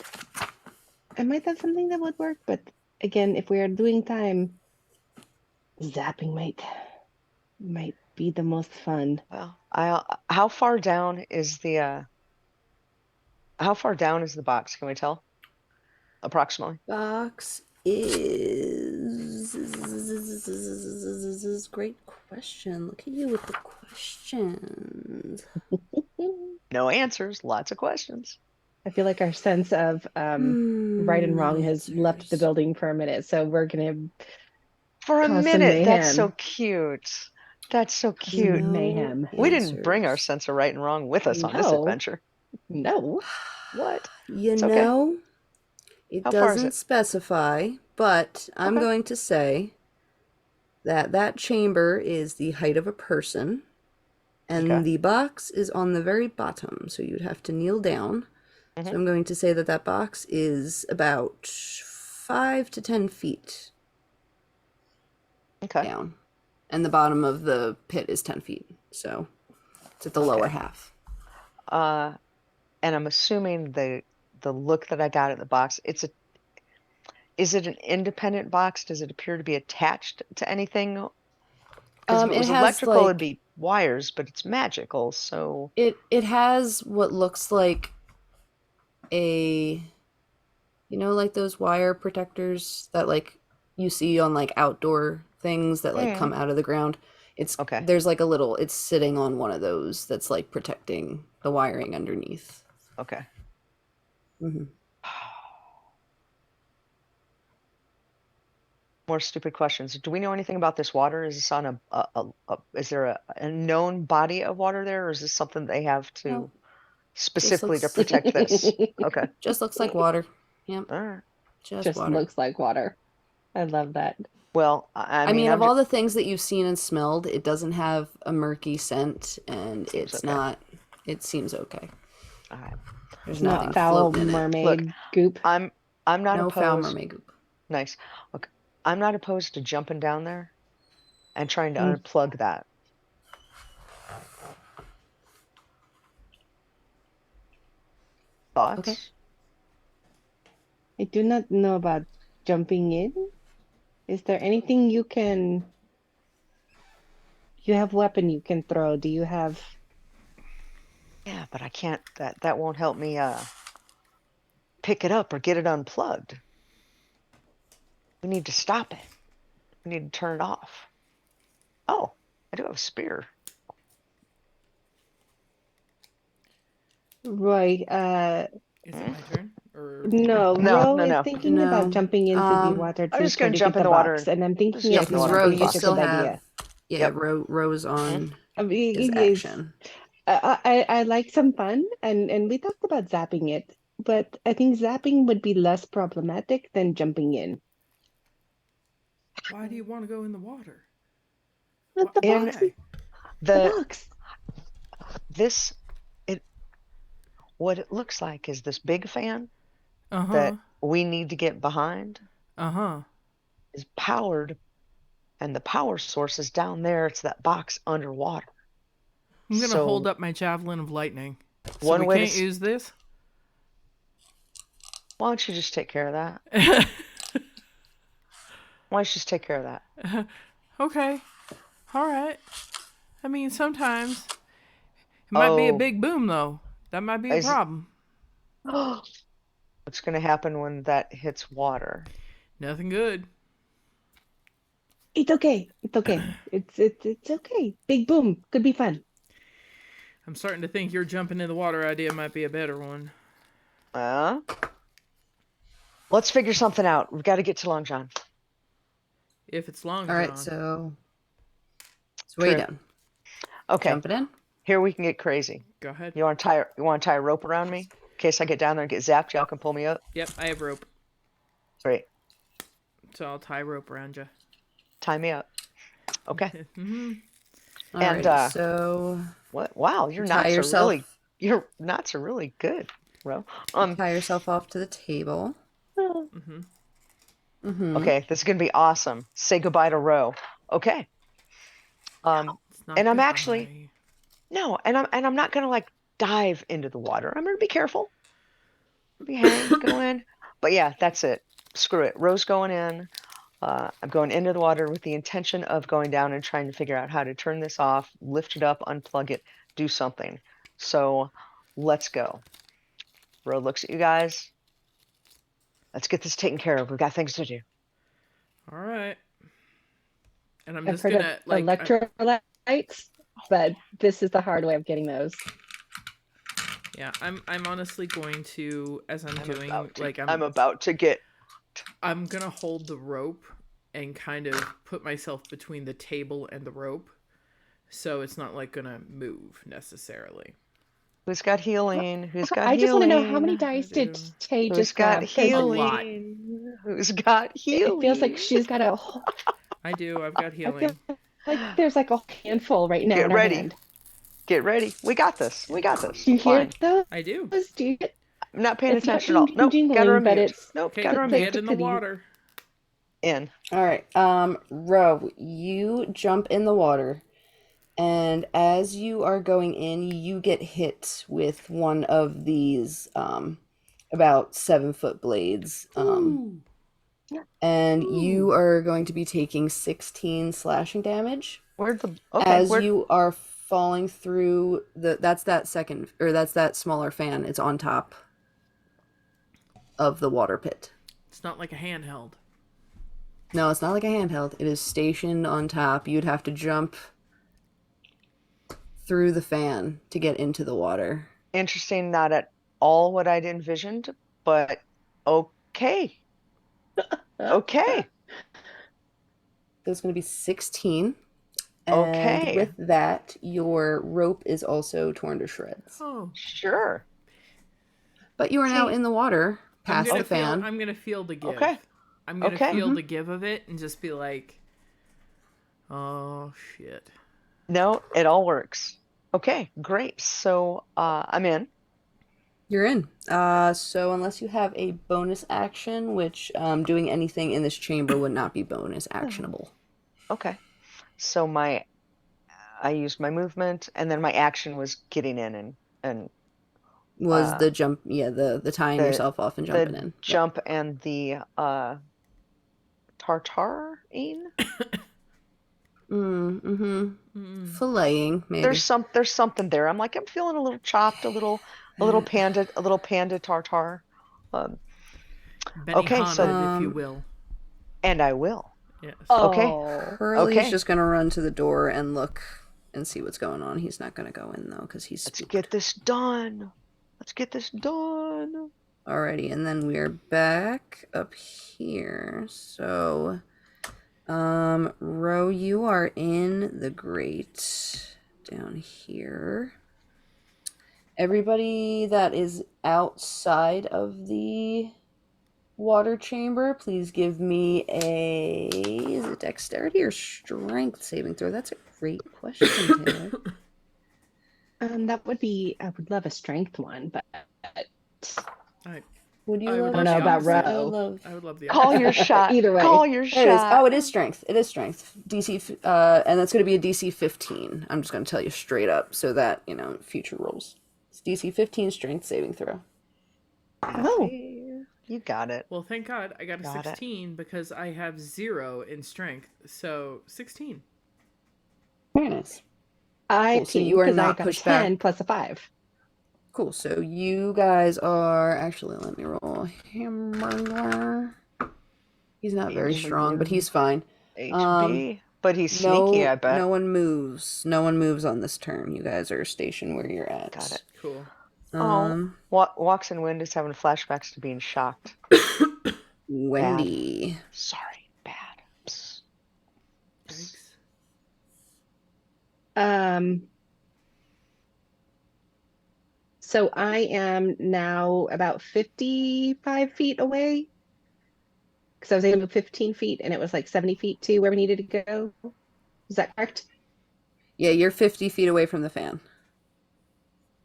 I might have something that would work. But again, if we are doing time, zapping might be the most fun. Well, how far down is the box? Can we tell? Approximately. Box is great question. Look at you with the questions. No answers, lots of questions. I feel like our sense of right and wrong has left the answers. building for a minute, so we're gonna For a cause some minute, that's so mayhem. cute. That's so Some cute. mayhem. We didn't bring our Answers. sense of right and wrong with us on this No, adventure. no. What? You It's okay. know, it How far is doesn't it? specify, but I'm Okay. going to say that that chamber is the height of a person, and Okay. the box is on the very bottom, so you'd have to kneel down. So I'm going to say that that box is about 5 to 10 feet Okay. down, and the bottom of the pit is 10 feet, so it's at the lower half. And I'm assuming the look that I got at the box, is it an independent box? Does it appear to be attached to anything? Because if it It was has electrical, it'd like be wires, but it's magical, so it has what looks like a, you know, like those wire protectors that like you see on like outdoor things that like come out of the ground. It's okay. there's like a little, it's sitting on one of those that's like protecting the wiring underneath. Okay. More stupid questions. Do we know anything about this water? Is this on is there a known body of water there, or is this something they have to No, specifically to looks protect this? Okay. just looks like water. Yep, All right. just Just water. looks like water. I love that. Well, I I mean, mean, I'm of all just the things that you've seen and smelled, it doesn't have a murky scent, and Seems it's okay. not. It seems okay. all right. There's Not nothing foul floating in it. Look, mermaid goop. I'm not No foul opposed. mermaid goop. Nice. Okay. I'm not opposed to jumping down there and trying to Mm. unplug that. Thoughts? Okay. I do not know about jumping in. Is there anything you have weapon you can throw? Do you have Yeah, but I can't. That won't help me pick it up or get it unplugged. We need to stop it. We need to turn it off. Oh, I do have a spear. Roy? Is it my turn? Or No, No, Ro no, is no. thinking about No. jumping into the water I'm to just try gonna to jump get in the the water box, and and I'm just thinking Yeah, jump in the it because water might and Ro, get be the you such a box. still good have, idea. yeah, Yep. Ro's on I mean, his it is. action. I like some fun, and we talked about zapping it, but I think zapping would be less problematic than jumping in. why do you want to go in the water? With the In box, Why? the the box. this it what it looks like is this big fan Uh huh. that we need to get behind Uh huh. is powered, and the power source is down there. It's that box underwater. I'm gonna hold So up my javelin of lightning. So one we way to can't use this. why don't you just take care of that? Why don't you just take care of that? Okay. All right. I mean, sometimes it might be a Oh, big boom though. That might be a is problem. what's going to happen when that hits water? Nothing good. It's okay. It's okay. It's okay. Big boom. Could be fun. I'm starting to think your jumping in the water idea might be a better one. Uh, let's figure something out. We've got to get to Long John. If it's long All right, John. so way True. down. Okay. Jumping in. Here we can get crazy. Go ahead. You want to tie a rope around me in case I get down there and get zapped? Y'all can pull me up. Yep, I have rope. Great. So I'll tie rope around you. Tie me up. Okay. Mm-hmm. And Alrighty, so what? Wow, your tie knots are yourself really good, bro. tie yourself off to the table. Mm-hmm. Mm-hmm. Okay, this is gonna be awesome. Say goodbye to Ro. Okay. It's not And I'm goodbye. actually no, and I'm not gonna like dive into the water. I'm gonna be careful. Go in. But yeah, that's it. Screw it. Ro's going in. I'm going into the water with the intention of going down and trying to figure out how to turn this off, lift it up, unplug it, do something. So let's go. Ro looks at you guys. Let's get this taken care of. We've got things to do. All right. And I'm I've just heard of gonna like electrolytes, but this is the hard way of getting those. yeah, I'm honestly going to as I'm doing like I'm about to get I'm gonna hold the rope and kind of put myself between the table and the rope, so it's not like gonna move necessarily. who's got healing? Who's got I just want to know how many healing? dice I did do. Tay Who's just got grab? Because A lot. healing? Who's got it feels like healing? she's got a. I do. I've got I healing. feel like there's like a handful right now Get in her ready. hand. Get ready. We got this. We got this. Do you hear Fine. those? I do. Do you get? I'm not paying It's not attention at all. Nope. Got her jingling, but unmute. it's Nope. Okay, Got her the get unmute. in the clickety. water. In. All right. Ro, you jump in the water, and as you are going in, you get hit with one of these about 7-foot blades. Ooh. And you Ooh. are going to be taking 16 slashing damage Where'd the as where you are falling through that's that smaller fan. It's on top of the water pit. It's not like a handheld. No, it's not like a handheld. It is stationed on top. You'd have to jump through the fan to get into the water. interesting, not at all what I'd envisioned, but okay. Okay. So it's going to be 16. And Okay. with that, your rope is also torn to shreds. Oh. Sure. But you are now See, in the water, past the fan. I'm gonna feel the give. Okay. I'm gonna Okay. feel the give of it and just be like, oh shit. No, it all works. Okay, great. So I'm in. You're in. So unless you have a bonus action, which doing anything in this chamber would not be bonus actionable. Okay. So I used my movement and then my action was getting in and Was the jump, yeah, the tying the yourself off and jumping in. Yep. jump and the tartarine. Filleting, maybe. There's something there. I'm feeling a little chopped, a little panda tartar. Okay, so if you will. and I will. Yes. Okay. Hurley's Okay. just gonna run to the door and look and see what's going on. He's not gonna go in though because he's Let's spooked. get this done. Let's get this done. Alrighty, and then we are back up here. So, Ro, you are in the grate down here. Everybody that is outside of the water chamber, please give me is it dexterity or strength saving throw? That's a great question, Taylor. That would be. I would love a strength one, but Would you I would love I don't know about strength? I Ro. love. I would love the Call your shot. Either way. Call your There it is. shot. Oh, it is strength. It is strength. DC, and that's going to be a DC 15. I'm just going to tell you straight up so that, future rolls. It's DC 15 strength saving throw. Oh, You got it. Well, thank God I got a Got it. 16 because I have 0 in strength. So 16. Very nice. I Cool, so you are because I not got a pushed back. 10 plus a 5. Cool. So you guys are actually, let me roll Hamburger. He's not very strong, but he's fine. HB. But he's sneaky, I bet. No one moves. No one moves on this turn. You guys are stationed where you're at. Got it. Cool. Walks and Wind is having flashbacks to being shocked. Wendy. Sorry, bad. Psst. Yikes. So I am now about 55 feet away because I was able to move 15 feet and it was like 70 feet to where we needed to go. Is that correct? Yeah, you're 50 feet away from the fan.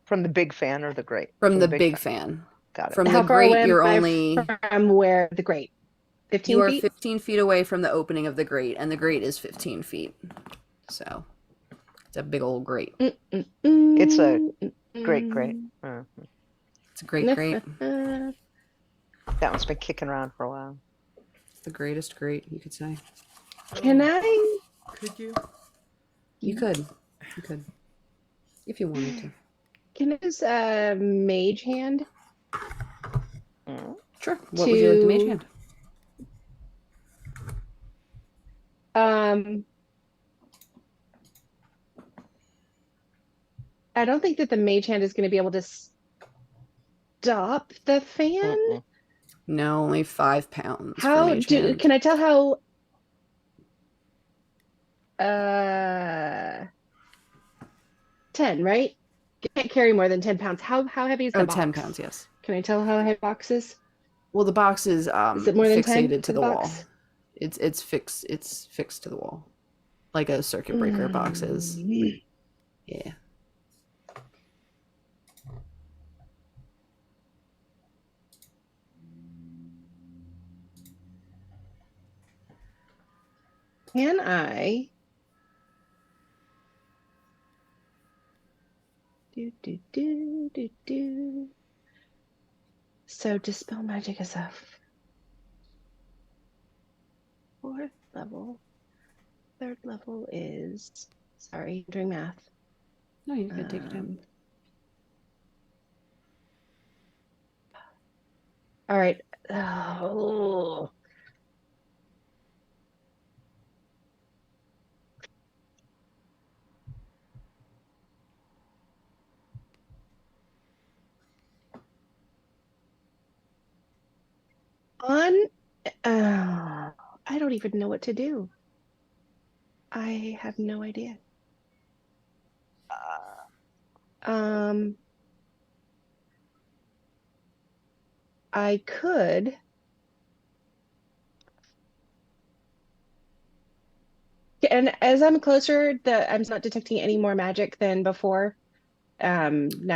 From the big fan or the grate? From From the the big big fan. fan. Got it. From the How far grate, away am you're I only from where the grate? you 15 are feet? 15 feet away from the opening of the grate, and the grate is 15 feet. So it's a big old grate. It's a great. Mm. It's a great grate. That one's been kicking around for a while. It's the greatest grate, you could say. Can I? Could you? You could. You could. If you wanted to. Can I use a mage hand Sure. What would you like to mage hand? I don't think that the mage hand is going to be able to stop the fan. No, only 5 pounds for mage hand. Can I tell how 10, right? Can't carry more than 10 pounds. How heavy is the box? 10 pounds, yes. Can I tell how heavy the box is? Well, the box is it more than 10 fixated to for the the wall. box? It's fixed to the wall. Like a circuit breaker box is. Yeah. Can I do. So dispel magic is a 4th level. 3rd level is, sorry, I'm doing math. No, you could take it in. All right. Oh. I don't even know what to do. I have no idea. I could. And as I'm closer, I'm not detecting any more magic than before. Now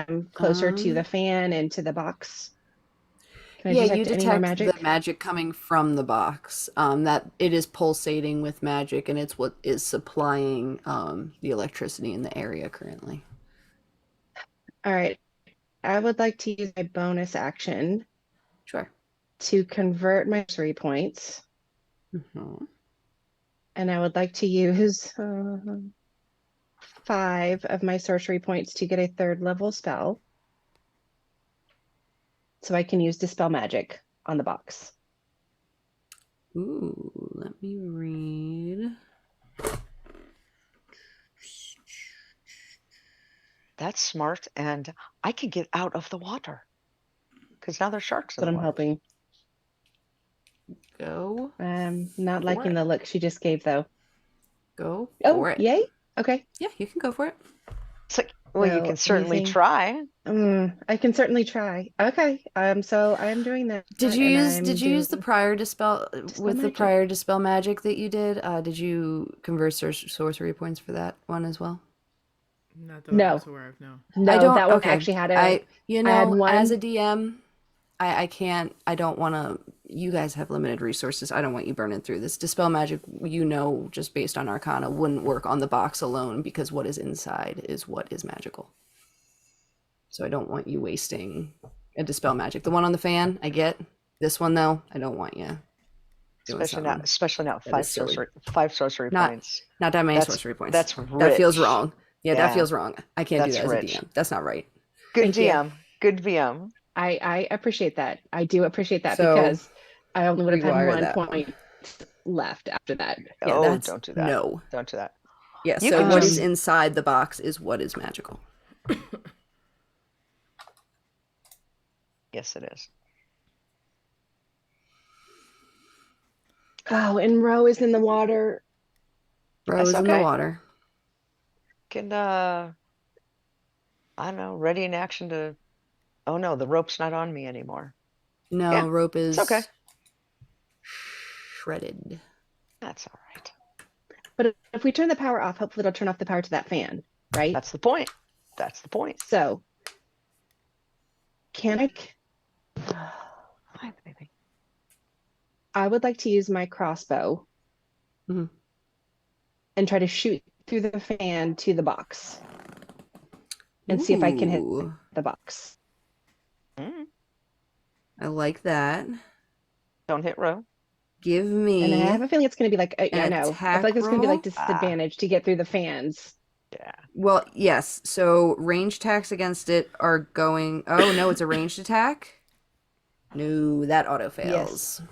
I'm closer to the fan and to the box. Can I Yeah, detect you any more detect the magic? magic coming from the box. That it is pulsating with magic, and it's what is supplying the electricity in the area currently. All right. I would like to use my bonus action Sure. to convert my 3 points. And I would like to use 5 of my sorcery points to get a 3rd level spell. So I can use Dispel Magic on the box. Ooh, let me read. That's smart, and I can get out of the water because now there's sharks in That's the what I'm water. hoping. Go. Not liking the look she just gave, though. Go for it. Yay? Okay. Yeah, you can go for it. It's like, well, you So, can certainly try. I can certainly try. Okay. So I am doing that. Did you use the prior dispel with the magic. prior dispel magic that you did? Did you convert sorcery points for that one as well? Not that I was aware of, no. No, I don't. that one Okay. actually had I had one. as a DM, I can't. I don't want to. You guys have limited resources. I don't want you burning through this. Dispel magic, just based on Arcana, wouldn't work on the box alone because what is inside is what is magical. So I don't want you wasting a dispel magic. The one on the fan, I get. This one though, I don't want you. Especially not 5 sorcery points. Not that many sorcery points. That's rich. That feels wrong. Yeah, that feels wrong. I can't do that as a DM. That's not right. Good DM. Good VM. I appreciate that. I do appreciate that because I only would have had 1 point left after that. Yeah, don't do that. No. Don't do that. Yeah, so what is inside the box is what is magical. Yes, it is. Oh, and Ro is in the water. Ro is in the water. Can I don't know, ready in action to Oh no, the rope's not on me anymore. Yeah, No, rope it's okay. is shredded. That's all right. But if we turn the power off, hopefully it'll turn off the power to that fan, right? That's the point. That's the point. So can I? Hi, baby. I would like to use my crossbow Mhm. and try to shoot through the fan to the box and see if I can hit Ooh, the box. Mm, I like that. don't hit row. Give And I me have a feeling it's going to be like, an I know. I feel like attack it's going to be like roll. disadvantage to get through the fans. Yeah. Well, yes. So range attacks against it are going. Oh no, it's a ranged attack. No, that auto fails. Yes.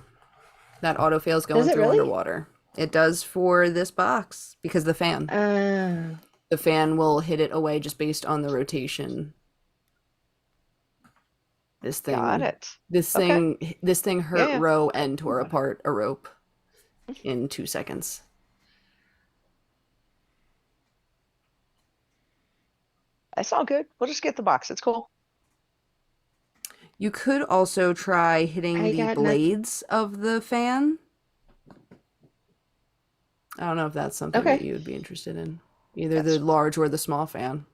That auto fails Does going it through really? underwater. It does for this box because the fan. Uh, The fan will hit it away just based on the rotation. This Got thing, it. this Okay. thing, this thing hurt Yeah. Ro and tore Got it. apart a rope in 2 seconds. It's all good. We'll just get the box. It's cool. You could also try hitting I the got nothing. blades of the fan. I don't know if that's something that Okay. you would be interested in. Either That's the large or the small fan.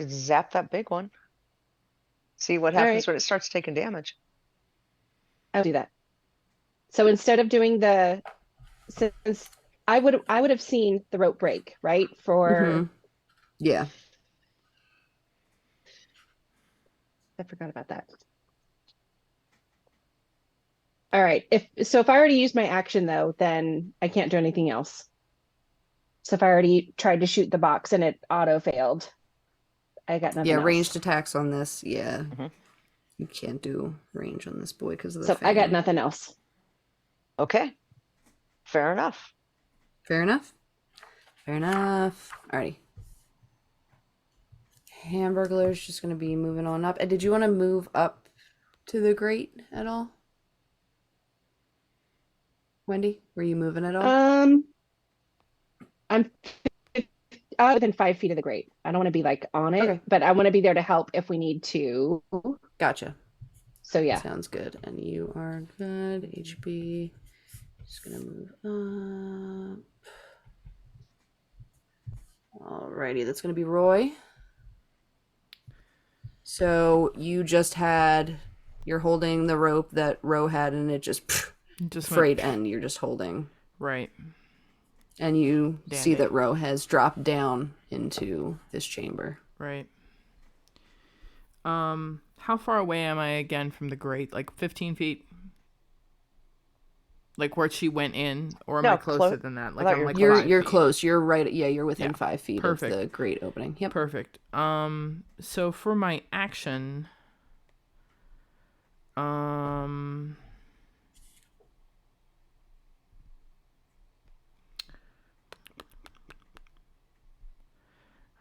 zap that big one. See what All happens right. when it starts taking damage. I'll do that. So instead of doing since I would have seen the rope break, right? Mm-hmm. Yeah. I forgot about that. All right. If I already used my action though, then I can't do anything else. So if I already tried to shoot the box and it auto failed, I got nothing Yeah, else. ranged attacks on this. Yeah. Mhm. You can't do range on this boy because of the So I got fan. nothing else. Okay. Fair enough. Fair enough. Fair enough. Alrighty. Hamburglar's just going to be moving on up. And did you want to move up to the grate at all? Wendy, were you moving at all? I'm within 5 feet of the grate. I don't want to be like on it, Okay. but I want to be there to help if we need to. Gotcha. So yeah. Sounds good. And you are good. HB. Just gonna move up. Alrighty, that's gonna be Roy. So you just you're holding the rope that Ro had, and it just Just frayed went, end. You're just holding, right. and you see Dandy. that Ro has dropped down into this chamber. Right. How far away am I again from the grate? Like 15 feet? Like where she went in, or am No, I closer than that? Like thought I'm you were like close. You're 5 feet. close. You're right. Yeah, you're within Yeah, 5 feet perfect. of the grate opening. Yep. Perfect. So for my action,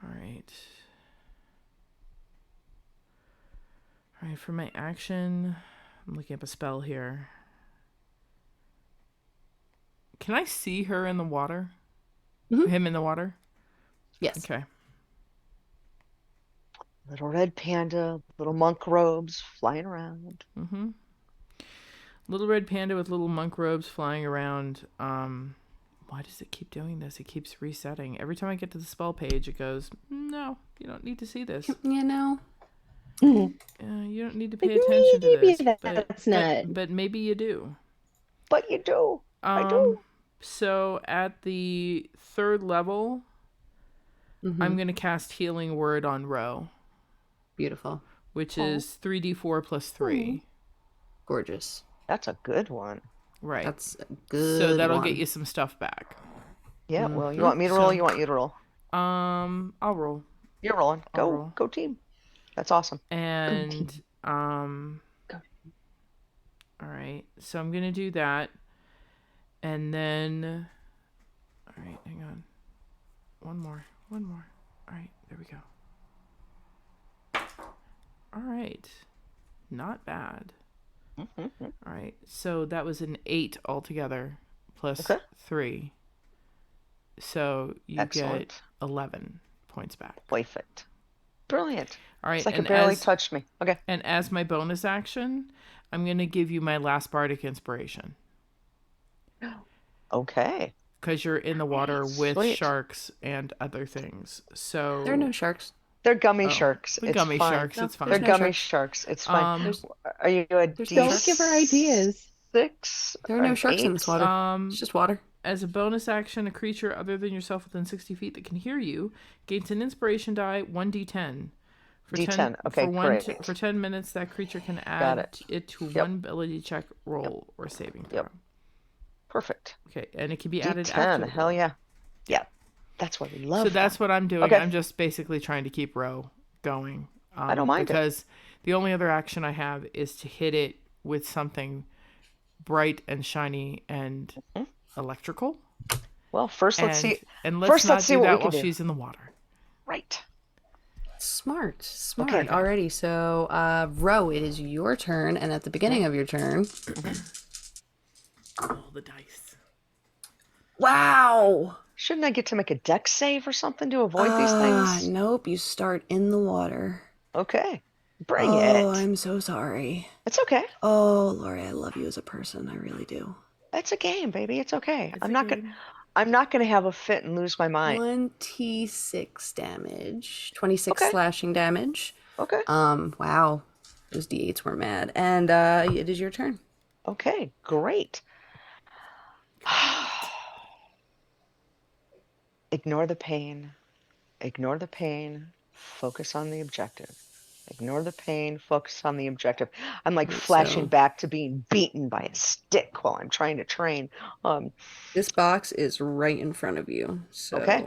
all right. All right, for my action, I'm looking up a spell here. Can I see her in the water? Mhm. Him in the water? Yes. Okay. Little red panda, little monk robes flying around. Mm-hmm. Little red panda with little monk robes flying around. Why does it keep doing this? It keeps resetting. Every time I get to the spell page, it goes, no, you don't need to see this. You know. You don't need to pay attention to Maybe this. that's not. But maybe you do. But you do. I do. So at the 3rd level, Mhm. I'm going to cast Healing Word on Ro, Beautiful. which is 3d4 plus 3. Gorgeous. That's a good one. Right. That's a good So that'll one. get you some stuff back. Yeah, well, you want me to roll? You want you to roll? I'll roll. You're rolling. I'll roll. Go team. That's awesome. And Go. all right. So I'm going to do that. And then all right, hang on. One more. All right, there we go. All right. Not bad. Mm-hmm. All right. So that was an 8 altogether plus Okay. 3. So you Excellent. get 11 points back. Perfect. Brilliant. All right, It's like it and barely touched me. Okay. as my bonus action, I'm going to give you my last bardic inspiration Okay. because you're in the water with Sweet. sharks and other things. So There are no sharks. They're gummy Oh, sharks. the It's gummy fine. sharks. No, It's there's They're fine. no gummy sharks. sharks. It's fine. There's Are you a there's no D6? Don't give her ideas. There are Or no an sharks in 8? this water. It's just water. As a bonus action, a creature other than yourself within 60 feet that can hear you gains an inspiration die 1d10. For D10. Okay, great. for 10 minutes, that creature can Got add it to Yep. one ability check, roll, or saving throw. Yep. Perfect. Okay, and it can be added D10. after the Hell roll. yeah. Yeah. That's why we love So that's them. what I'm doing. Okay. I'm just basically trying to keep Row going. I don't mind it. because the only other action I have is to hit it with something bright and shiny and electrical. Well, first let's see. And let's First, not let's see do what that we while can do. she's in the water. Right. Smart. Okay. Alrighty, so Ro, it is your turn, and at the beginning of your turn, Roll the dice. wow. Shouldn't I get to make a dex save or something to avoid these things? Nope, you start in the water. Okay. Bring Oh, it. I'm so sorry. It's okay. Oh, Lori, I love you as a person. I really do. It's a game, baby. It's okay. It's I'm a not game. gonna have a fit and lose my mind. 26 damage. 26 Okay. slashing damage. Okay. Wow. Those D8s were mad. And it is your turn. Okay. Great. Ignore the pain. Ignore the pain. Focus on the objective. Ignore the pain. Focus on the objective. I'm like flashing So- back to being beaten by a stick while I'm trying to train. This box is right in front of you. So Okay.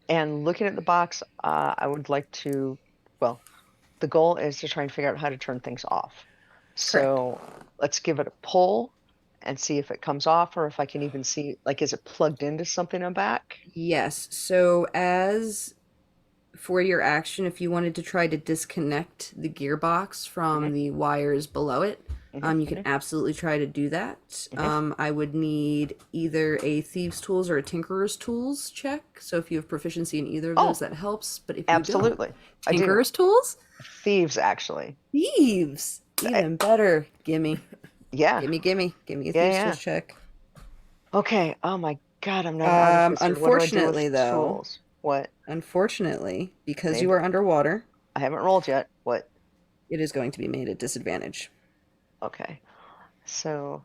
And looking at the box, I would like to, well, the goal is to try and figure out how to turn things off. So let's give it a pull and see if it comes off, or if I can even see, like, is it plugged into something on back? yes. So as for your action, if you wanted to try to disconnect the gearbox from the wires below it, you can absolutely try to do that. I would need either a Thieves' Tools or a Tinkerer's Tools check. So if you have proficiency in either of those, that helps. But if you Absolutely. I don't, do. Tinkerer's Tools? Thieves, actually. Thieves! Even better. Gimme. Yeah. Gimme a Thieves' Yeah. Tools check. Okay. Oh my God, I'm not an artificer. What do I do with Unfortunately, though, tools? What? Unfortunately, because Maybe. you are underwater, I haven't rolled yet. What? it is going to be made at disadvantage. Okay. So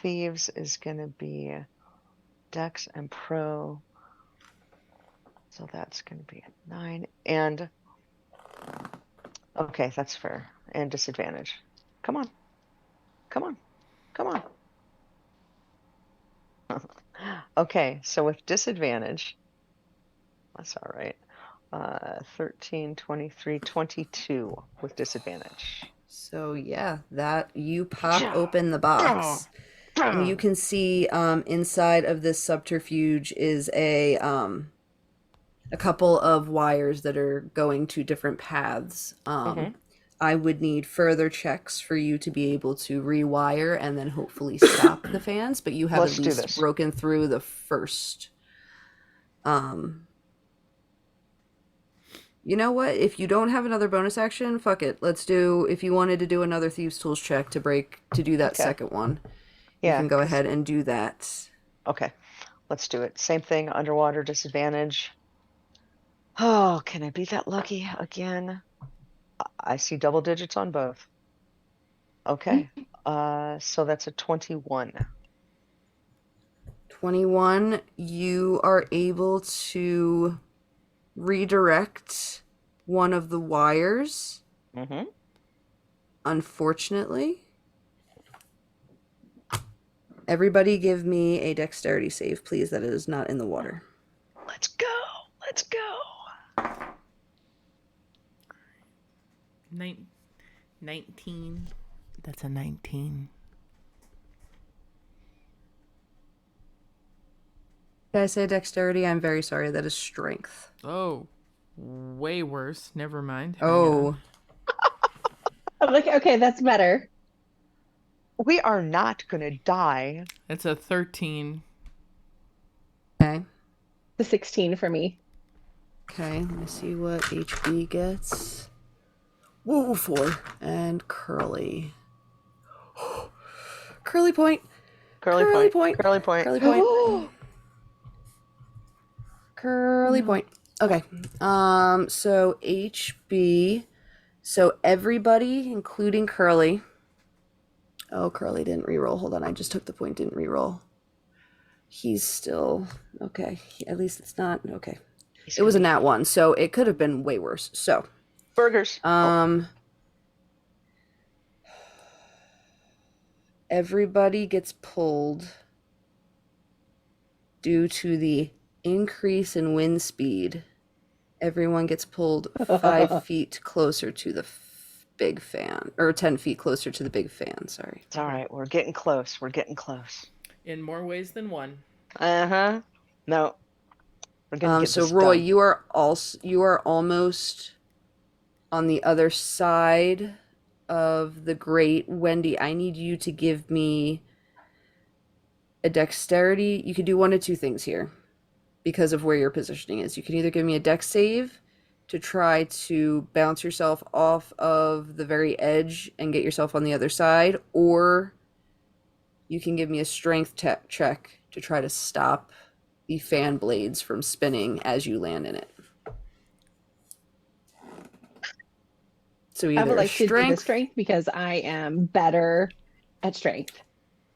Thieves is going to be Dex and Pro. So that's going to be a 9. And okay, that's fair. And disadvantage. Come on. Come on. Come on. Okay, so with disadvantage, that's all right. 13, 23, 22 with disadvantage. So yeah, that you pop open the box, and you can see inside of this subterfuge is a couple of wires that are going to different paths. I would need further checks for you to be able to rewire and then hopefully stop the fans, but you have Let's at do least this. broken through the first. You know what? If you don't have another bonus action, fuck it. Let's do, if you wanted to do another Thieves' Tools check to do that Okay. second one, Yeah, you can go 'cause- ahead and do that. Okay, let's do it. Same thing, underwater disadvantage. Oh, can I be that lucky again? I see double digits on both. Okay, so that's a 21. 21, you are able to redirect one of the wires, Mm-hmm. unfortunately. Everybody give me a dexterity save, please, that is not in the water. Let's go. Let's go. 19. That's a 19. Did I say dexterity? I'm very sorry. That is strength. Oh, way worse. Never mind. Oh. I'm like, okay, that's better. We are not going to die. It's a 13. Okay. The 16 for me. Okay, let me see what HB gets. Woo, 4. And Curly. Curly point. Curly Curly point. point. Curly point. Curly point. Oh Curly no. point. Okay. So HB. So everybody, including Curly. Oh, Curly didn't reroll. Hold on, I just took the point, didn't reroll. He's still okay. At least it's not okay. He's It was a gonna nat 1, so it could have been way worse. So, burgers. everybody gets pulled due to the increase in wind speed. Everyone gets pulled 5 feet closer to the big fan, or 10 feet closer to the big fan. Sorry. It's all right. We're getting close. We're getting close. In more ways than one. Uh-huh. No, we're gonna get So this Roy, done. you are almost on the other side of the grate. Wendy, I need you to give me a dexterity. You could do one of two things here because of where your positioning is. You can either give me a dex save to try to bounce yourself off of the very edge and get yourself on the other side, or you can give me a strength check to try to stop the fan blades from spinning as you land in it. So I would either a like to do the strength. strength because I am better at strength.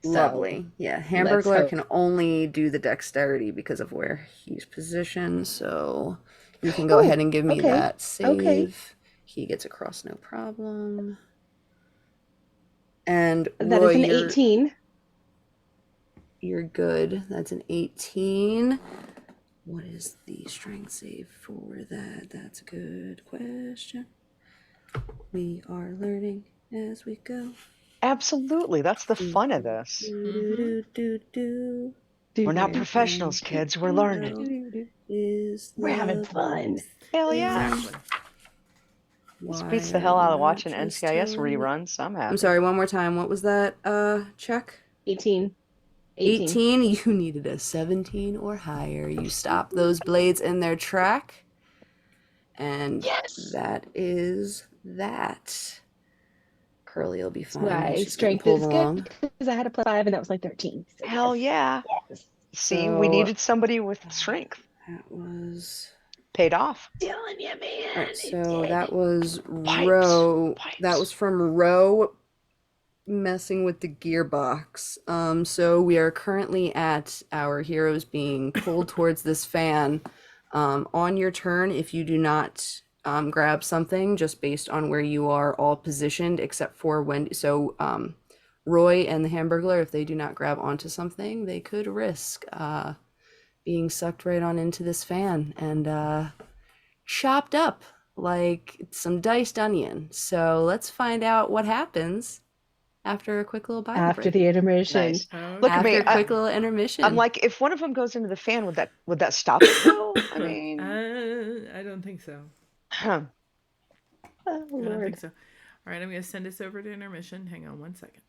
So Lovely. Yeah, let's Hamburglar hope. can only do the dexterity because of where he's positioned. So you can go ahead Oh, and give me okay. that Okay. save. He gets across no problem. And That Roy, is an 18. you're good. That's an 18. What is the strength save for that? That's a good question. We are learning as we go. Absolutely. That's the fun of this. We're not professionals, kids. We're learning. Is We're having the fun. Hell yeah. Exactly. This Why beats the are hell you out of not watching just NCIS telling me? reruns. I'm happy. I'm sorry, one more time. What was that check? 18. 18. You needed a 17 or higher. You stop those blades in their track. And Yes. that is that. Curly will be fine. My She's getting strength pulled is good along. because I had a +5 and that was like 13. So Hell yes. yeah. Yes. See, we So needed somebody with strength. that was. Paid off. Telling you, man. All right, It so did. that was Pipes. Row. That was from Row messing with the gearbox. So we are currently at our heroes being pulled towards this fan. On your turn, if you do not grab something, just based on where you are all positioned, except for Wendy. So Roy and the Hamburglar, if they do not grab onto something, they could risk being sucked right on into this fan and chopped up like some diced onion. So let's find out what happens after a quick little Bible After break. the intermission. Nice. Okay. Look at After me. a quick little intermission. I'm like, if one of them goes into the fan, would that stop it though? I mean, I don't think so. huh. Oh, I don't Lord. think so. All right, I'm going to send us over to intermission. Hang on one second.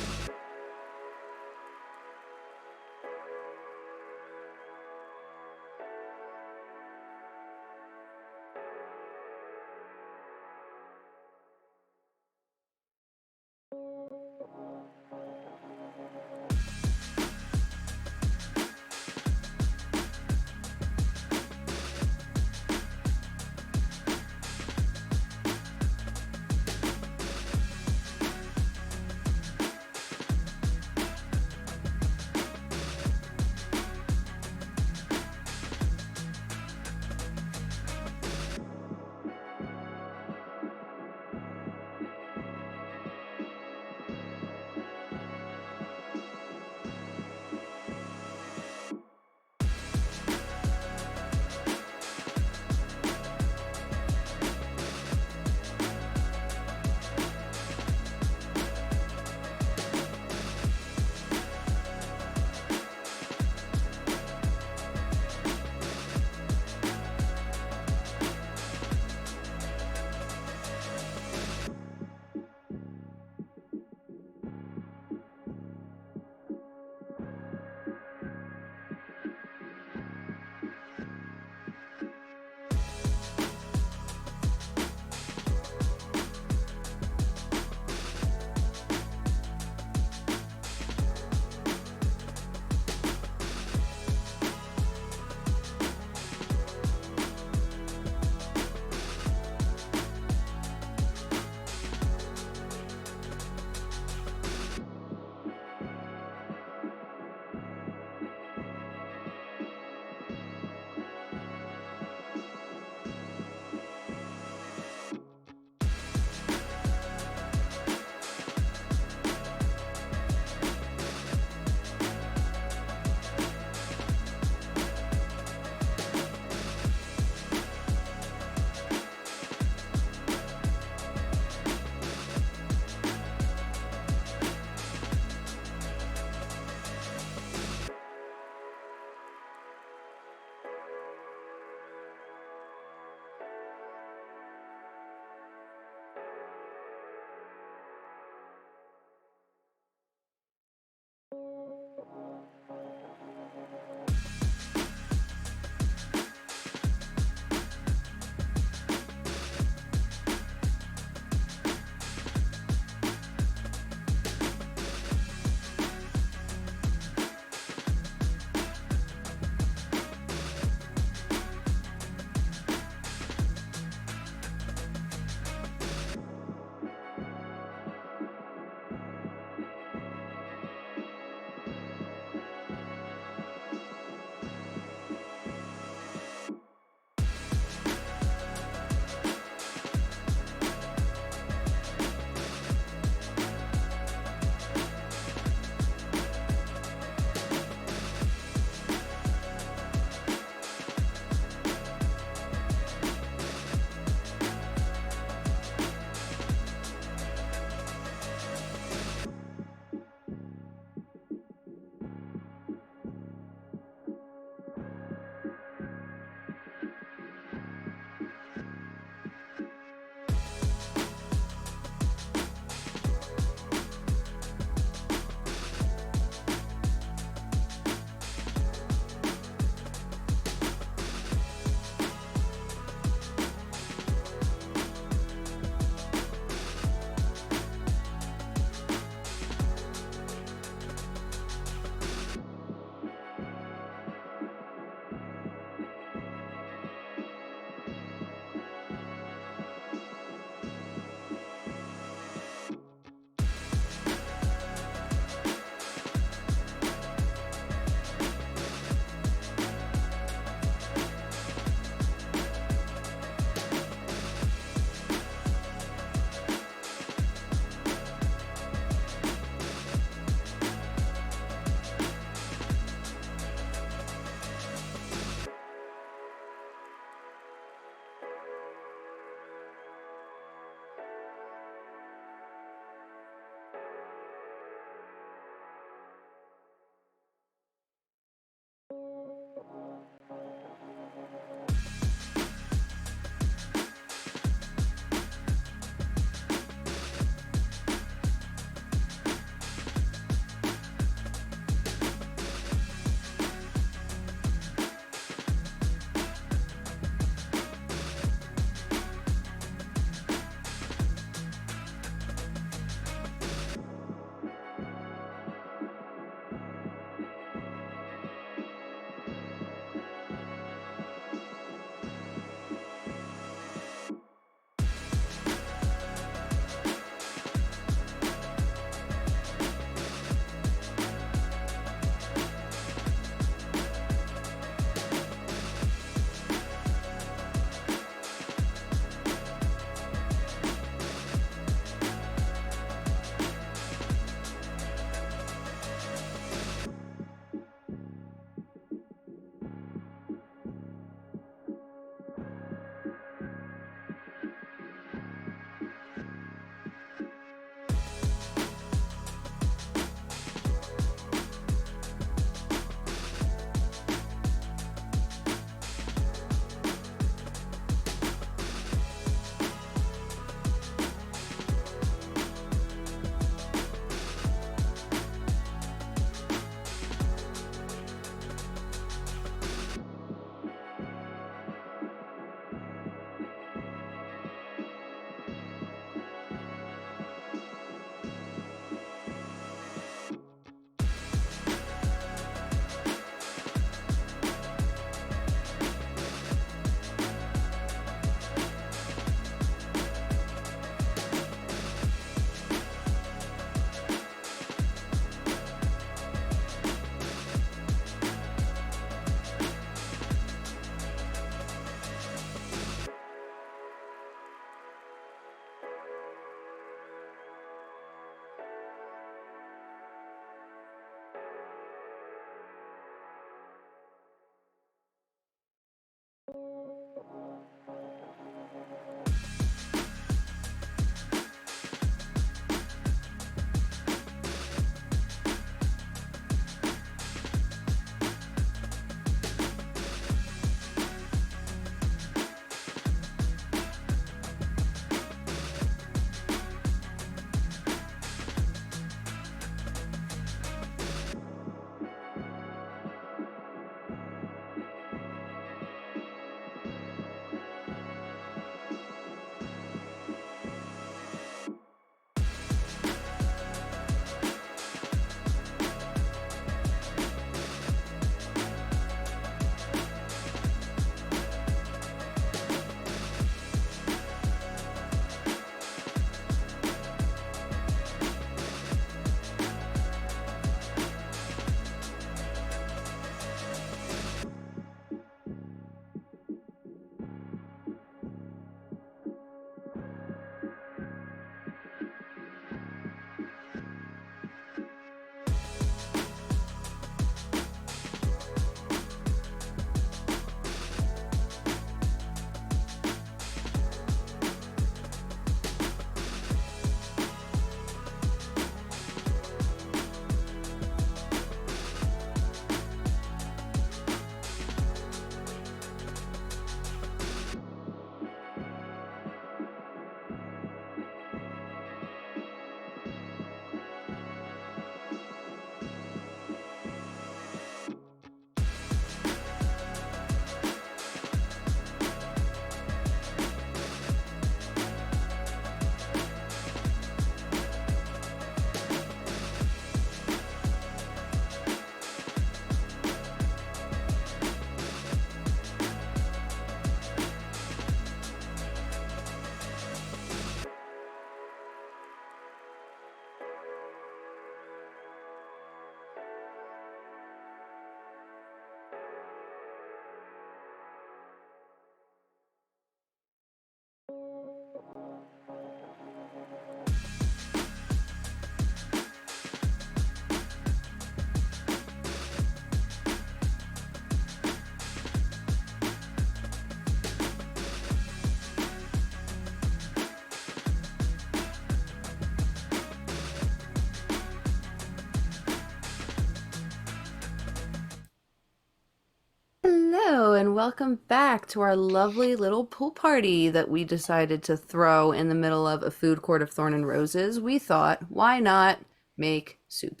and welcome back to our lovely little pool party that we decided to throw in the middle of a food court of thorn and roses. We thought, why not make soup?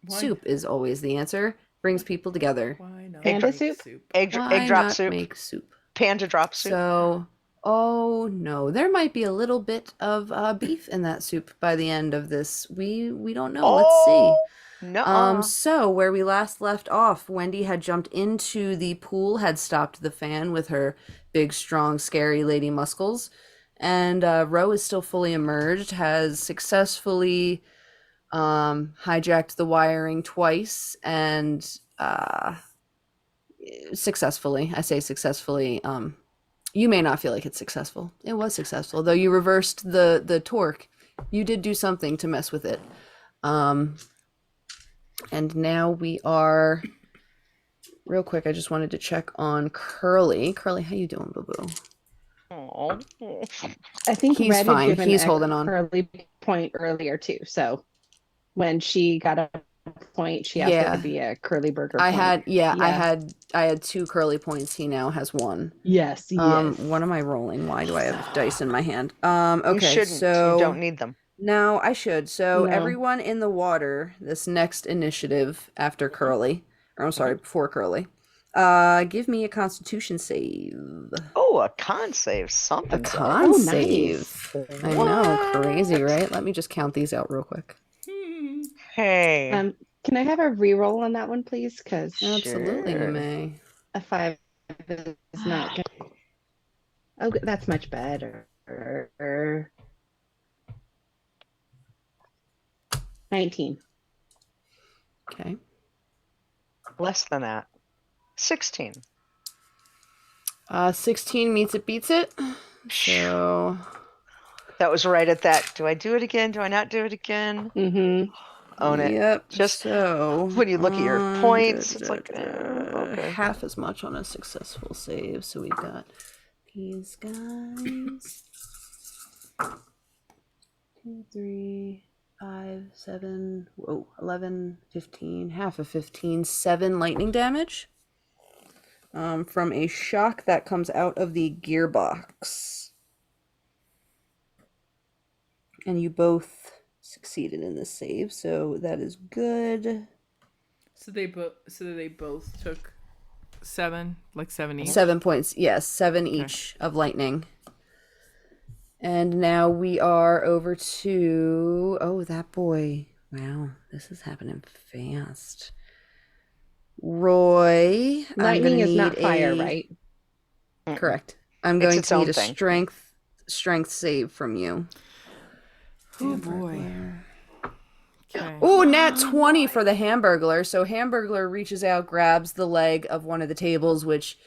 Why? Soup is always the answer. Brings people together. Why not Egg Panda make soup? soup? Egg Why drop not soup, make soup? panda drop soup. So, oh no, there might be a little bit of beef in that soup by the end of this. We don't know. Let's see. Oh, nuh-uh. So where we last left off, Wendy had jumped into the pool, had stopped the fan with her big, strong, scary lady muscles, and Ro is still fully emerged, has successfully hijacked the wiring twice, and successfully, I say successfully, you may not feel like it's successful. It was successful, though you reversed the torque. You did do something to mess with it. And now we are, real quick, I just wanted to check on Curly. Curly, how you doing, boo-boo? Oh. I think He's Red fine. had given He's a holding on. Curly point earlier too. So when she got a point, she asked what Yeah. would be a Curly Burger I point. had, Yeah. I had 2 Curly points. He now has 1. Yes, yes. What am I rolling? Why do I have dice in my hand? You Okay, shouldn't. so You don't need them. no, I should. So No. everyone in the water, this next initiative after Curly, or I'm sorry, before Curly, give me a Constitution save. Oh, a con save. A Something's up. con Oh, save. I know, What? crazy, right? Let me just count these out real quick. Hey. Can I have a reroll on that one, please? Because Absolutely, you Sure. may. a 5 is not good. Oh, that's much better. 19. Okay. Less than that. 16. 16 meets it, beats it. So That was right at that. Do I do it again? Do I not do it again? Mm-hmm. Own it. yep. Just so when you look at your points, it's like, okay. half as much on a successful save. So we've got these guys. 2, 3, 5, 7, 11, 15, half of 15, 7 lightning damage from a shock that comes out of the gearbox. And you both succeeded in this save, so that is good. So they both took 7, like 7 each. 7 points, yes, 7 each of lightning. And now we are over to, oh, that boy. Wow, this is happening fast. Roy, Lightning is not fire, a... right? Correct. I'm It's going its to need own a thing. strength save from you. Oh boy. Okay. Oh, nat 20 for the Hamburglar. So Hamburglar reaches out, grabs the leg of one of the tables, which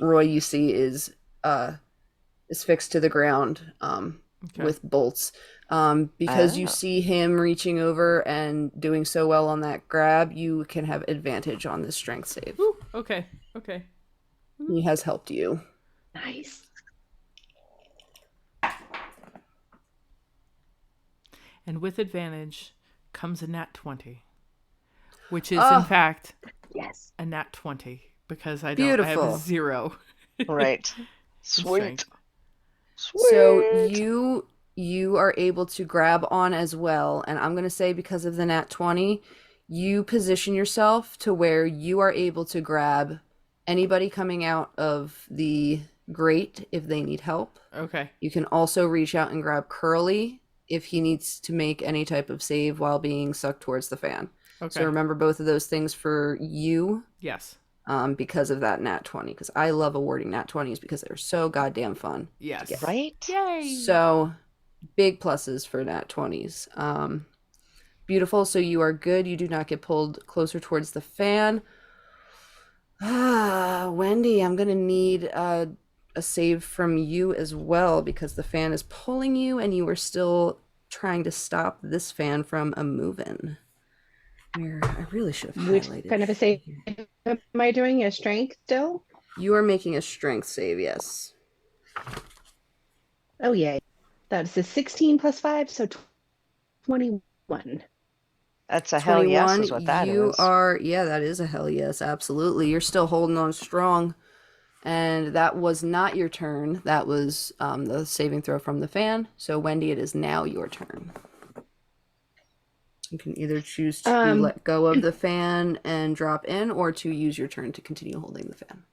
Roy, you see, is fixed to the ground with bolts. Because you see him reaching over and doing so well on that grab, you can have advantage on this strength save. Ooh, okay. He has helped you. Nice. And with advantage comes a nat 20, which is in fact Yes. a nat 20 because I Beautiful. have a 0. Right. Sweet. Strength. So you are able to grab on as well, and I'm going to say because of the nat 20, you position yourself to where you are able to grab anybody coming out of the grate if they need help. Okay. You can also reach out and grab Curly if he needs to make any type of save while being sucked towards the fan. Okay. So remember both of those things for you Yes. because of that nat 20, because I love awarding nat 20s because they're so goddamn fun. Yes. Right? Yay. So big pluses for nat 20s. Beautiful. So you are good. You do not get pulled closer towards the fan. Wendy, I'm going to need a save from you as well because the fan is pulling you and you are still trying to stop this fan from a move-in. Where I really should have Which highlighted. kind of a save am I doing? A strength still? You are making a strength save, yes. Oh, yay. That's a 16 plus 5, so 21. That's a hell yes is what that you is. are, yeah, that is a hell yes, absolutely. You're still holding on strong. And that was not your turn. That was the saving throw from the fan. So, Wendy, it is now your turn. You can either choose to Um, let go of the fan and drop in, or to use your turn to continue holding the fan.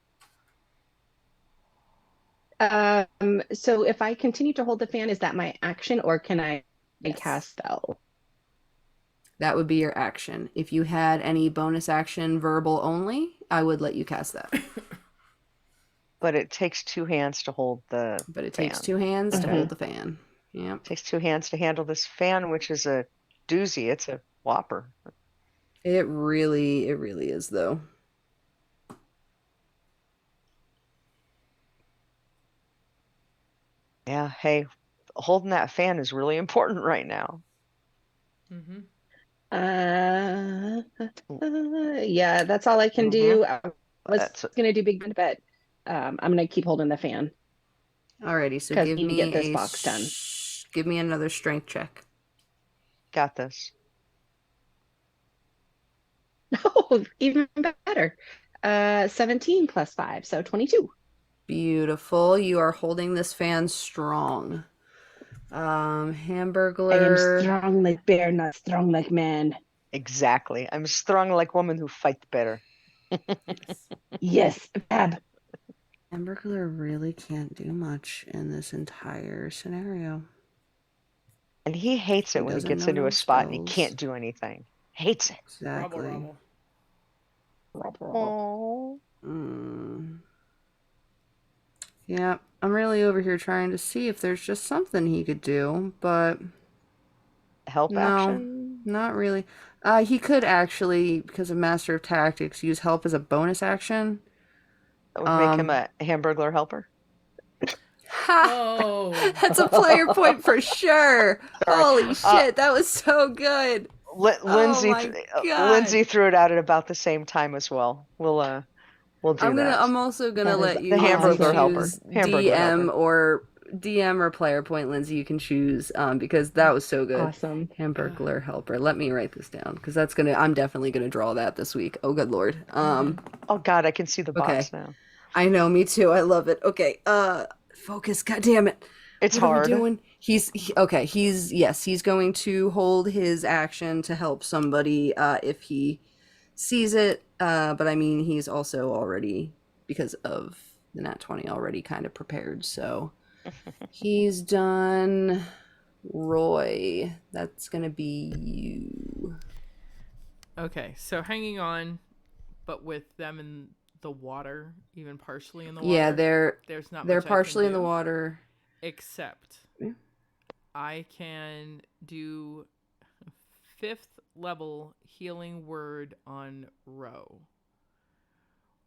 so if I continue to hold the fan, is that my action or can I Yes. cast spell? That would be your action. If you had any bonus action verbal only, I would let you cast that. But it takes 2 hands to hold the But it takes fan. 2 hands to Okay. hold the fan. Yep. Takes 2 hands to handle this fan, which is a doozy. It's a whopper. It really is though. Yeah, hey, holding that fan is really important right now. Mm-hmm. Yeah, that's all I can do. I was That's gonna do Big Ben, but I'm gonna keep holding the fan Alrighty, so because I need to get this box done. give me another strength check. got this. Oh, even better. 17 plus 5, so 22. Beautiful. You are holding this fan strong. I am Hamburglar. strong like bear, not strong like man. Exactly. I'm strong like woman who fight better. Yes. Yes, Fab. Hamburglar really can't do much in this entire scenario. And he hates He it when he doesn't gets know into no a spot and he spells. can't do anything. Hates it. Robble, Exactly. robble. Oh. Mm. Yeah, I'm really over here trying to see if there's just something he could do, but Help no, action? not really. He could actually, because of Master of Tactics, use help as a bonus action. That would make him Um, a Hamburglar helper. ha! Oh. That's a player point for sure. Sorry. Holy shit, that was so good. Oh Lindsay my God. Lindsay threw it out at about the same time as well. We'll do that. I'm also gonna That is let The you Hamburglar awesome. helper. choose Hamburglar helper. DM or player point, Lindsay. You can choose because that was so good. Awesome. Hamburglar helper. Let me write this down because I'm definitely gonna draw that this week. Oh good lord. Oh God, I can see the Okay. box now. I know, me too. I love it. Okay. Focus. God damn it. It's What are we hard. doing? Okay. He's going to hold his action to help somebody if he sees it. But I mean, he's also already, because of the nat 20, already kind of prepared. So he's done. Roy, that's gonna be you. Okay, so hanging on, but with them in the water, even partially in the Yeah, water, they're there's not they're much I can partially in the do. water. Except Yeah. I can do 5th level healing word on Row,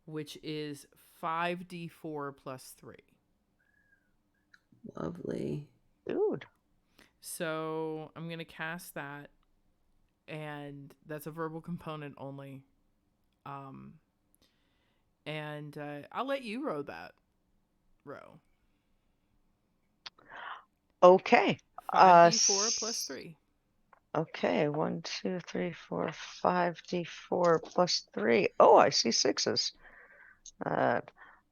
which is 5d4 plus 3. Lovely. Dude. So I'm going to cast that, and that's a verbal component only. Um, and I'll let you row that, Row. Okay. 5d4 plus 3. Okay, 1, 2, 3, 4, 5d4 plus 3. Oh, I see sixes.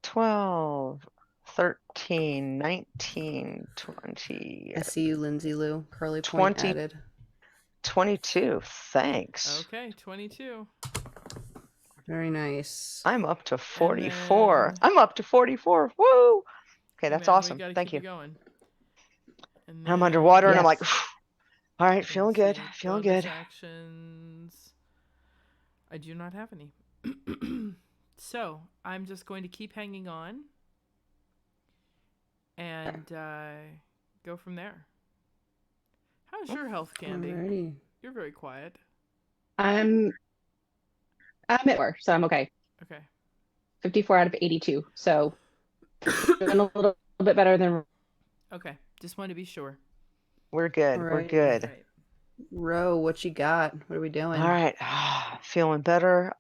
12, 13, 19, 20, I see you, Lindsay Lou. Curly point 20, added. 22. Thanks. Okay, 22. Very nice. I'm up to And 44. then, I'm up to 44. Woo! Okay, hey that's man, we awesome. got to Thank keep you. it going. And I'm underwater and I'm then, like, Yes. all right, let's feeling good. see, Feeling bonus good. actions. I do not have any. So I'm just going to keep hanging on and go from there. How's your health, Candy? Alrighty. You're very quiet. I'm I'm at 4, so I'm okay. Okay. 54 out of 82. So doing a little bit better than Okay. Just want to be sure. We're good. We're Alrighty. good. Right. Ro, what you got? What are we All doing? right. Feeling better.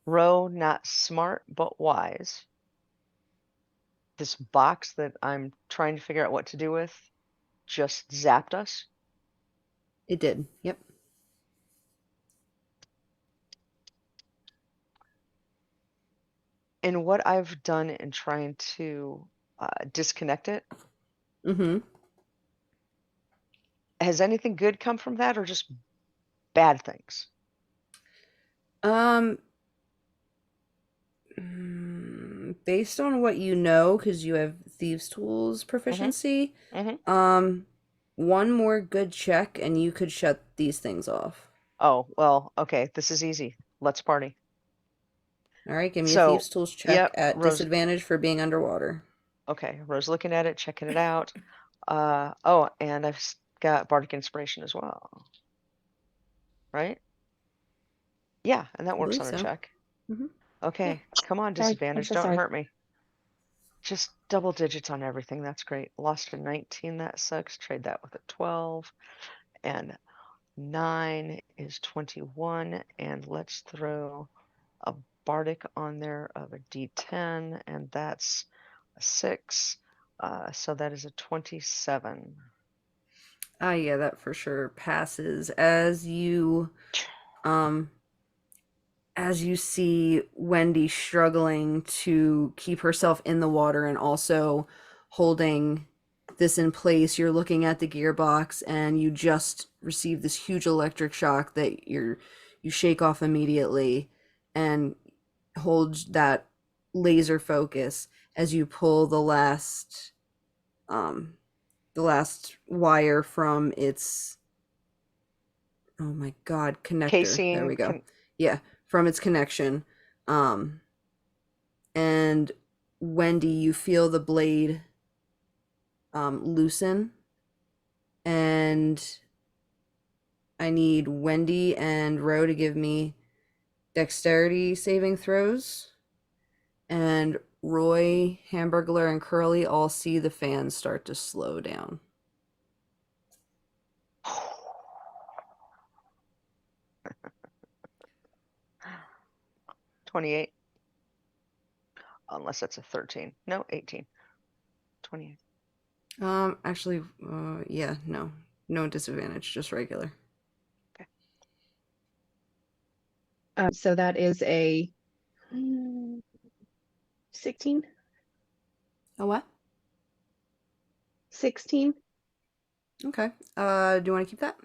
Row, not smart, but wise. This box that I'm trying to figure out what to do with just zapped us. It did. Yep. in what I've done in trying to disconnect it, Mm-hmm. has anything good come from that or just bad things? Um, based on what you know, because you have thieves' tools Mm-hmm. proficiency, Mm-hmm. um, one more good check and you could shut these things off. Oh, well, okay, this is easy. Let's party. All right, give me a So, thieves' tools check yep, at Rose. disadvantage for being underwater. Okay, Rose looking at it, checking it out. Oh, and I've got Bardic Inspiration as well, right? Yeah, and that I works believe on a so. check. Mm-hmm. Yeah. Okay, come on, Sorry, I'm disadvantage, so don't sorry. hurt me. Just double digits on everything, that's great. Lost a 19, that sucks. Trade that with a 12. And 9 is 21. And let's throw a Bardic on there of a D10, and that's a 6. So that is a 27. Ah, yeah, that for sure passes. Um, as you see Wendy struggling to keep herself in the water and also holding this in place, you're looking at the gearbox and you just receive this huge electric shock that you shake off immediately and hold that laser focus as you pull um the last wire from its, oh my god, connector. There Casing, we go. Yeah, from its connection. Um, and Wendy, you feel the blade loosen, and I need Wendy and Ro to give me dexterity saving throws. And Roy, Hamburglar, and Curly all see the fans start to slow down. 28. Unless that's a 13. No, 18. 28. Actually, yeah, no. No disadvantage, just regular. Okay. So that is a 16. Oh, what? 16. Okay. Do you want to keep that?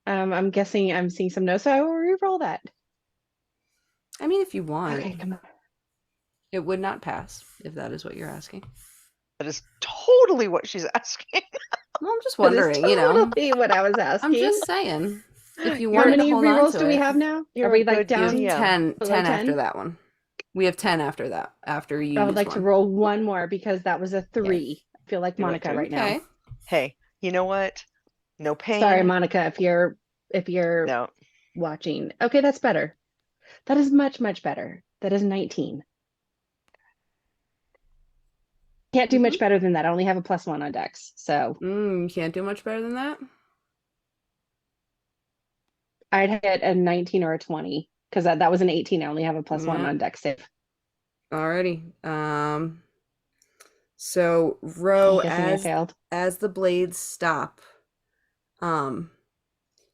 I'm guessing I'm seeing some notes, so I will re-roll that. I mean, if you want. Okay, come on. It would not pass, if that is what you're asking. That is totally what she's asking. Well, I'm just That is wondering, you know. totally what I was I'm asking. just saying. If you How wanted to many hold on rerolls to do we it, have now? You're Are a we like good you have down DM. 10, below 10 after 10? that one. We have 10 after that, after you I would use like to one. roll one more because that was a Yeah. 3. I feel like Do it, Monica do it. right now. Okay. Hey, you know what? No Sorry, pain. Monica, if you're No. watching. Okay, that's better. That is much, much better. That is 19. Can't do much Mm-hmm. better than that. I only have a +1 on Dex. So You can't do much better than that? I'd hit a 19 or a 20 because that was an 18. I only have a +1 Yeah. on Dex save. Alrighty. So I'm Ro, guessing I failed. as the blades stop, um,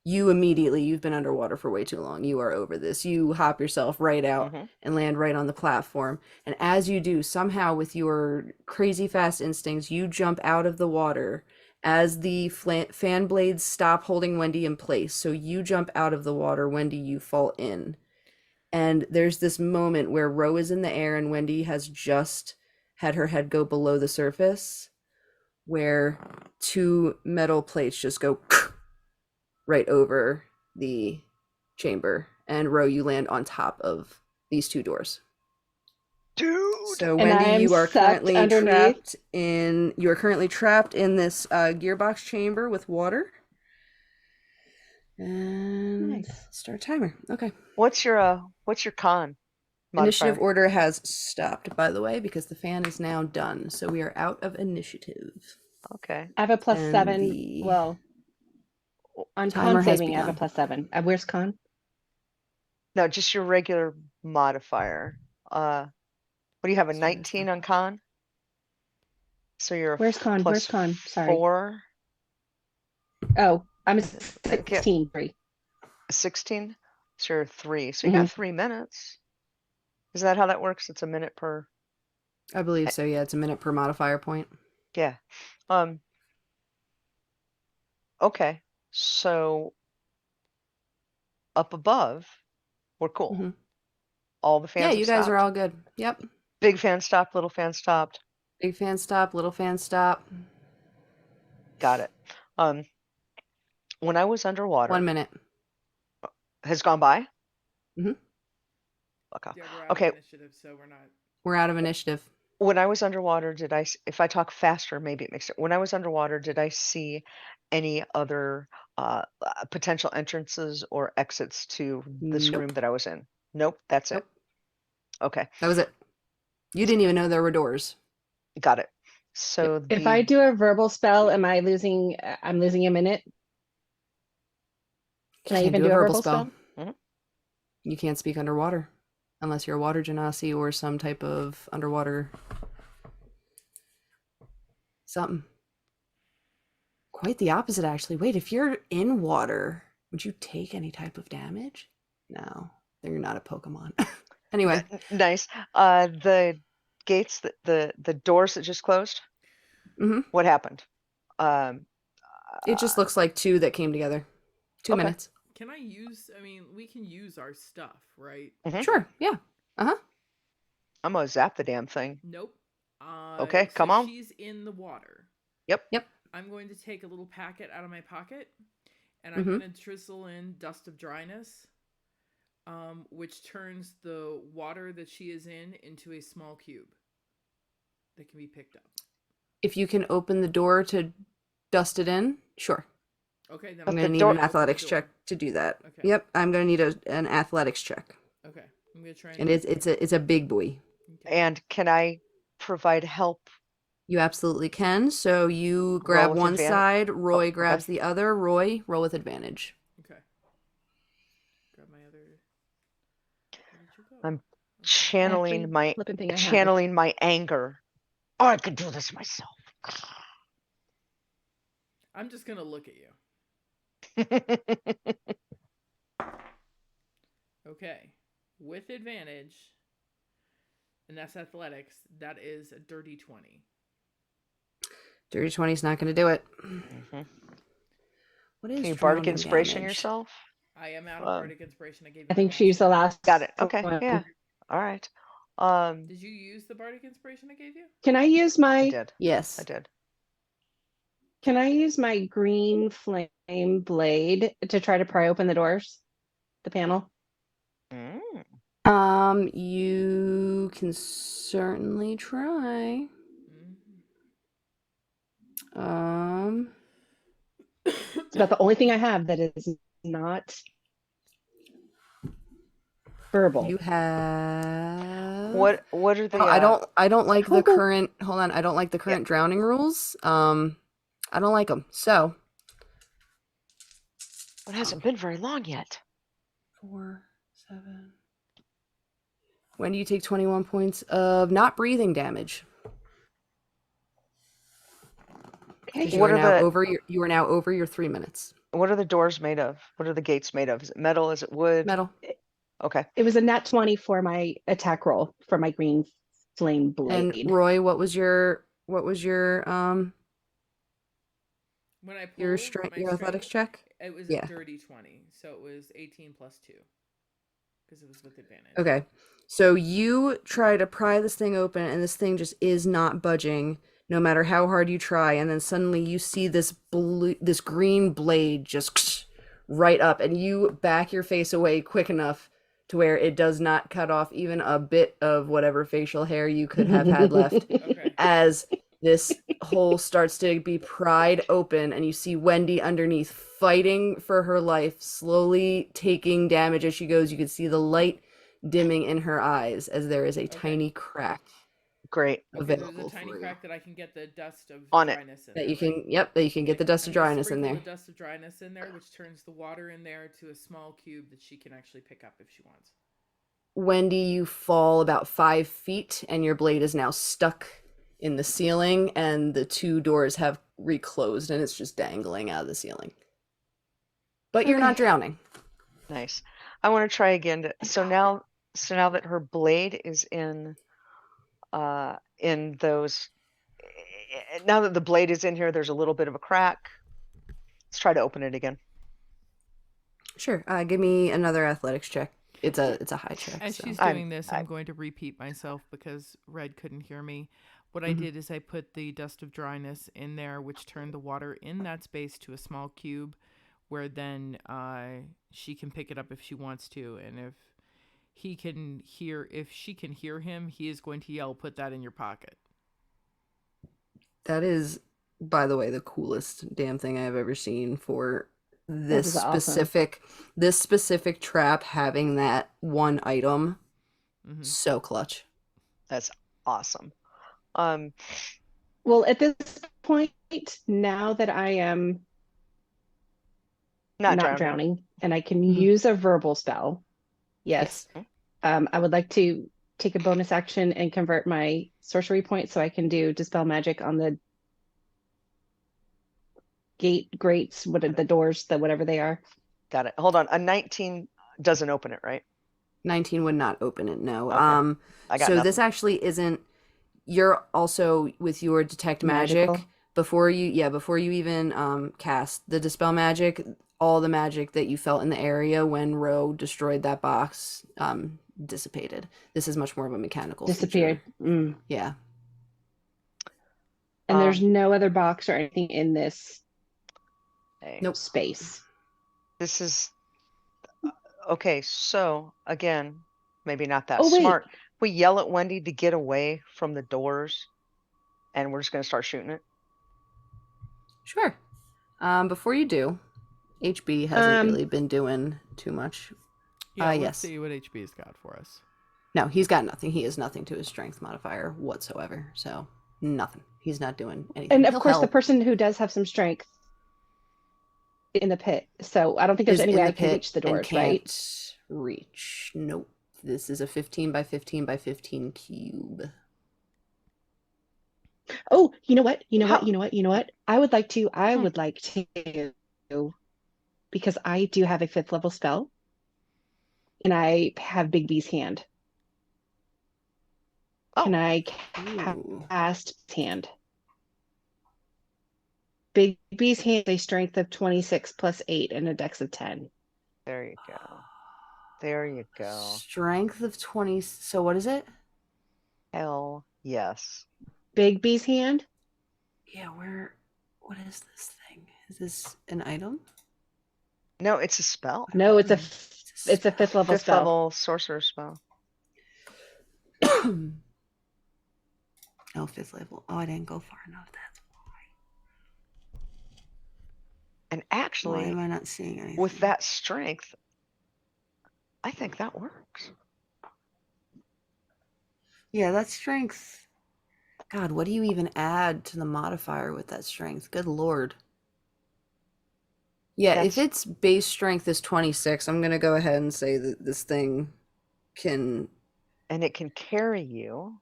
you've been underwater for way too long. You are over this. You hop yourself right out Mm-hmm. and land right on the platform. And as you do, somehow with your crazy fast instincts, you jump out of the water as the fan blades stop holding Wendy in place. So you jump out of the water, Wendy, you fall in. And there's this moment where Ro is in the air and Wendy has just had her head go below the surface, where two metal plates just go right over the chamber, and Ro, you land on top of these two doors. Dude. So And I Wendy, am sucked underneath. you are currently trapped in this gearbox chamber with water. And Nice. start timer. Okay. What's your con Initiative modifier? order has stopped, by the way, because the fan is now done. So we are out of initiative. Okay. I have a And +7. the Well, on con timer has saving, I have a begun. +7. Where's con? No, just your regular modifier. What do you have, a Sorry, that's 19 not. on con? So you're a Where's con? Where's con? Sorry. +4. Oh, I'm a Okay. 16. Sorry. 16. So you're 3. So you got 3 minutes. Is that how that works? It's a minute per. I believe so. Yeah, it's a minute per modifier point. Yeah. Okay. So up above, we're cool. Hmm. All the Yeah, fans have you guys are stopped. all good. Yep. Big fan stopped, little fan stopped. Big fan stop, little fan stop. Got it. When I was 1 underwater, minute. has gone by? Hmm. Okay. Yeah, we're out Okay. of initiative, so we're not. We're out of initiative. When I was underwater, if I talk faster, maybe it makes it. When I was underwater, did I see any other potential entrances or exits to this room Nope. that I was in? Nope, that's it. Nope. Okay, That was it. You didn't even know there were doors. got it. Yep. So If I do a verbal spell, am I losing? I'm losing a minute. Can I Can't even do a do a verbal verbal spell. spell? Mhm. You can't speak underwater unless you're a water genasi or some type of underwater something. Quite the opposite, actually. Wait, if you're in water, would you take any type of damage? No, then you're not a Pokemon. Anyway, Nice. The gates, the doors that just closed. hmm What happened? Um, it just looks like 2 that came together. 2 Okay. minutes. Can I use? I mean, we can use our stuff, right? Mhm. Sure, yeah. Uh-huh. I'm gonna zap the damn thing. Nope. Okay, So come on. she's in the water. Yep. Yep. I'm going to take a little packet out of my pocket, and I'm Mm-hmm. going to drizzle in dust of dryness, which turns the water that she is in into a small cube that can be picked up. If you can open the door to dust it in, sure. Okay, then I'm But going to the need door- an open the athletics door. check to do that. Okay. Yep, I'm going to need an athletics check. Okay, I'm going to try And it's a big boy. Okay. And can I provide help? You absolutely can. So you Roll grab with one advantage? side, Roy okay. grabs the other. Roy, roll with advantage. Okay. Grab my other. Where did you go? I'm Okay. channeling Every my flipping thing I have. channeling my anger. Oh, I could do this myself. I'm just going to look at you. Okay. With advantage, and that's athletics, that is a dirty 20. Dirty 20 is not going to do it. Mhm. What is Can you bardic drowning inspiration damage? yourself? I am out of Um, bardic inspiration. I gave you I my think last she's the one. last. Got it. Okay. one. Yeah. All right. Did you use the bardic inspiration I gave you? Can I use I my? did. I Yes. did. Can I use my green flame blade to try to pry open the doors, the panel? Mm. You can certainly try. Mm-hmm. It's about the only thing I have that is not verbal. You have What are the I don't like the Oh. current hold on, I don't like the current drowning rules. I don't like them. So it hasn't been very long yet. 4, 7. When do you take 21 points of not breathing damage? Okay. Because you What are are now the over your 3 minutes. what are the doors made of? What are the gates made of? Is it metal? Is it wood? Metal. Okay. It was a nat 20 for my attack roll for my green flame And blade. Roy, what was your When I pulled your my athletics strength, check? it was Yeah. a dirty 20. So it was 18 plus 2. Because it was with advantage. Okay. So you try to pry this thing open and this thing just is not budging no matter how hard you try, and then suddenly you see this green blade just right up, and you back your face away quick enough to where it does not cut off even a bit of whatever facial hair you could have had left. Okay. As this hole starts to be pried open, and you see Wendy underneath fighting for her life, slowly taking damage as she goes. You can see the light dimming in her eyes as there is a tiny crack Great. Okay, there's a available tiny for you. crack that I can get the dust of On it. dryness in That there, you can, right? yep, that you can get the dust of I'm gonna dryness in sprinkle there. the dust of dryness in there, which turns the water in there to a small cube that she can actually pick up if she wants. Wendy, you fall about 5 feet, and your blade is now stuck in the ceiling, and the 2 doors have reclosed, and it's just dangling out of the ceiling. But you're not Okay. drowning. Nice. I want to try again. So now that her blade is in those, now that the blade is in here, there's a little bit of a crack. Let's try to open it again. Sure. Give me another athletics check. It's a high check. As So. she's I'm- doing this, I'm going to repeat myself because Red couldn't hear me. What I did is I put the dust of dryness in there, which turned the water in that space to a small cube, where then she can pick it up if she wants to, and if she can hear him, he is going to yell, "Put that in your pocket." That is, by the way, the coolest damn thing I've ever seen for this is awesome. specific trap having that one item. Mhm. So clutch. That's awesome. Well, at this point, now that I am not drowning and I can use a verbal spell, yes, I would like to take a bonus action and convert my sorcery point so I can do Dispel Magic on the grates, what are the doors, whatever they are. Got it. Hold on. A 19 doesn't open it, right? 19 would not open it, no. Okay. I got so nothing. this actually isn't. You're also with your detect magic Magical. before you even cast the dispel magic. All the magic that you felt in the area when Ro destroyed that box dissipated. This is much more of a mechanical Disappeared. feature. Yeah. And there's no other box or anything in this Nope. space. This is okay. So again, maybe not that Oh, wait. smart. We yell at Wendy to get away from the doors, and we're just going to start shooting it. Sure. Before you do, HB hasn't really been doing too much. Yeah, let's yes. see what HB's got for us. No, he's got nothing. He has nothing to his strength modifier whatsoever. So nothing. He's not doing anything. And of He'll course, the help. person who does have some strength in the pit. So I don't think there's any way I can reach the doors, right? Reach. Nope. This is a 15 by 15 by 15 cube. Oh, you know what? I would like to, because I do have a 5th level spell, and I have Big B's hand. Can I cast hand? Big B's hand, a strength of 26 plus 8 and a dex of 10. There you go. There you go. Strength of 20. So what is it? Hell yes. Big B's hand? Yeah, what is this thing? Is this an item? No, it's a spell. No, it's a 5th level Fifth spell. level sorcerer spell. Oh, 5th level. Oh, I didn't go far enough. That's why. And Why actually, am I not seeing anything? with that strength, I think that works. Yeah, that strength. God, what do you even add to the modifier with that strength? Good lord. Yeah, if its base strength is 26, I'm going to go ahead and say that this thing can... And it can carry you.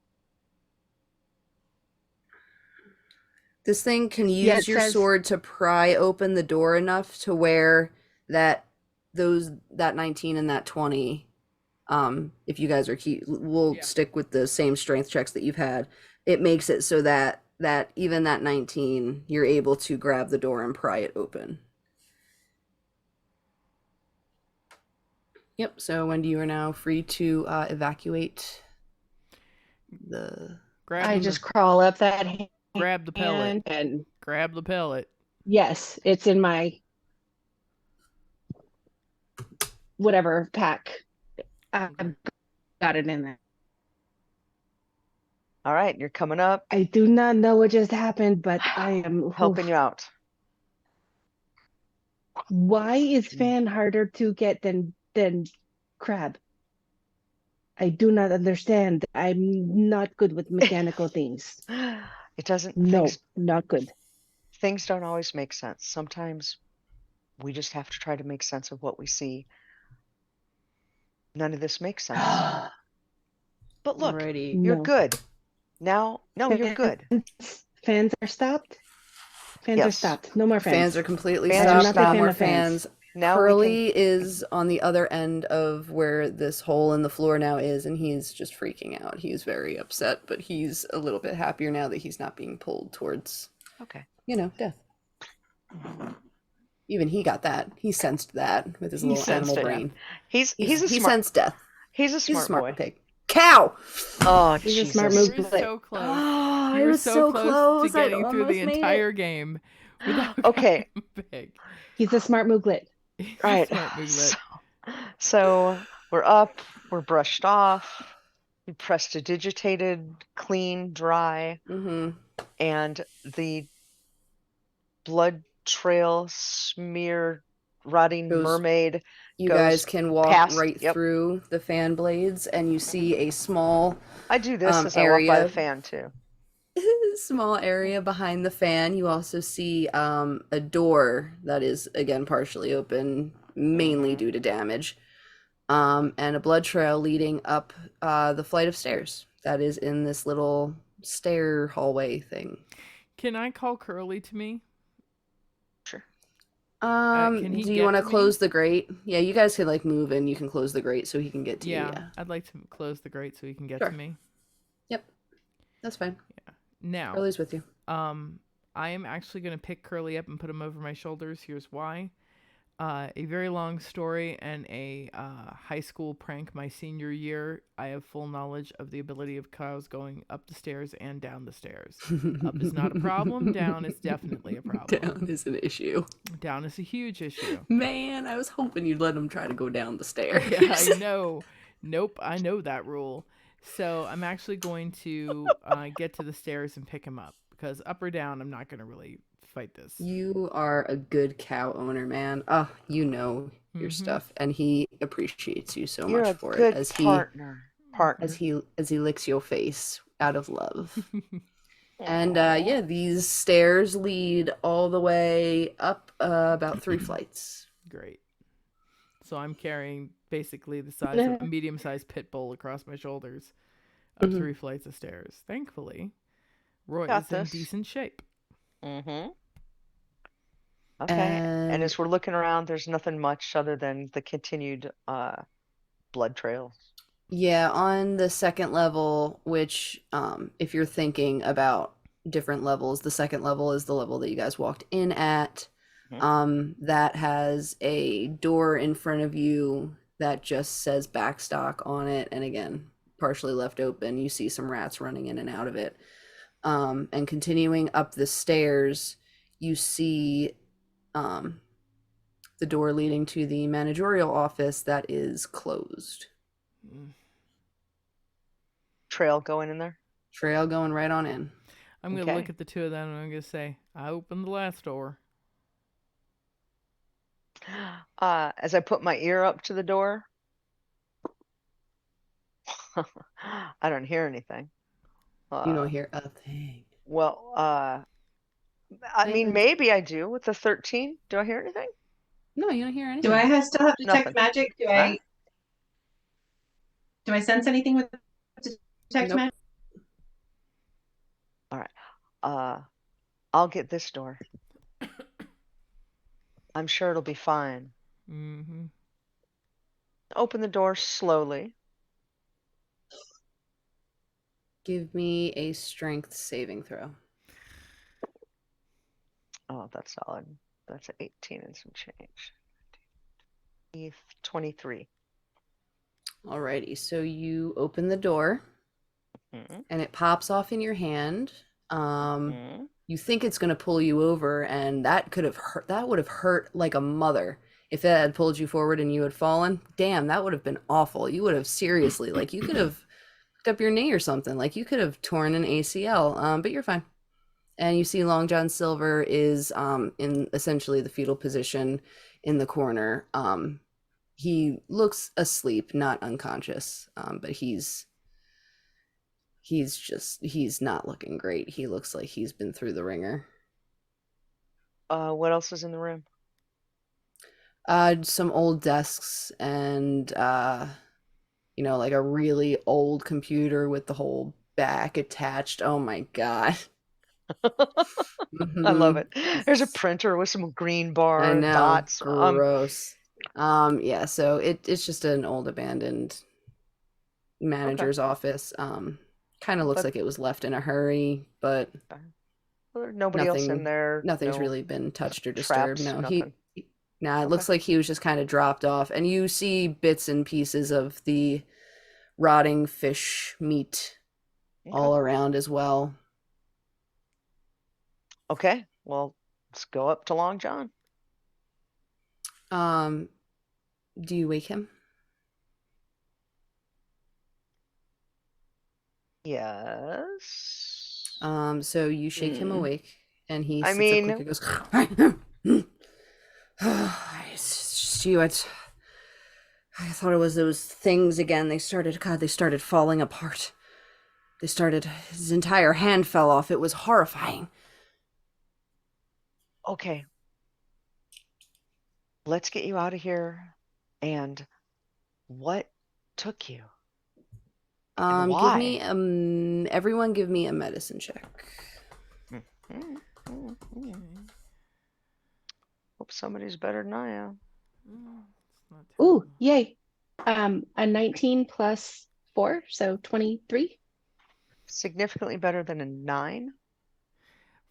This thing can use your sword to pry open the door enough to where that 19 and that 20, if you guys are we'll stick with the same strength checks that you've had. It makes it so that even that 19, you're able to grab the door and pry it open. Yep, so Wendy, you are now free to evacuate the... I just crawl up that hand. Grab the pellet. And grab the pellet. Yes, it's in my whatever pack. I've got it in there. All right, you're coming up. I do not know what just happened, but I am helping you out. Why is Fan harder to get than Crab? I do not understand. I'm not good with mechanical things. It doesn't. No, not good. Things don't always make sense. Sometimes we just have to try to make sense of what we see. None of this makes sense. But look, you're good. Now, no, you're good. Fans are stopped? Fans are stopped. No more fans. Fans are completely stopped. No more fans. Now we can. Curly is on the other end of where this hole in the floor now is, and he's just freaking out. He's very upset, but he's a little bit happier now that he's not being pulled towards, Okay. death. Even he got that. He sensed that with his He little sensed animal it. Yeah. brain. He's a He smart. sensed death. He's a He's a smart smart boy. pig. Cow! Oh, He's a smart You Jesus. move. were so close. Oh, You I were was so so close to close. I getting through the almost made it. entire game without Okay. calling pig. He's a smart mooglet. He's a Right. smart mooglet. So we're up. We're brushed off. We prestidigitated, clean, dry, Mm-hmm. and the blood trail smeared rotting Goes. mermaid You goes guys can walk past. right Yep. through the fan blades, and you see a small I do this as I walk by the area. fan too. Small area behind the fan. You also see a door that is again partially open, mainly Mhm. due to damage, and a blood trail leading up the flight of stairs that is in this little stair hallway thing. Can I call Curly to me? Sure. Can he Do you get want to to me? close the grate? Yeah, you guys can like move and you can close the grate so he can get to you. Yeah, Yeah, I'd like to close the grate so he can get Sure. to me. Yep, that's fine. Now, Curly's with you. I am actually going to pick Curly up and put him over my shoulders. Here's why. A very long story and a high school prank my senior year. I have full knowledge of the ability of cows going up the stairs and down the stairs. Up is not a problem. Down is definitely a problem. Down is an issue. Down is a huge issue. Man, I was hoping you'd let him try to go down the stairs. Yeah, I know. Nope, I know that rule. So I'm actually going to get to the stairs and pick him up because up or down, I'm not going to really fight this. You are a good cow owner, man. Oh, you know your stuff, and he appreciates you so You're much a for it good as partner. he licks your face out of love. And yeah, these stairs lead all the way up about 3 flights. Great. So I'm carrying basically the size of a medium-sized pit bull across my shoulders up 3 flights of stairs. Thankfully, Roy Got is in this. decent shape. Mm-hmm. Okay. And as we're looking around, there's nothing much other than the continued blood trails. Yeah, on the second level, which if you're thinking about different levels, the second level is the level that you guys walked in at. That has a door in front of you that just says backstock on it, and again, partially left open. You see some rats running in and out of it. And continuing up the stairs, you see the door leading to the managerial office that is closed. Trail going in there? Trail going right on in. I'm going to look at the two of them and I'm going to say, I opened the last door. As I put my ear up to the door, I don't hear anything. You don't hear a thing. Well, I mean, maybe I do with the 13. Do I hear anything? No, you don't hear anything. Do I still have detect Nothing. magic? Do I sense anything with detect magic? All right. I'll get this door. I'm sure it'll be fine. Mm-hmm. Open the door slowly. Give me a strength saving throw. Oh, that's solid. That's 18 and some change. 23. Alrighty, so you open the door, and it pops off in your hand. You think it's gonna pull you over, and that could have hurt. That would have hurt like a mother if it had pulled you forward and you had fallen. Damn, that would have been awful. You would have seriously, like, you could have picked up your knee or something. Like, you could have torn an ACL. But you're fine. And you see Long John Silver is in essentially the fetal position in the corner. He looks asleep, not unconscious, but he's not looking great. He looks like he's been through the ringer. What else is in the room? Some old desks and like a really old computer with the whole back attached. Oh my God. I love Hmm. it. There's a printer with some green I bar know, dots. gross. Yeah, so it's just an old abandoned Okay. manager's office. Kind of looks But like it was left in a hurry, but well, there's nobody else in nothing there, nothing's no really been touched or disturbed. traps, No, nothing. nah, it Okay. looks like he was just kind of dropped off, and you see bits and pieces of the rotting fish meat Okay. all around as well. Okay. Well, let's go up to Long John. Um, do you wake him? Yes. So you shake him Hmm. awake, and he I sits up quick mean, and goes, It's just you. I thought it was those things again. They started falling apart. His entire hand fell off. It was horrifying. okay, let's get you out of here. And what took you? And why? Everyone give me a medicine check. Mm, mm, mm, mm. Okay. Hope somebody's better than I am. It's not Ooh, terrible. yay. A 19 plus 4, so 23. Significantly better than a 9.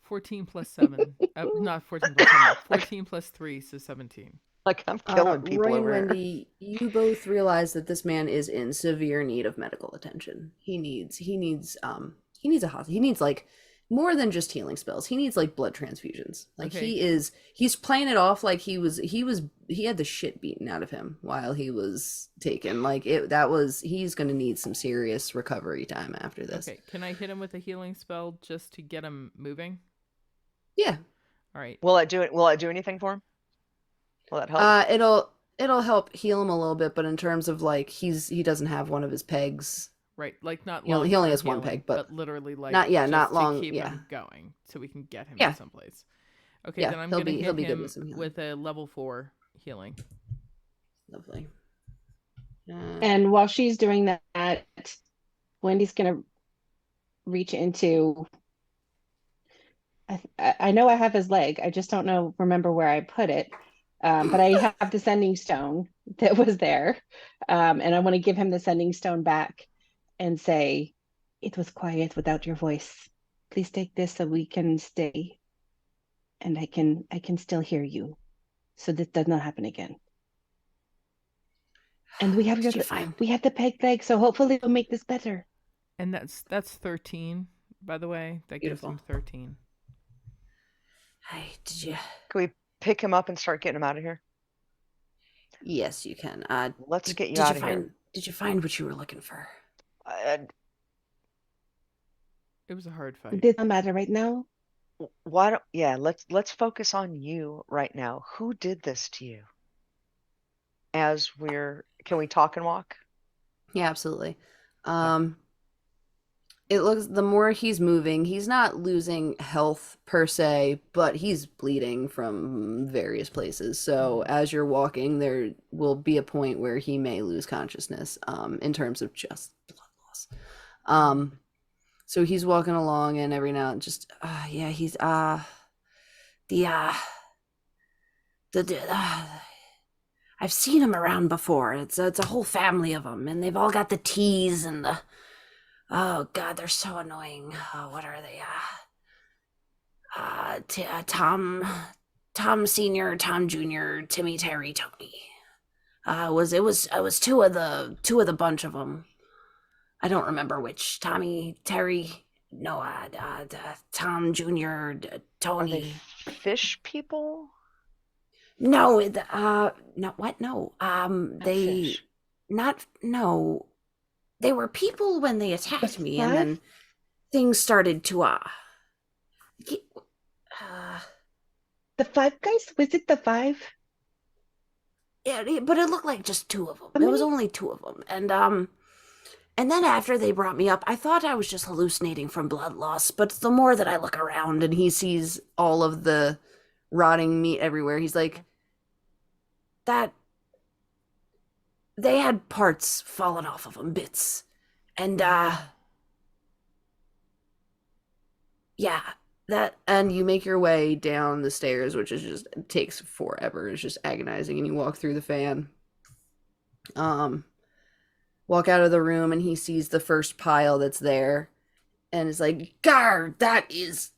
14 plus 7. Not 14 plus 7. 14 plus 3, so 17. Like I'm killing people Roy and over here. Wendy, you both realize that this man is in severe need of medical attention. He needs a hospital. He needs like more than just healing spells. He needs like blood transfusions. Like Okay. he's playing it off like he had the shit beaten out of him while he was taken. Like he's gonna need some serious recovery time after this. Okay, can I hit him with a healing spell just to get him moving? Yeah. All right. Will it do it? Will it do anything for him? Will that help? It'll help heal him a little bit, but in terms of like he doesn't have one of his pegs. Right, like not He only long-term has one healing, peg, but literally like not just not to long. keep Yeah. him going so we can get him Yeah. someplace. Okay, Yeah, then I'm he'll gonna he'll hit be good him with some healing. with a level 4 healing. Lovely. And while she's doing that, Wendy's gonna reach into. I know I have his leg. I just don't remember where I put it. But I have the sending stone that was there, and I want to give him the sending stone back and say, "It was quiet without your voice. Please take this so we can stay, and I can still hear you, so this does not happen again." And Did you find we have the peg leg, so hopefully it'll make this better. And that's 13, by the way. That gives beautiful? him 13. Hey, did you? Can we pick him up and start getting him out of here? Yes, you can. Let's get you out of here. Did you find what you were looking for? It was a hard It fight. doesn't matter right now. Why don't? Yeah, let's focus on you right now. Who did this to you? Can we talk and walk? Yeah, absolutely. It looks the more he's moving, he's not losing health per se, but he's bleeding from various places. So as you're walking, there will be a point where he may lose consciousness, in terms of just blood loss. So he's walking along, and every now and just, yeah, he's the I've seen him around before. It's a whole family of them, and they've all got the T's and the. Oh God, they're so annoying. What are they? Tom Senior, Tom Junior, Timmy, Terry, Tony. It was two of the bunch of them. I don't remember which. Tommy, Terry, no, Tom Junior, Are Tony. they fish people? No, no, what? No, Not they fish. not no. They were people when they attacked The me, and five? then things started to The five guys? Was it the five? yeah, but it looked like just two of them. How It was many? only two of them, and then after they brought me up, I thought I was just hallucinating from blood loss. But the more that I look around and he sees all of the rotting meat everywhere, he's like, that they had parts falling off of them, bits, and yeah, And you make your way down the stairs, which is just it takes forever. It's just agonizing, and you walk through the fan. Um, walk out of the room, and he sees the first pile that's there, and is like, "Gar, that is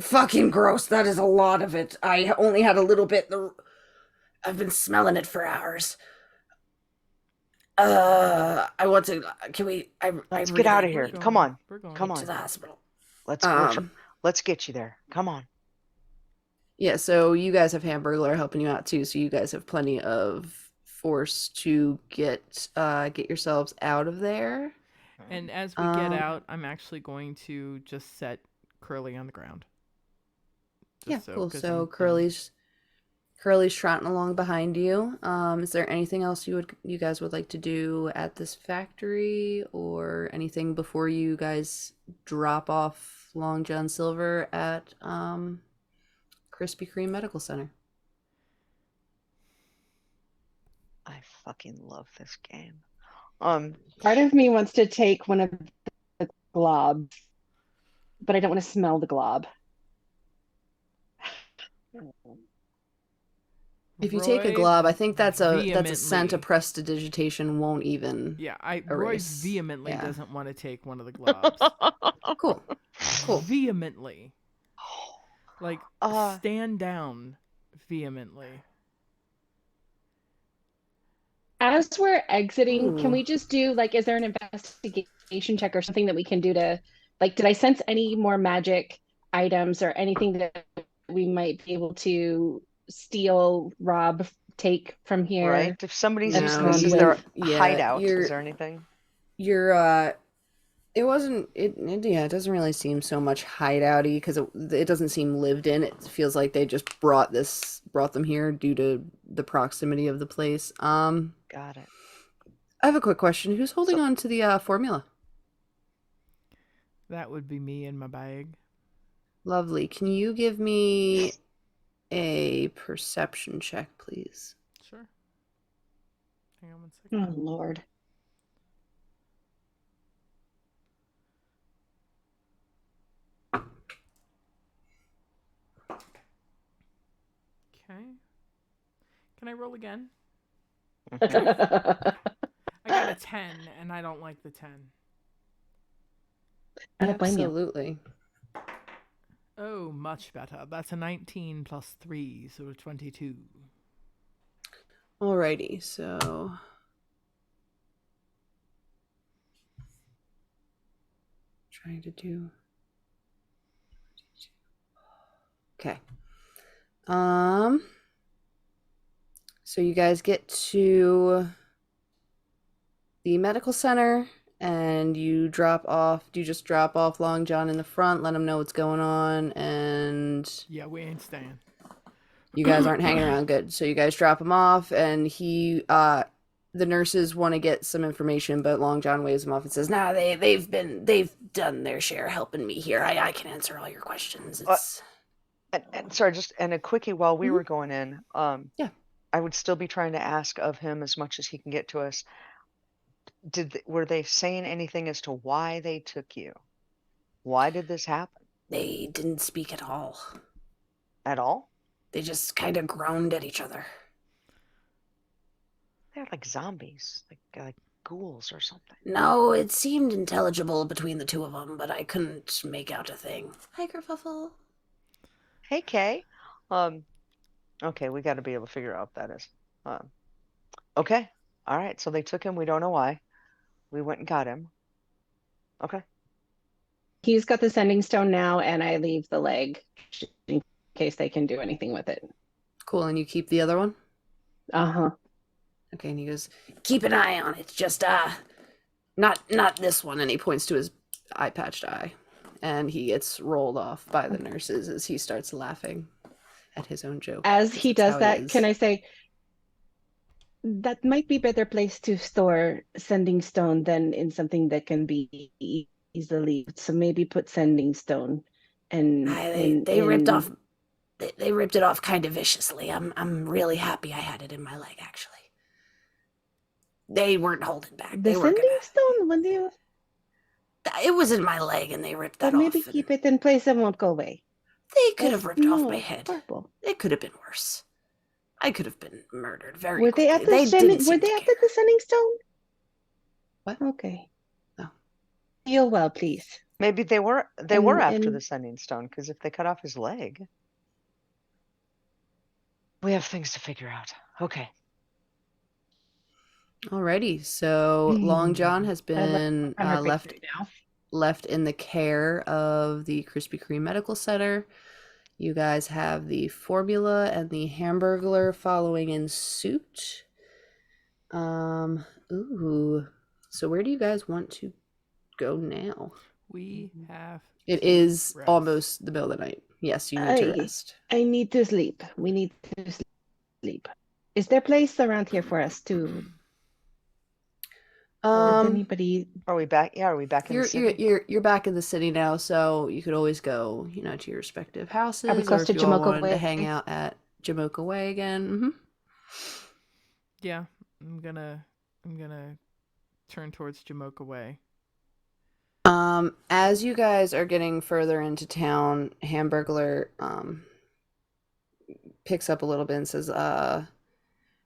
fucking gross. That is a lot of it. I only had a little bit. I've been smelling it for hours. I want to. Can we? I Let's really get out of We're here. going. Come on. We're going. Come to on. the hospital. Let's let's get you there. Come on. Yeah, so you guys have Hamburglar helping you out too, so you guys have plenty of force to get yourselves out of there. And as we get Um, out, I'm actually going to just set Curly on the ground. yeah, Just cool. 'cause So I'm done. Curly's trotting along behind you. Is there anything else you guys would like to do at this factory or anything before you guys drop off Long John Silver at Krispy Kreme Medical Center? I fucking love this game. Part of me wants to take one of the globs, but I don't want to smell the glob. If you take a Roy glob, I think that's a scent a vehemently. prestidigitation won't even Yeah, Roy erase. vehemently Yeah. doesn't want to take one of the globs. Cool. Cool. Vehemently. Like Uh, stand down vehemently. As we're exiting, can Ooh. we just do like, is there an investigation check or something that we can do to, like, did I sense any more magic items or anything that we might be able to steal, rob, take from here? right? If somebody's That's using No, this fun as with. their yeah, hideout, is there anything? you're it wasn't yeah, it doesn't really seem so much hideouty because it doesn't seem lived in. It feels like they just brought them here due to the proximity of the place. Got it. I have a quick question. Who's holding So, on to the formula? That would be me in my bag. Lovely. Can you give me a perception check, please? Sure. Hang on 1 second. Oh, Lord. Okay. Can I roll again? mhm. I got a 10 and I don't like the 10. I don't blame you. Absolutely. Oh, much better. That's a 19 plus 3, so 22. Alrighty, so trying to do. Okay. So you guys get to the medical center and you just drop off Long John in the front, let him know what's going on, and Yeah, we ain't staying. you guys aren't hanging around. Good. So you guys drop him off, and the nurses want to get some information, but Long John waves them off and says, "Nah, they've done their share helping me here. I can answer all your questions. It's And sorry, just and a quickie while we Mhm. were going in. Yeah. I would still be trying to ask of him as much as he can get to us. Were they saying anything as to why they took you? Why did this happen They didn't speak at all. at all? They just kind of groaned at each other. They're like zombies, like ghouls or something. No, it seemed intelligible between the two of them, but I couldn't make out a thing. Hi, Kerfuffle. Hey, Kay. Okay, we got to be able to figure out what that is. Okay, all right. So they took him. We don't know why. We went and got him. Okay. He's got the sending stone now, and I leave the leg in case they can do anything with it. Cool, and you keep the other one? Uh-huh. Okay, and he goes, keep an eye on it. Just, not this one. And he points to his eye-patched eye. And he gets rolled off by the nurses as he starts laughing at his own joke. As he does that, is. can I say, that might be a better place to store sending stone than in something that can be easily. So maybe put sending stone and They ripped off. They ripped it off kind of viciously. I'm really happy I had it in my leg. Actually, they weren't holding back. the They were sending gonna. stone. When do you? It was in my leg, and they ripped that Well, maybe off. And keep it in place and won't go away. they could That's have ripped off my no head. horrible. It could have been worse. I could have been murdered very Were they quickly. at the They didn't Were seem they to at care. the Sunning Stone? What? Okay. No. Heal well, please. Maybe they were after the Sending Stone, because if they cut off his leg, we have things to figure out. Okay. Alrighty, so Long John has I love been on her face left right now. left in the care of the Krispy Kreme Medical Center. You guys have the Formula and the Hamburglar following in suit. Ooh. So where do you guys want to go now? We have It to is rest. almost the middle of the night. Yes, you need to rest. I need to sleep. We need to sleep. Is there a place around here for us to? Does anybody? Are we back? Yeah, are we back in the city? You're back in the city now, so you could always go, to your respective houses, Are we close or if to you all Jamocha wanted to Way? hang out at Jamocha Way again. Yeah, I'm gonna turn towards Jamocha Way. As you guys are getting further into town, Hamburglar picks up a little bit and says, I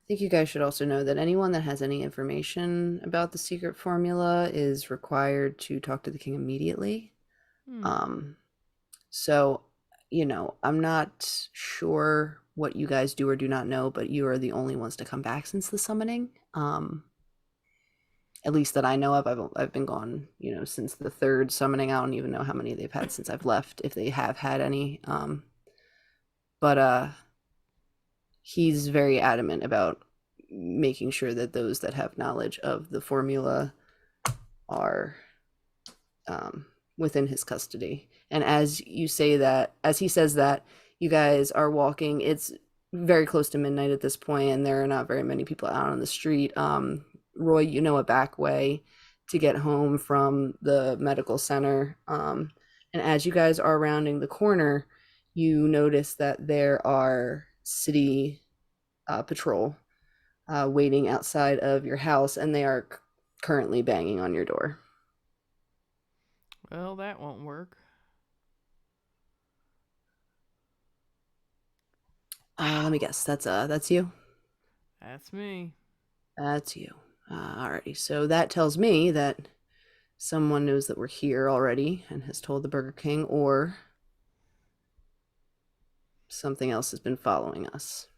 think you guys should also know that anyone that has any information about the secret formula is required to talk to the king immediately. So, I'm not sure what you guys do or do not know, but you are the only ones to come back since the summoning. At least that I know of. I've been gone, since the third summoning. I don't even know how many they've had since I've left, if they have had any. But he's very adamant about making sure that those that have knowledge of the formula are within his custody. And as he says that, you guys are walking. It's very close to midnight at this point, and there are not very many people out on the street. Roy, a back way to get home from the medical center. And as you guys are rounding the corner, you notice that there are city patrol waiting outside of your house, and they are currently banging on your door. Well, that won't work. Let me guess. That's you? That's me. That's you. Alrighty. So that tells me that someone knows that we're here already and has told the Burger King, or something else has been following us.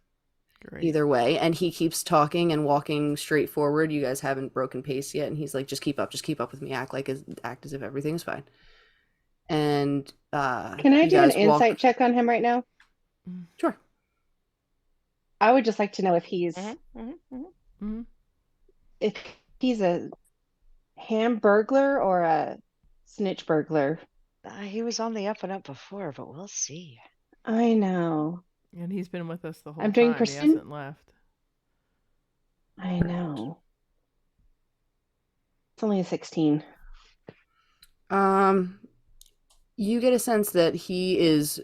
Great. Either way, and he keeps talking and walking straight forward. You guys haven't broken pace yet, and he's like, just keep up with me. Act as if everything's fine. And Can I do an insight check on him right now? Sure. I would just like to know if he's if he's a Hamburglar or a snitch burglar. He was on the up and up before, but we'll see. I know. And he's been with us the whole I'm doing time. He hasn't left. I know. It's only a 16. You get a sense that he's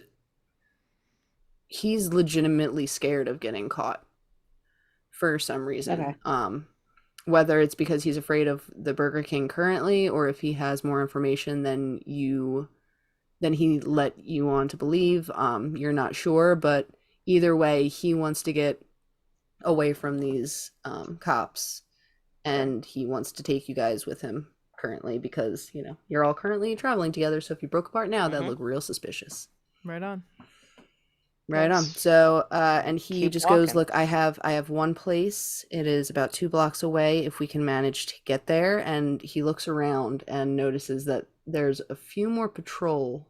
legitimately scared of getting caught for some reason. Okay. Whether it's because he's afraid of the Burger King currently, or if he has more information than he let you on to believe. You're not sure, but either way, he wants to get away from these cops, and he wants to take you guys with him currently, because you're all currently traveling together. So if you broke apart now, that'd look real suspicious. Right on. Right on. So and he just walking. goes, look, I have one place. It is about 2 blocks away, if we can manage to get there. And he looks around and notices that there's a few more patrol.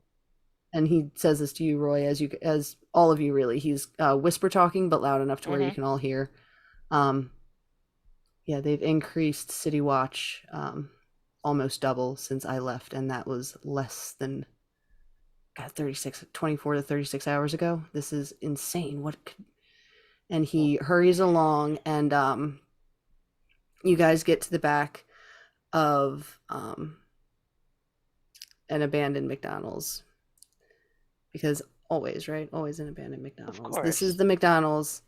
And he says this to you, Roy, as all of you, really. He's whisper talking, but loud enough to where you can all hear. Yeah, they've increased City Watch almost double since I left, and that was less than 24 to 36 hours ago. This is insane. And he hurries along, and you guys get to the back of an abandoned McDonald's. Because always, right? Always an abandoned McDonald's. Of course. This is the McDonald's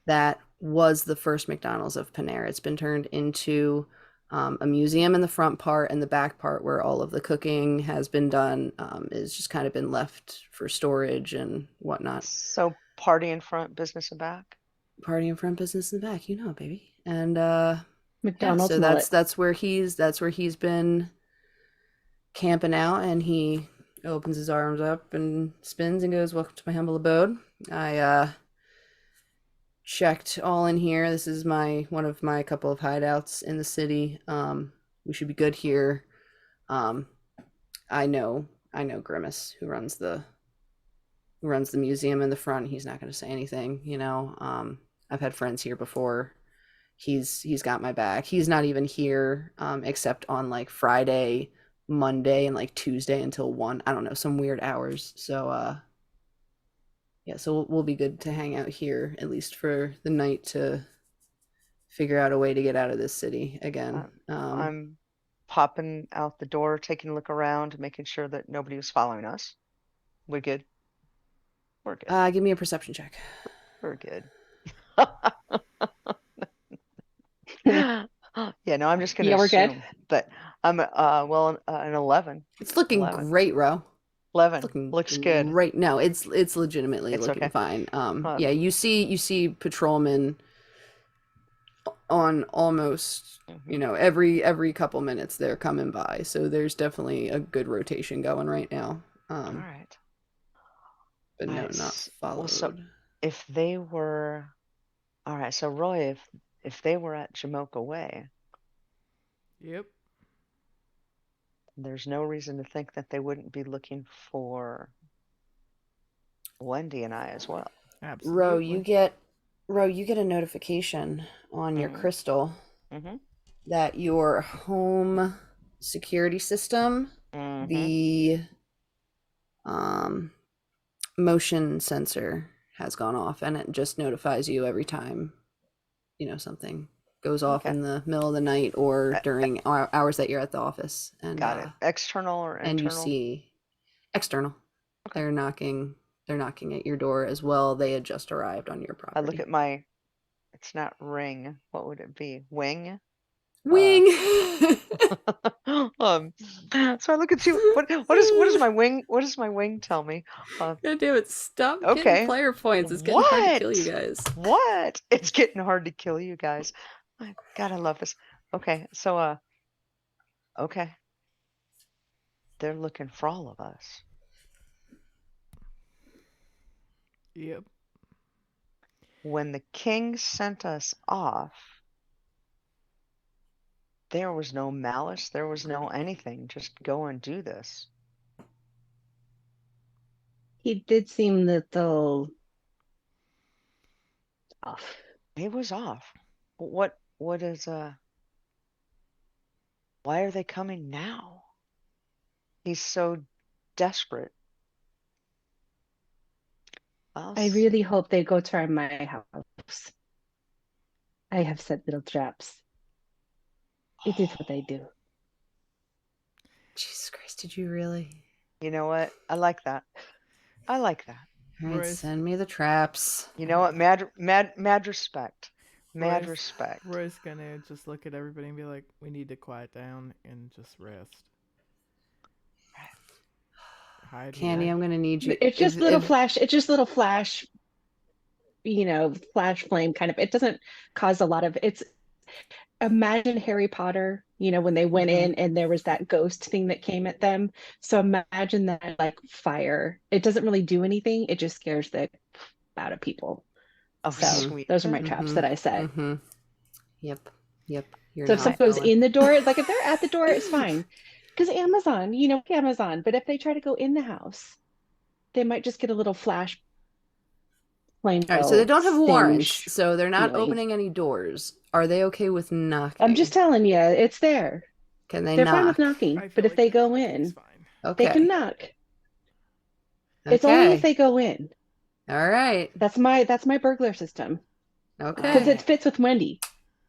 that was the first McDonald's of Panera. It's been turned into A museum in the front part, and the back part where all of the cooking has been done is just kind of been left for storage and whatnot. So party in front, business in back. Party in front, business in the back, baby. And yeah, McDonald's so mullet. that's where he's been camping out, and he opens his arms up and spins and goes, "Welcome to my humble abode." I checked all in here. This is one of my couple of hideouts in the city. We should be good here. I know Grimace, who runs the museum in the front. He's not going to say anything, I've had friends here before. He's got my back. He's not even here except on like Friday, Monday, and like Tuesday until 1. I don't know, some weird hours. So yeah, so we'll be good to hang out here at least for the night to figure out a way to get out of this city again. I'm popping out the door, taking a look around, making sure that nobody was following us. We're good. We're good. Give me a perception check. We're good. Yeah, no, I'm just gonna Yeah, we're good. assume that I'm an 11. It's looking 11. great, Ro. 11 Looking looks good. great. No, it's legitimately It's looking okay. fine. Yeah, you see patrolmen on almost every couple minutes they're coming by, so there's definitely a good rotation going right now. All right. But no, Alright, not well, followed. so if they were, all right, so Roy, if they were at Jamocha Way, Yep. there's no reason to think that they wouldn't be looking for Wendy and I as well. Ro, Absolutely. you get a notification on your Mhm. crystal Mm-hmm. that your home security system, Mm-hmm. the motion sensor has gone off, and it just notifies you every time something goes off Okay. in the middle of the night or Uh, during hours that you're at the office. And Got it. External or and you internal? see external. Okay. They're knocking at your door as well. They had just arrived on your I property. look at my, it's not ring. What would it be? Wing? Wing. So I look at you. What does my wing tell me? God damn it, stop getting Okay. player points. It's getting hard to kill you What? guys. What? It's getting hard to kill you guys. My God, I love this. Okay, so okay. They're looking for all of us. Yep. When the king sent us off, there was no malice, there was no anything. Just go and do this. He did seem a little off. He was off. What is why are they coming now? He's so desperate. Well, I really hope they go to my house. I have set little traps. It is what I do. Jesus Christ, did you really? you know what? I like that. I like that. All right, Royce. send me the traps. You know what? Mad respect. Mad Roy's- respect. Roy's gonna just look at everybody and be like, "We need to quiet down and just rest." Hide Candy, here. I'm gonna need you. It's just little flash. It's just little flash. Flash flame kind of. It doesn't cause a lot of. It's imagine Harry Potter. When they went in and there was that ghost thing that came at them. So imagine that like fire. It doesn't really do anything. It just scares the out of people. Oh, So sweet. those are my traps that I set. Yep. You're So if not someone goes going. in the door, like if they're at the door, it's fine. Because Amazon, Amazon. But if they try to go in the house, they might just get a little flash flame. All right, so they don't have warrants, stinge so they're not feeling. opening any doors. Are they okay with knocking? I'm just telling you, it's there. Can they They're knock? fine with knocking, I feel but if like they go it's in, fine. Okay. they can knock. It's only if they go in. All right. That's my burglar system. Okay. Because it fits with Wendy,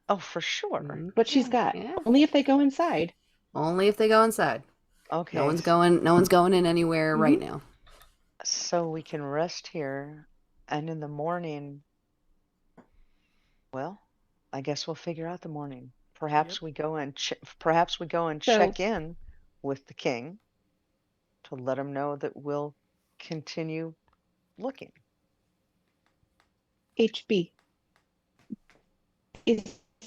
Oh, for sure. what she's got. Yeah. Only if they go inside. Only if they go inside. Okay. No one's going in anywhere right now. So we can rest here, and in the morning, well, I guess we'll figure out the morning. Perhaps Yep. we go and perhaps we go and So check in with the king to let him know that we'll continue looking. HB, is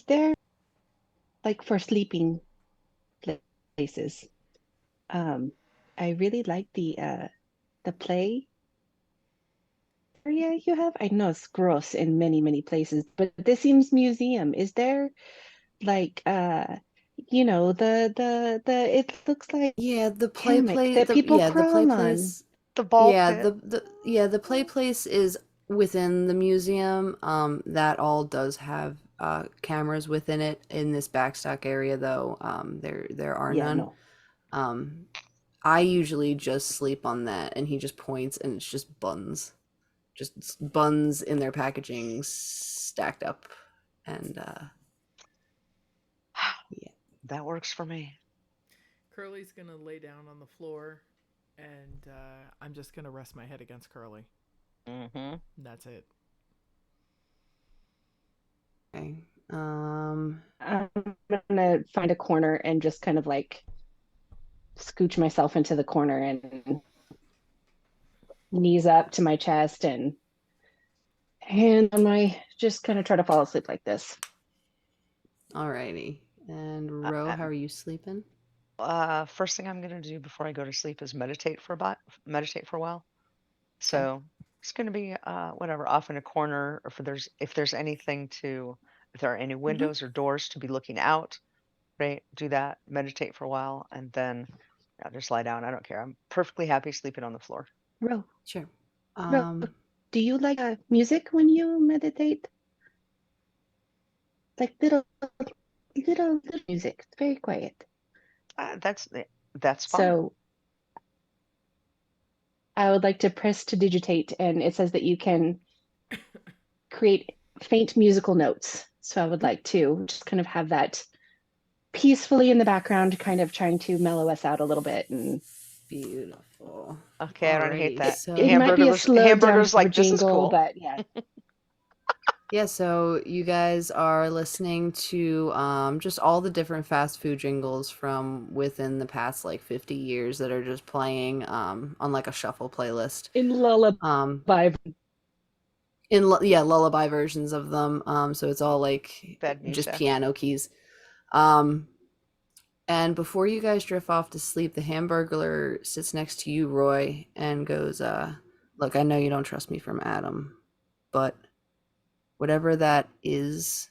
there like for sleeping places? Um, I really like the play area you have. I know it's gross in many, many places, but this seems museum. Is there like the it looks like Yeah, the play hammock place, that people the play crawl on. place. The ball Yeah, pit. the play place is within the museum. That all does have cameras within it. In this backstock area, though, there are Yeah, none. no. Um, I usually just sleep on that, and he just points, and it's just buns in their packaging stacked up, and yeah. That works for me. Curly's gonna lay down on the floor, and I'm just gonna rest my head against Curly. Mm-hmm. That's it. Okay. I'm gonna find a corner and just kind of like scooch myself into the corner and knees up to my chest and hand on my just kind of try to fall asleep like this. Alrighty. And I, Ro, I, how are you sleeping? First thing I'm gonna do before I go to sleep is meditate for a while. Okay. So it's gonna be whatever, off in a corner, or if there's anything if there are any Mm-hmm. windows or doors to be looking out, right? Do that, meditate for a while, and then yeah, just lie down. I don't care. I'm perfectly happy sleeping on the floor. Ro, Sure. Ro, do you like music when you meditate? Like little music. It's very quiet. Uh, that's that's fine. So I would like to press to digitate, and it says that you can create faint musical notes. So I would like to just kind of have that peacefully in the background, kind of trying to mellow us out a little bit. And Beautiful. Okay, I don't hate Alrighty. that. it might be a slowed down Hamburgers like this is jingle, cool. but yeah. Yeah, so you guys are listening to just all the different fast food jingles from within the past like 50 years that are just playing on like a shuffle playlist. In lullaby. Um yeah, lullaby versions of them. So it's all like Bad just music. piano keys. Um and before you guys drift off to sleep, the Hamburglar sits next to you, Roy, and goes, look, I know you don't trust me from Adam, but whatever that is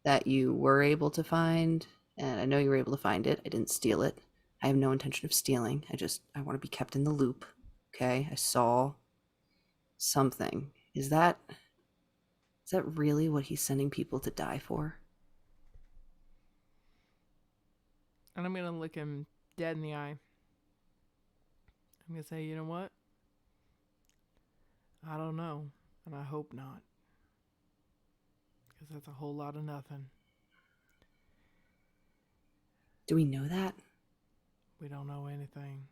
that you were able to find, and I know you were able to find it. I didn't steal it. I have no intention of stealing. I want to be kept in the loop. Okay? I saw something. Is that really what he's sending people to die for? And I'm gonna look him dead in the eye. I'm gonna say, you know what? I don't know, and I hope not, because that's a whole lot of nothing. Do we know that? We don't know anything.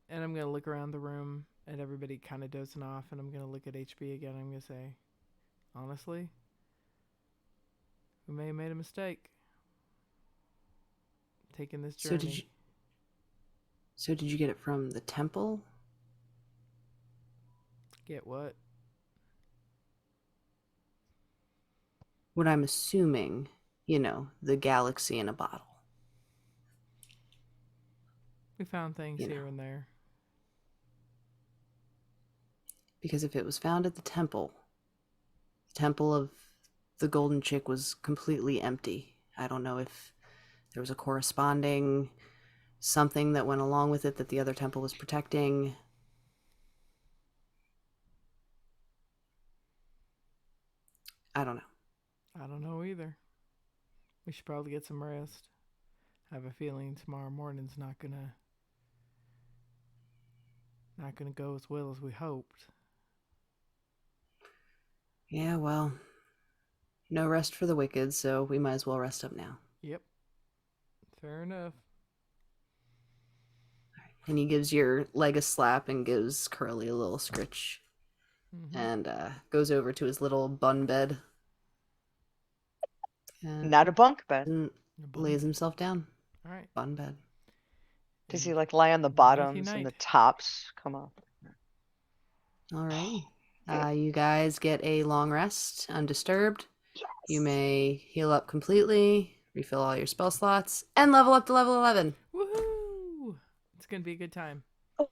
And I'm gonna look around the room at everybody kind of dozing off, and I'm gonna look at HB again. I'm gonna say, honestly, we may have made a mistake taking this So journey. did you get it from the temple? Get what? What I'm assuming, the galaxy in a bottle. We found things You know. here and there. Because if it was found at the temple of the Golden Chick was completely empty. I don't know if there was a corresponding something that went along with it that the other temple was protecting. I don't know. I don't know either. We should probably get some rest. I have a feeling tomorrow morning's not gonna go as well as we hoped. Yeah, well, no rest for the wicked, so we might as well rest up now. Yep. Fair enough. And he gives your leg a slap and gives Curly a little scritch. Mm-hmm. And goes over to his little bun bed. And Not a bunk bed. lays himself down. All right. Fun bed. Does And he like lie on the nighty bottoms and night. the tops come up? Alrighty. You guys get a long rest, undisturbed. You Yes. may heal up completely, refill all your spell slots, and level up to level 11. Woohoo! It's gonna be a good time.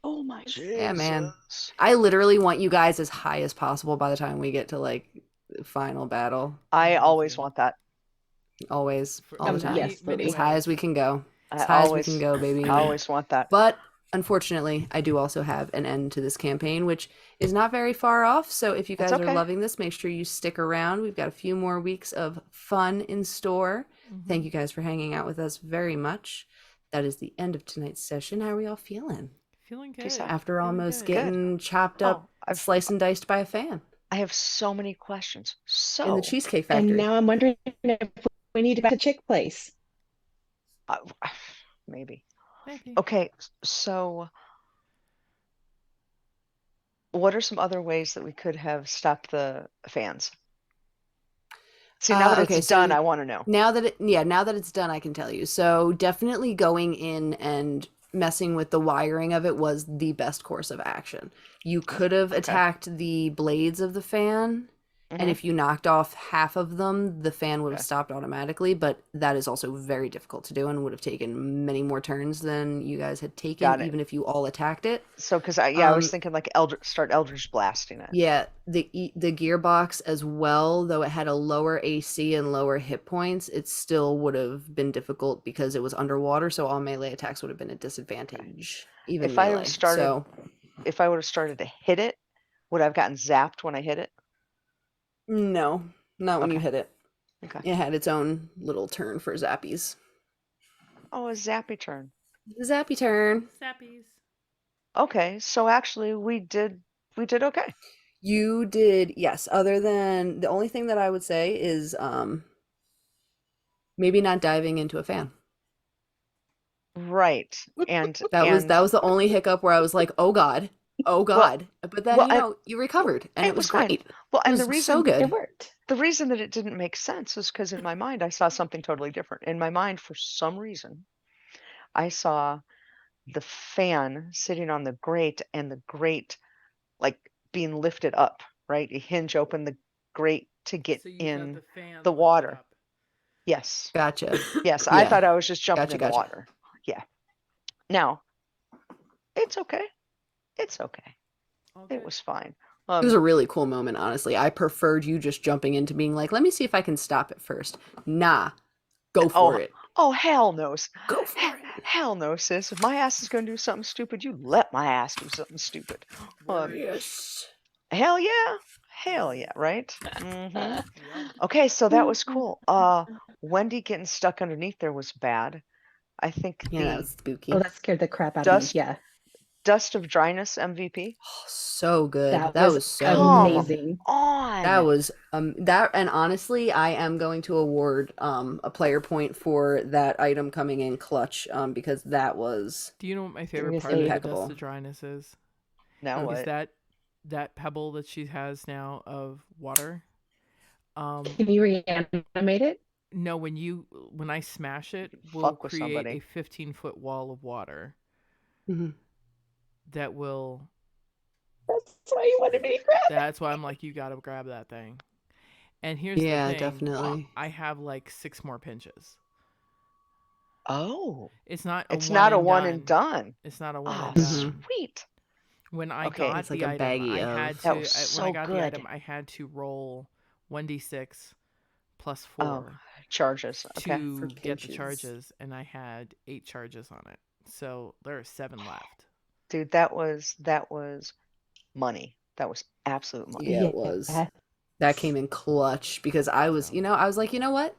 Oh my Yeah, man. Jesus. I literally want you guys as high as possible by the time we get to like the final battle. I Me always too. want that. Always, all the time. Yes, many As please. high ways. as we can go. As I high as we can go, baby. always want that. But unfortunately, I do also have an end to this campaign, which is not very far off. So if you That's guys are okay. loving this, make sure you stick around. We've got a few more weeks of fun in store. Thank you guys for hanging out with us very much. That is the end of tonight's session. How are we all feeling? Feeling Peace good. out. After Feeling almost good. getting chopped up, Oh, sliced and diced by a fan I have so many questions. in the So, Cheesecake And Factory. now I'm wondering if we need to go back to Chick Place. uh, maybe. Maybe. Okay, so what are some other ways that we could have stopped the fans? See, now that Okay, it's done, so I want to know. now that it's done, I can tell you. So definitely going in and messing with the wiring of it was the best course of action. You could have attacked the blades of the fan, and Mhm. if you knocked off half of them, the fan would have Okay. stopped automatically, but that is also very difficult to do and would have taken many more turns than you guys had taken, Got it. even if you all attacked it. So, because I was thinking like start Eldritch blasting it. Yeah, the gearbox as well, though it had a lower AC and lower hit points, it still would have been difficult because it was underwater, so all melee attacks would have been a disadvantage, even If I melee. would have started, So, if I would have started to hit it, would I have gotten zapped when I hit it? no, not when you Okay. hit it. Okay. It had its own little turn for zappies. Oh, a zappy turn. Zappy turn. Sappies. Okay, so actually we did okay. You did, yes, other than the only thing that I would say is maybe not diving into a fan. Right. And That was the only hiccup where I was like, "Oh God, oh God!" But then you recovered, and it was fine. great. Well, It and was the reason so good. It worked. the reason that it didn't make sense is because in my mind I saw something totally different. In my mind, for some reason, I saw the fan sitting on the grate and the grate like being lifted up, right? You hinge open the grate to get So you thought in the fan the lifted water. up. Yes. Gotcha. Yes, I Yeah. thought I was just jumping Gotcha, in the gotcha. water. Yeah. Now, it's okay. It's okay. All It good. was fine. It was a really cool moment, honestly. I preferred you just jumping into being like, "Let me see if I can stop it first." Nah, go for it. Oh, hell knows. Go for it. Hell no, sis. If my ass is going to do something stupid, you let my ass do something stupid. Word. Yes. Hell yeah. Hell yeah, right? Mm-hmm. Yep. Okay, so that was cool. Wendy getting stuck underneath there was bad. I think Yeah, that the was spooky. Oh, that scared the crap out of me. Yeah, Dust of Dryness MVP. Oh, so good. that That was was so Come good. amazing. on. That was that, and honestly, I am going to award a player point for that item coming in clutch because that was Do you know what my favorite part Seriously. of the impeccable. Dust of Dryness is? Now Is what? that pebble that she has now of water? Can you reanimate it? No, when I smash it, we'll Fuck with create somebody. a 15-foot wall of water Mhm. that will. That's why you wanted me to grab it. That's why I'm like, you gotta grab that thing. And here's Yeah, the thing: definitely. I have like 6 more pinches. Oh. It's not It's a not a one one and and done. done. It's not a one Oh, and done. Mhm. sweet. When I Okay. got It's like the a item, baggie I of- had That to. was When so I got the good. item, I had to roll 1d6 plus Oh, 4 charges. Okay. to For get the pinches. charges, and I had 8 charges on it. So there are 7 left. Dude, that was money. That was absolute money. Yeah, it was. That came in clutch because I was, So. I was like, you know what?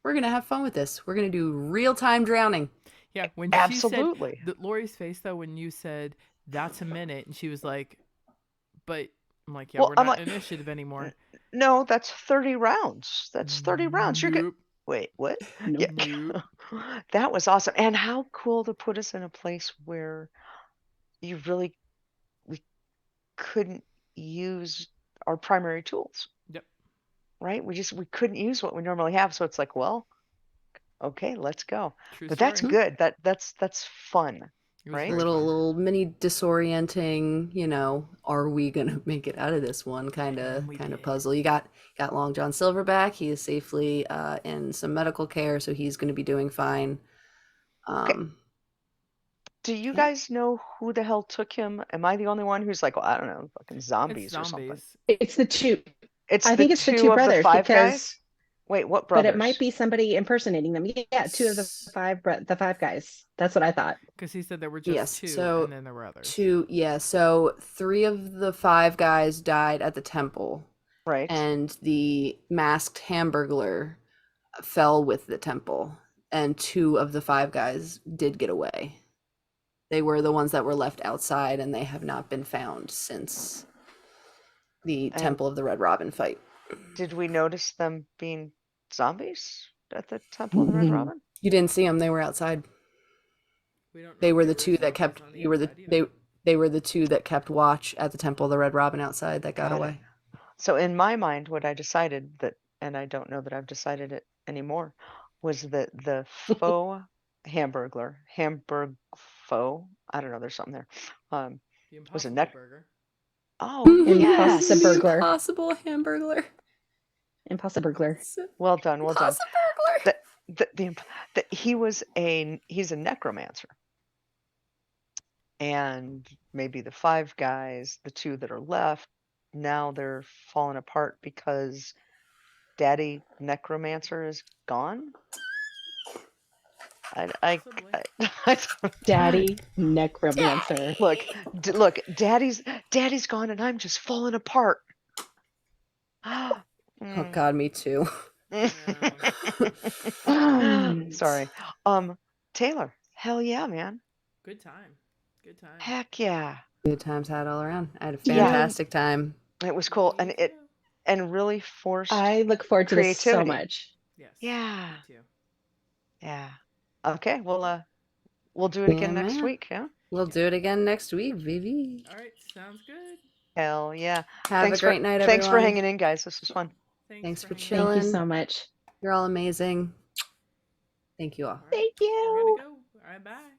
We're gonna have fun with this. We're gonna do real-time drowning. Yeah, when Absolutely. she said Lori's face though when you said that's a minute, and she was like, "But," I'm like, "Yeah, Well, we're I'm not like, initiative anymore." no, that's 30 rounds. That's 30 rounds. You're good. Nope. Wait, what? Nope. Yeah. Nope. That was awesome. And how cool to put us in a place where we couldn't use our primary tools. Yep. right? We couldn't use what we normally have, so it's like, well, okay, let's go. True But that's story. good. That's fun, It was right? very little fun. little mini disorienting, are we gonna make it out of this one kind And of we kind of did. puzzle. You got Long John Silver back. He is safely in some medical care, so he's going to be doing fine. Okay. Um, Do you yeah. guys know who the hell took him? Am I the only one who's like, well, I don't know, fucking It's zombies or something? zombies. It's the two. It's I the think it's the two two of the brothers five guys? because, Wait, what but it might brothers? be somebody impersonating them. Yeah, two of S- the five guys. That's what I thought. Because he said there were just Yes. two, So and then there were others. so 3 of the 5 guys died at the temple, Right. and the masked Hamburglar fell with the temple, and 2 of the 5 guys did get away. They were the ones that were left outside, and they have not been found since the And Temple of the Red Robin fight. did we notice them being zombies at the Temple of the Red Robin? You didn't see them; they were outside. We don't know They if were they the were 2 that zombies kept. on the You were the inside either. they were the 2 that kept watch at the Temple of the Red Robin outside that got Got it. away. So in my mind, what I decided that, and I don't know that I've decided it anymore, was that the faux Hamburg faux, I don't know, there's something there, The was a Impossible neck. Burger. Oh, Impossible yes. burglar. Impossible Hamburglar. Impossible burglar. Well done, well done. Impossible Burglar. He's a necromancer. And maybe the 5 guys, the 2 that are left, now they're falling apart because Daddy Necromancer is gone? Possibly. I don't- Daddy necromancer. Look, Daddy's gone and I'm just falling apart. Oh Mm. God, me too. Sorry. Taylor, hell yeah, man. Good time. Good time. Heck yeah. Good times had all around. I had a Yeah. fantastic time. It was cool, Me too. and really forced I look forward to this so creativity. much. Yes. Yeah. Me too. Yeah. Okay, well, we'll do it again Yeah, next man. week, yeah? We'll do it again next week, Vivi. All right. Sounds good. Hell yeah. Have a great night, Thanks for everyone. hanging in, guys. This was fun. Thanks for hanging out. Thank you chilling. so much. You're all amazing. Thank you all. All right. Thank We're you. gonna go. All right. Bye.